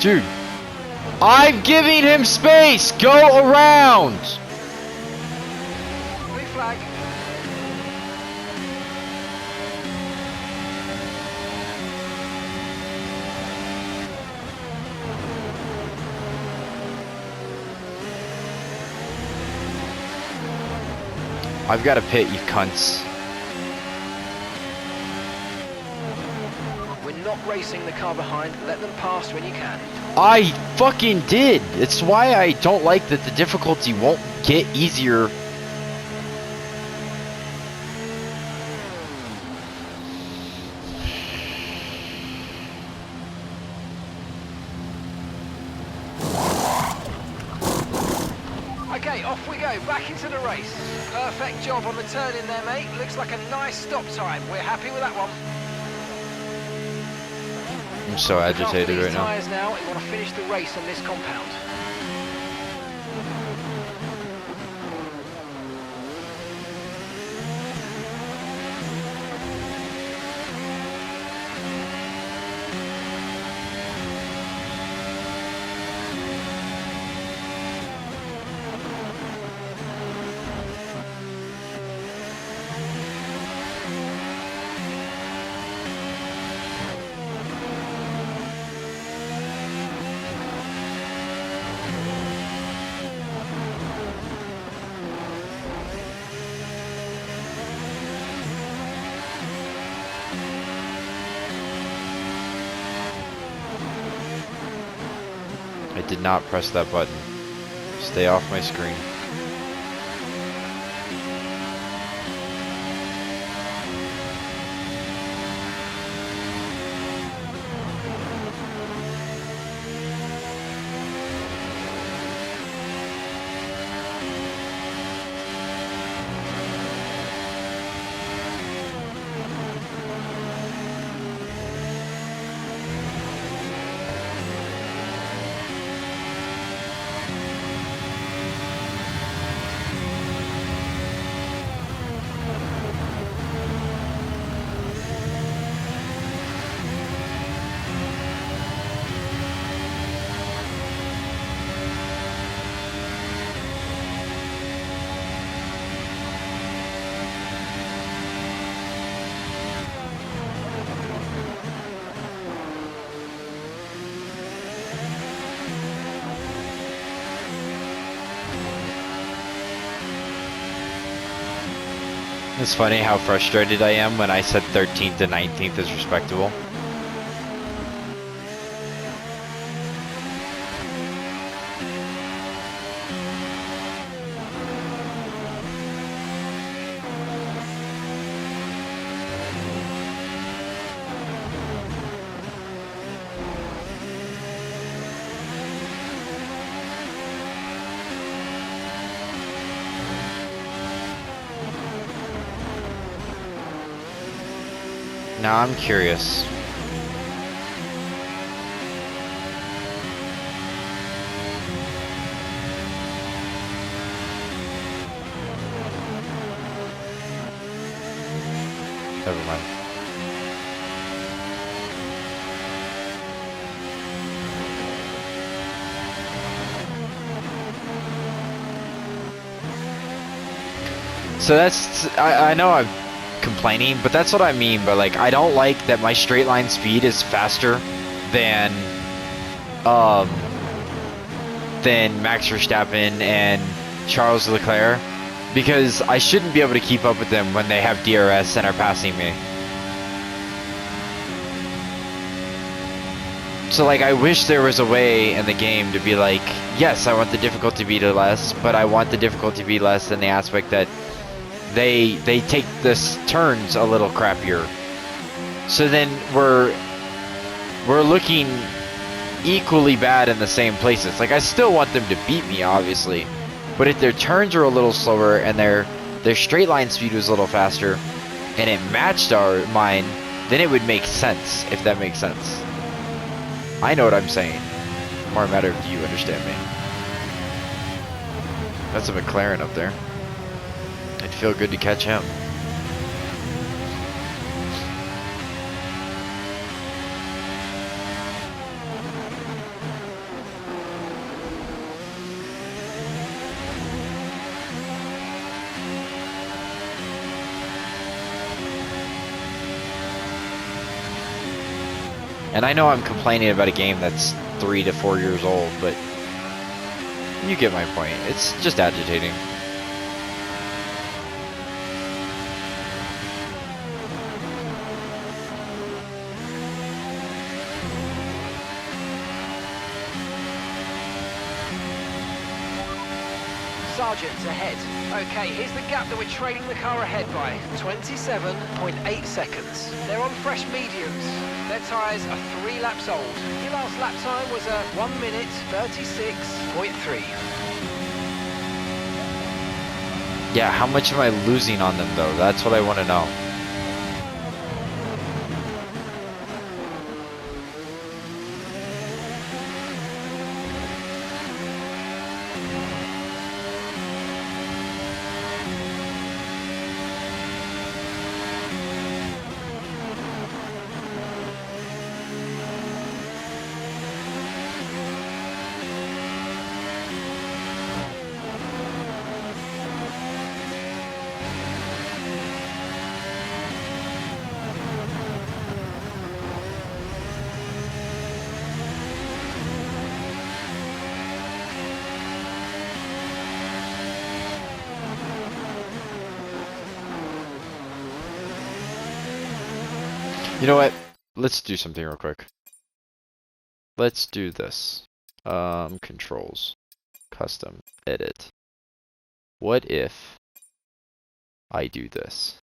Speaker 1: Dude, I'm giving him space. Go around.
Speaker 5: Blue flag.
Speaker 1: I've got to pit, you cunts.
Speaker 5: We're not racing the car behind. Let them pass when you can.
Speaker 1: I fucking did. It's why I don't like that the difficulty won't get easier.
Speaker 5: Okay, off we go. Back into the race. Perfect job on the turn in there, mate. Looks like a nice stop time. We're happy with that one.
Speaker 1: I'm so agitated right now.
Speaker 5: Tyres now. You want to finish the race on this compound.
Speaker 1: I did not press that button. Stay off my screen. It's funny how frustrated I am when I said 13th and 19th is respectable. Now I'm curious. Never mind. So that's, I know I'm complaining, but that's what I mean. But like, I don't like that my straight line speed is faster than Max Verstappen and Charles Leclerc, because I shouldn't be able to keep up with them when they have DRS and are passing me. So like, I wish there was a way in the game to be like, yes, I want the difficulty to be less, but I want the difficulty to be less in the aspect that they take this turns a little crappier. So then we're looking equally bad in the same places. Like, I still want them to beat me, obviously, but if their turns are a little slower and their straight line speed was a little faster, and it matched mine, then it would make sense, if that makes sense. I know what I'm saying. More a matter of, do you understand me? That's a McLaren up there. It'd feel good to catch him. And I know I'm complaining about a game that's 3 to 4 years old, but you get my point. It's just agitating.
Speaker 5: Sargent's ahead. Okay, here's the gap that we're trailing the car ahead by. 27.8 seconds. They're on fresh mediums. Their tyres are 3 laps old. Your last lap time was a 1 minute 36.3.
Speaker 1: Yeah, how much am I losing on them though? That's what I want to know. You know what? Let's do something real quick. Let's do this. Controls. Custom. Edit. What if I do this?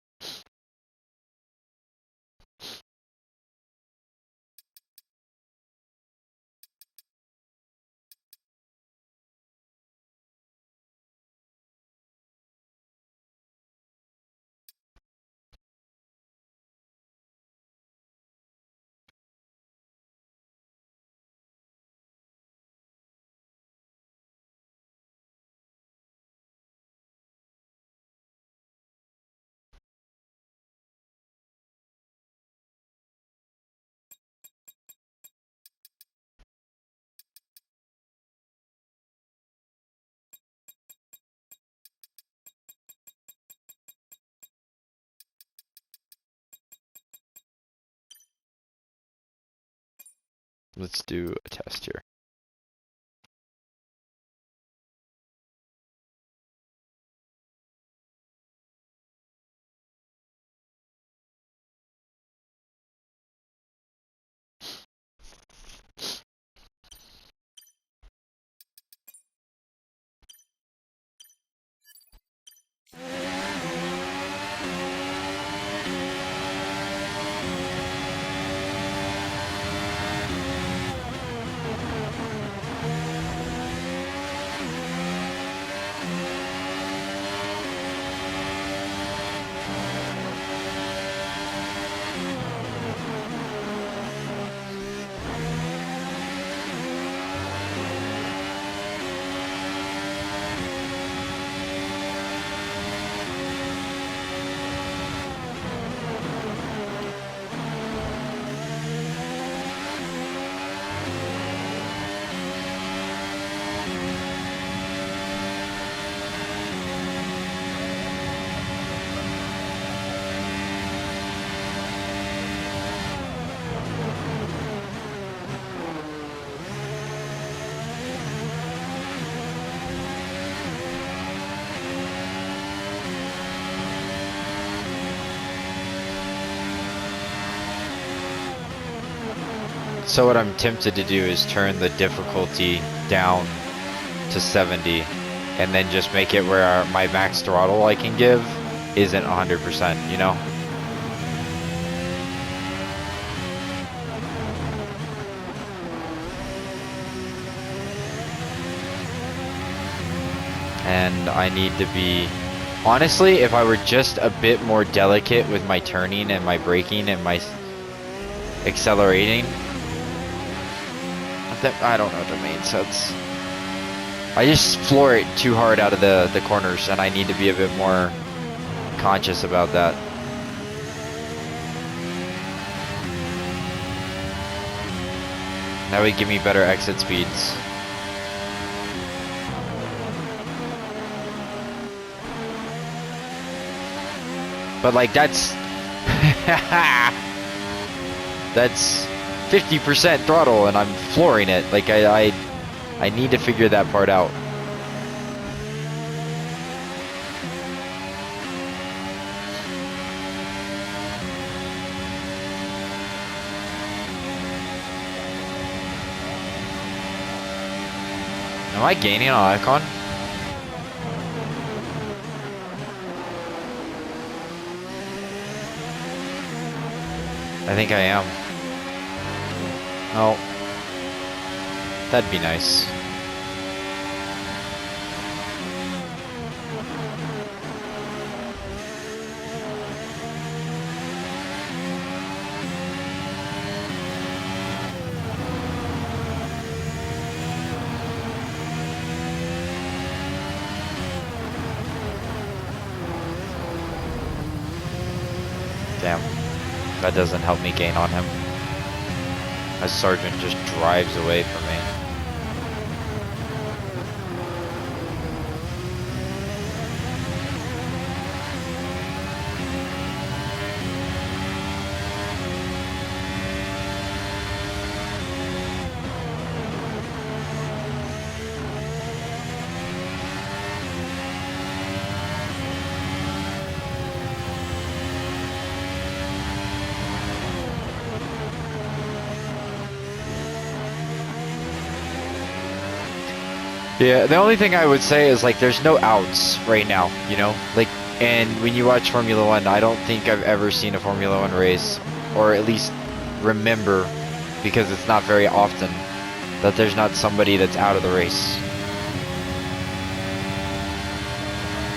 Speaker 1: Let's do a test here. So what I'm tempted to do is turn the difficulty down to 70 and then just make it where my max throttle I can give isn't 100%, you know? and I need to be... Honestly, if I were just a bit more delicate with my turning and my braking and my accelerating, I don't know if that made sense. I just floor it too hard out of the corners, and I need to be a bit more conscious about that. That would give me better exit speeds. But like that's 50% throttle and I'm flooring it. Like I need to figure that part out. Am I gaining on Icon? I think I am. Oh. That'd be nice. Damn. That doesn't help me gain on him. As Sargent just drives away from me. Yeah, the only thing I would say is like there's no outs right now, you know? Like, and when you watch Formula One, I don't think I've ever seen a Formula One race, or at least remember, because it's not very often, that there's not somebody that's out of the race.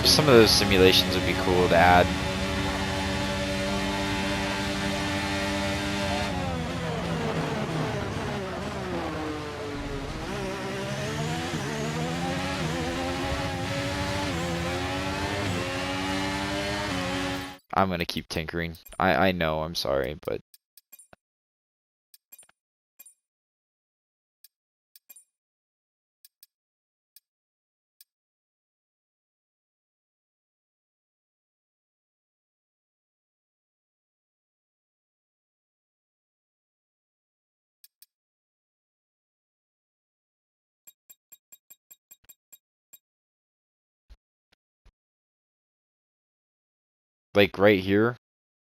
Speaker 1: Some of those simulations would be cool to add. I'm gonna keep tinkering. I know, I'm sorry, but... Like right here,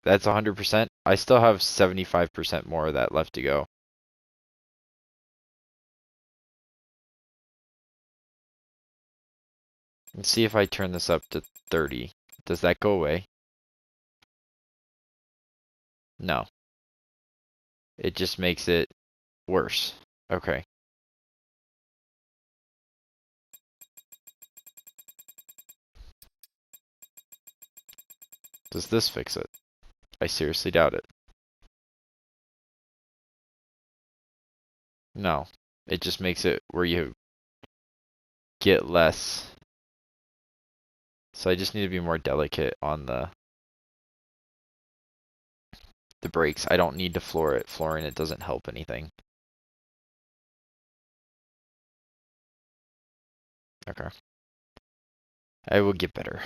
Speaker 1: that's 100%. I still have 75% more of that left to go. Let's see if I turn this up to 30. Does that go away? No. It just makes it worse. Okay. Does this fix it? I seriously doubt it. No. It just makes it where you get less. So I just need to be more delicate on the brakes. I don't need to floor it. Flooring it doesn't help anything. Okay. I will get better.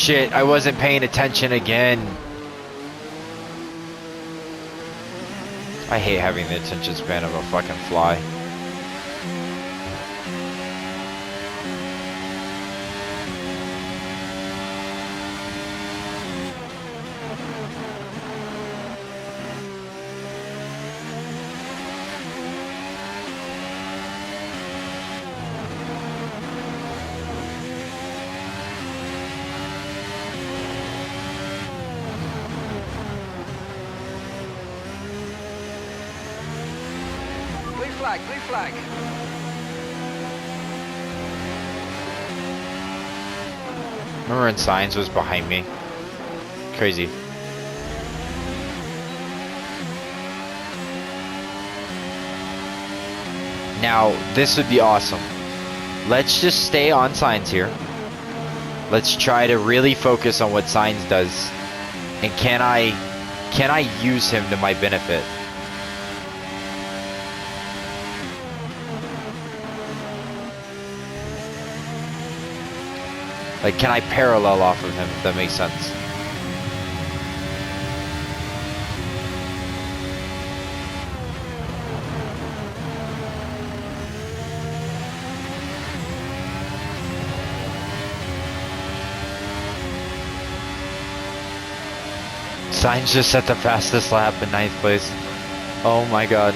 Speaker 1: shit, I wasn't paying attention again. I hate having the attention span of a fucking fly.
Speaker 5: Blue flag.
Speaker 1: Remember when Signs was behind me? Crazy. Now, this would be awesome. Let's just stay on Signs here. Let's try to really focus on what Signs does. And can I use him to my benefit? Like, can I parallel off of him, if that makes sense? Sainz just set the fastest lap in 9th place. Oh my god.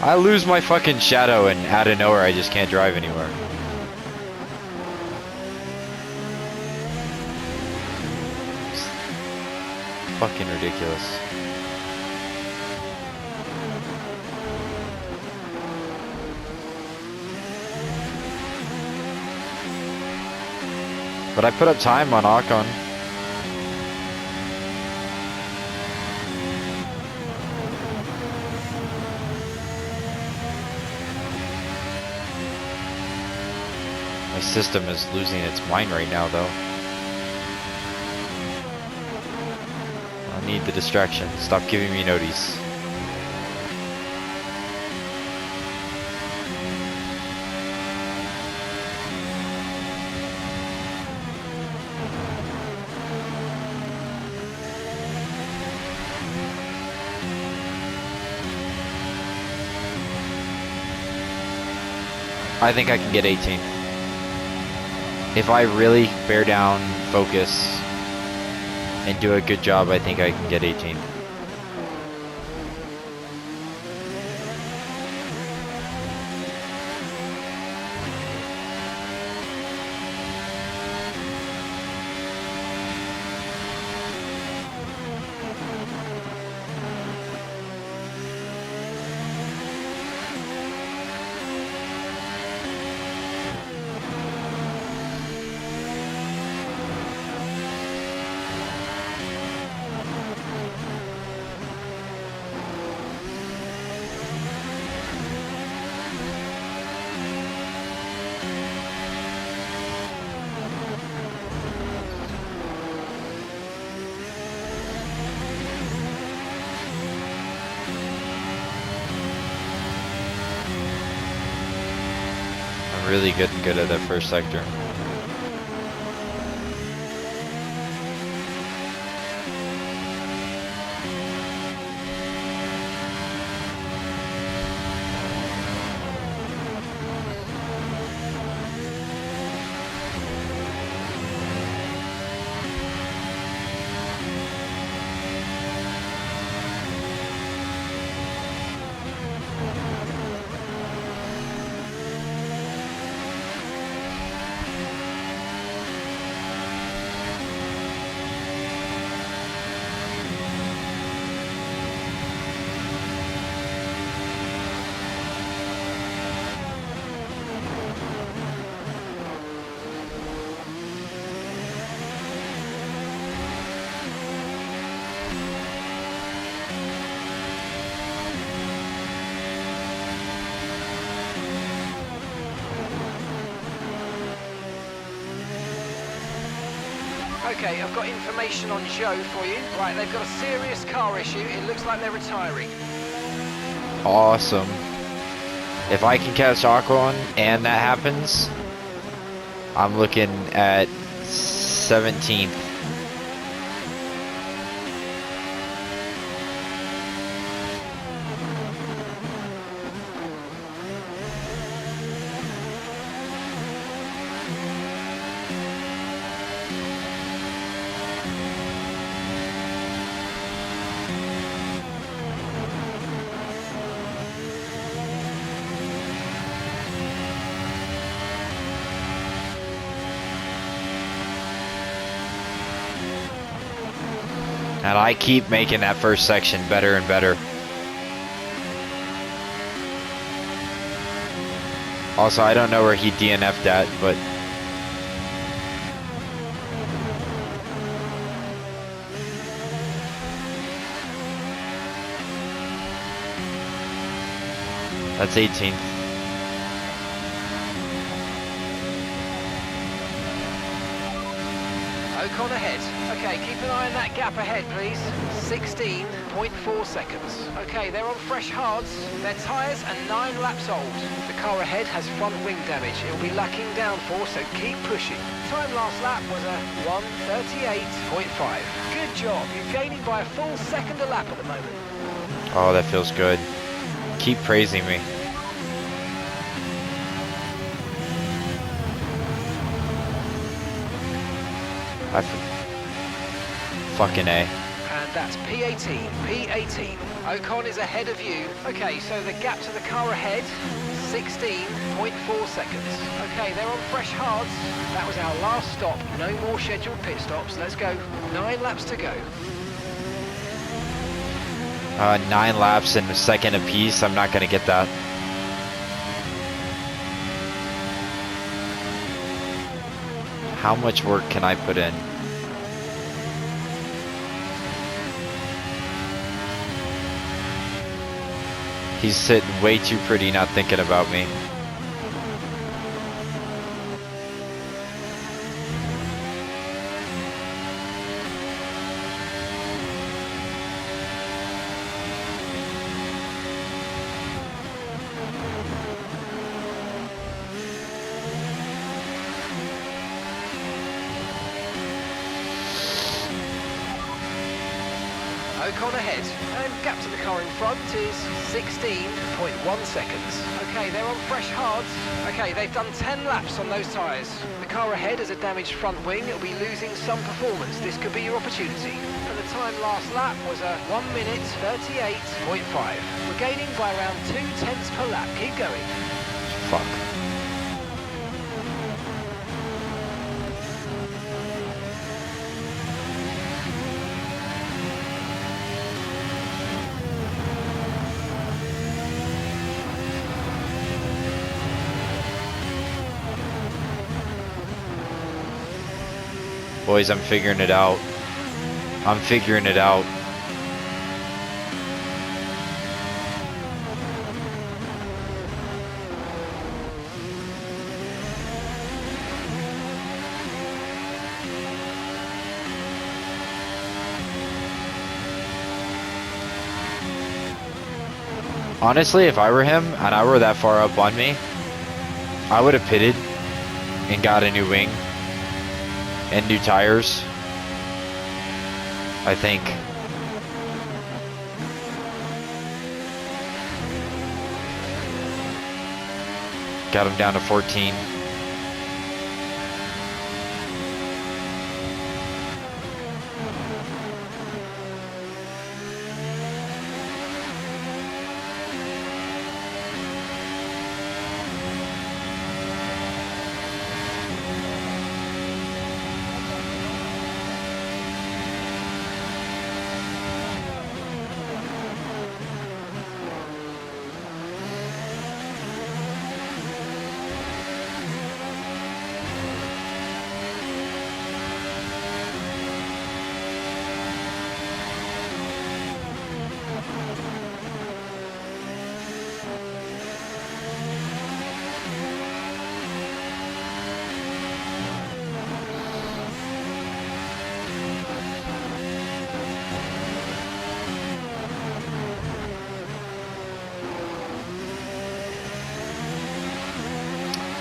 Speaker 1: I lose my fucking shadow and out of nowhere I just can't drive anywhere. It's fucking ridiculous. But I put up time on Ocon. My system is losing its mind right now, though. I need the distraction. Stop giving me notice. I think I can get 18. If I really bear down, focus, and do a good job, I think I can get 18. Really good at that first sector.
Speaker 5: Okay, I've got information on Joe for you. Right, they've got a serious car issue. It looks like they're retiring.
Speaker 1: Awesome. If I can catch Ocon and that happens, I'm looking at 17th. And I keep making that first section better and better. Also, I don't know where he DNF'd at, but that's 18th.
Speaker 5: Ocon ahead. Okay, keep an eye on that gap ahead, please. 16.4 seconds. Okay, they're on fresh hards. Their tyres are 9 laps old. The car ahead has front wing damage. It'll be lacking downforce, so keep pushing. Time last lap was a 1:38.5. Good job. You're gaining by a full second a lap at the moment.
Speaker 1: Oh, that feels good. Keep praising me. Fucking A.
Speaker 5: And that's P18, P18. Ocon is ahead of you. Okay, so the gap to the car ahead, 16.4 seconds. Okay, they're on fresh hards. That was our last stop. No more scheduled pit stops. Let's go. 9 laps to go.
Speaker 1: 9 laps and a second apiece. I'm not going to get that. How much work can I put in? He's sitting way too pretty, not thinking about me.
Speaker 5: Ocon ahead, and gap to the car in front is 16.1 seconds. Okay, they're on fresh hards. Okay, they've done 10 laps on those tyres. The car ahead has a damaged front wing. It'll be losing some performance. This could be your opportunity. And the time last lap was a 1:38.5. We're gaining by around 0.2 per lap. Keep going.
Speaker 1: Fuck. Boys, I'm figuring it out. I'm figuring it out. Honestly, if I were him and I were that far up on me, I would have pitted and got a new wing and new tires, I think. Got him down to 14.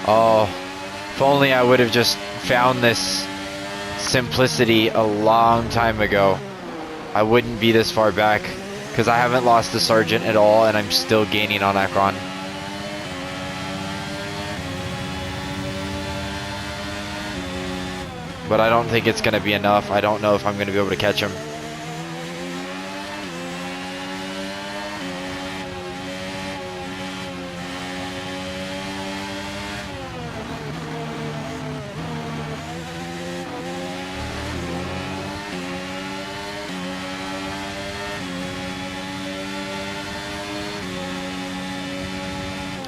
Speaker 1: Oh, if only I would have just found this simplicity a long time ago. I wouldn't be this far back, because I haven't lost the Sergeant at all, and I'm still gaining on Ekron. But I don't think it's going to be enough. I don't know if I'm going to be able to catch him.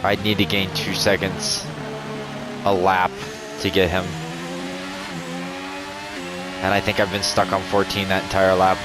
Speaker 1: I'd need to gain 2 seconds a lap to get him. And I think I've been stuck on 14 that entire lap.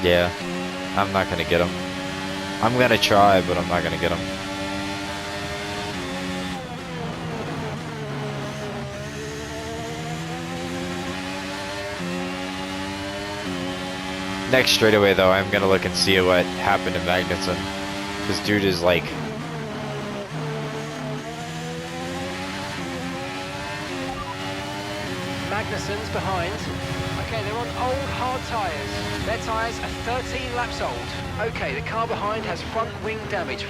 Speaker 1: Yeah, I'm not gonna get him. I'm gonna try, but I'm not gonna get him. Next straightaway though, I'm gonna look and see what happened to Magnussen. This dude is like...
Speaker 5: Magnussen's behind. Okay, they're on old hard tyres. Their tyres are 13 laps old. Okay, the car behind has front wing damage.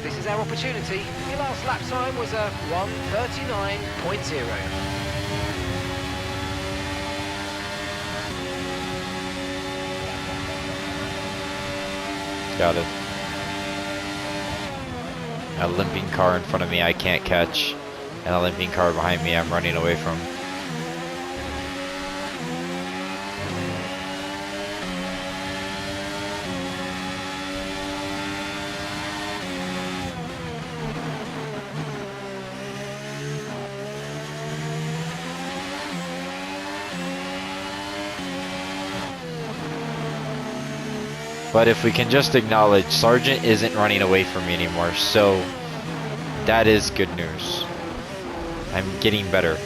Speaker 5: This is our opportunity. Your last lap time was a 1:39.0.
Speaker 1: Got it. A limping car in front of me I can't catch, and a limping car behind me I'm running away from. But if we can just acknowledge, Sargent isn't running away from me anymore, so that is good news. I'm getting better.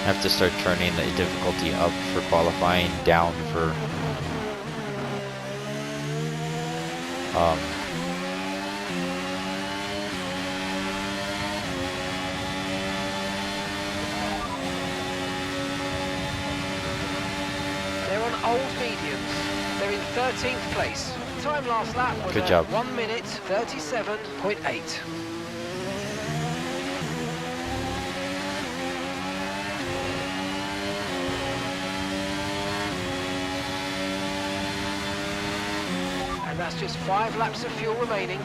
Speaker 1: I have to start turning the difficulty up for qualifying, down for
Speaker 5: They're on old mediums. They're in 13th place. Time last lap was
Speaker 1: Good job.
Speaker 5: 1 minute 37.8. And that's just 5 laps of fuel remaining.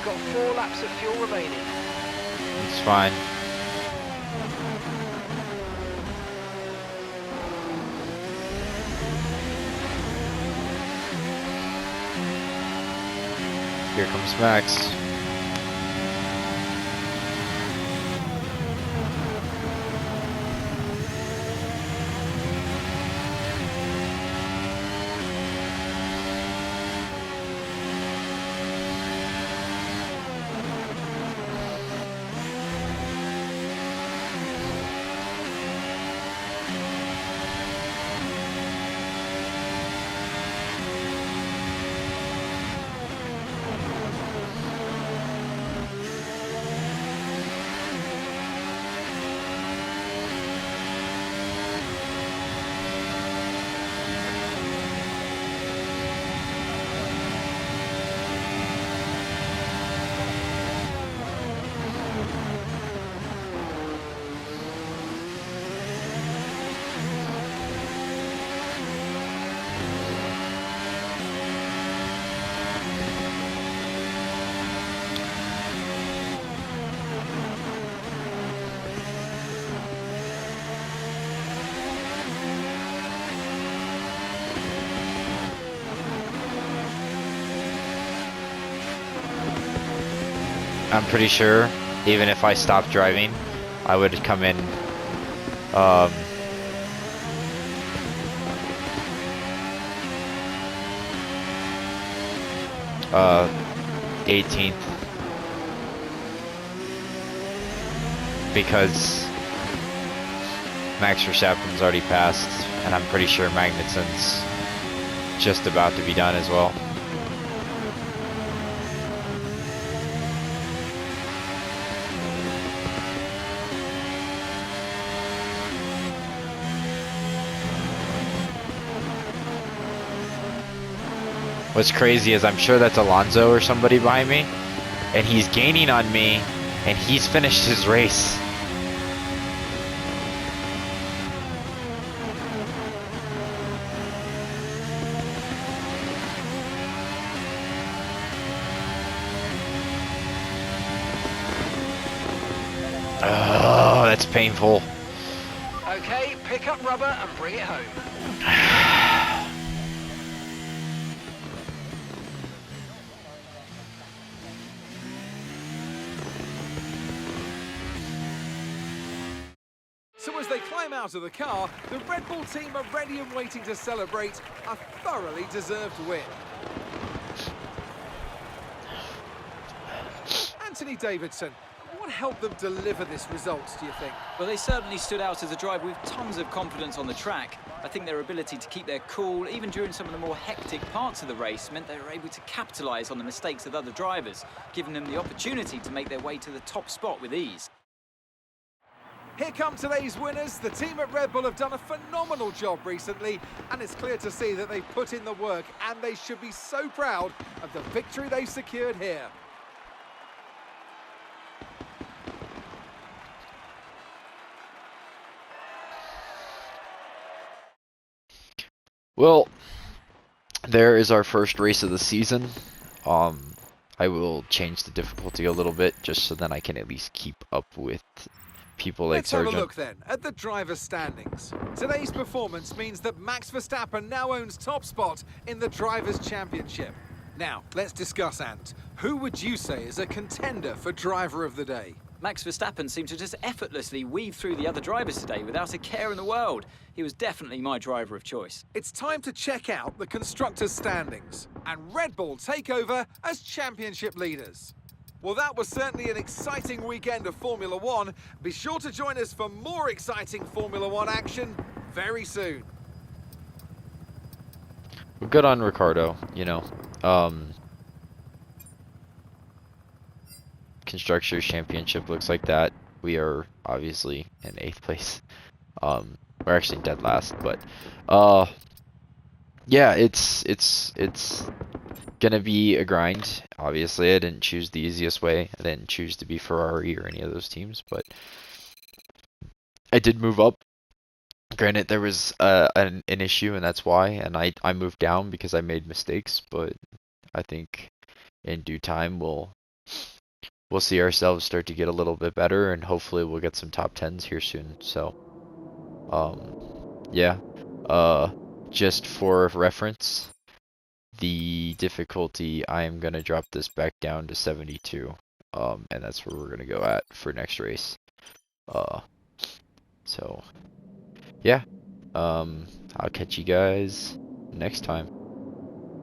Speaker 5: We've got 4 laps of fuel remaining.
Speaker 1: It's fine. Here comes Max. I'm pretty sure even if I stopped driving, I would come in 18th, because Max Verstappen's already passed, and I'm pretty sure Magnussen's just about to be done as well. What's crazy is I'm sure that's Alonso or somebody behind me, and he's gaining on me, and he's finished his race. Oh, that's painful.
Speaker 5: Okay, pick up rubber and bring it home.
Speaker 6: So as they climb out of the car, the Red Bull team are ready and waiting to celebrate a thoroughly deserved win. Anthony Davidson, what helped them deliver this result, do you think?
Speaker 7: Well, they certainly stood out as a driver with tons of confidence on the track. I think their ability to keep their cool, even during some of the more hectic parts of the race, meant they were able to capitalise on the mistakes of other drivers, giving them the opportunity to make their way to the top spot with ease.
Speaker 6: Here come today's winners. The team at Red Bull have done a phenomenal job recently, and it's clear to see that they've put in the work, and they should be so proud of the victory they've secured here.
Speaker 1: Well, there is our first race of the season. I will change the difficulty a little bit just so then I can at least keep up with people like
Speaker 6: Let's have
Speaker 1: Sargent.
Speaker 6: a look then at the driver's standings. Today's performance means that Max Verstappen now owns top spot in the Drivers' Championship. Now, let's discuss, Ant. Who would you say is a contender for Driver of the Day?
Speaker 7: Max Verstappen seemed to just effortlessly weave through the other drivers today without a care in the world. He was definitely my driver of choice.
Speaker 6: It's time to check out the constructors' standings, and Red Bull take over as championship leaders. Well, that was certainly an exciting weekend of Formula One. Be sure to join us for more exciting Formula One action very soon.
Speaker 1: Well, good on Ricardo, you know. Constructors Championship looks like that. We are obviously in 8th place. We're actually dead last, but yeah, it's gonna be a grind. Obviously, I didn't choose the easiest way. I didn't choose to be Ferrari or any of those teams, but I did move up. Granted, there was an issue, and that's why, and I moved down because I made mistakes, but I think in due time we'll we'll see ourselves start to get a little bit better, and hopefully we'll get some top 10s here soon. So, yeah. Just for reference, the difficulty, I am gonna drop this back down to 72. And that's where we're gonna go at for next race. So yeah. I'll catch you guys next time.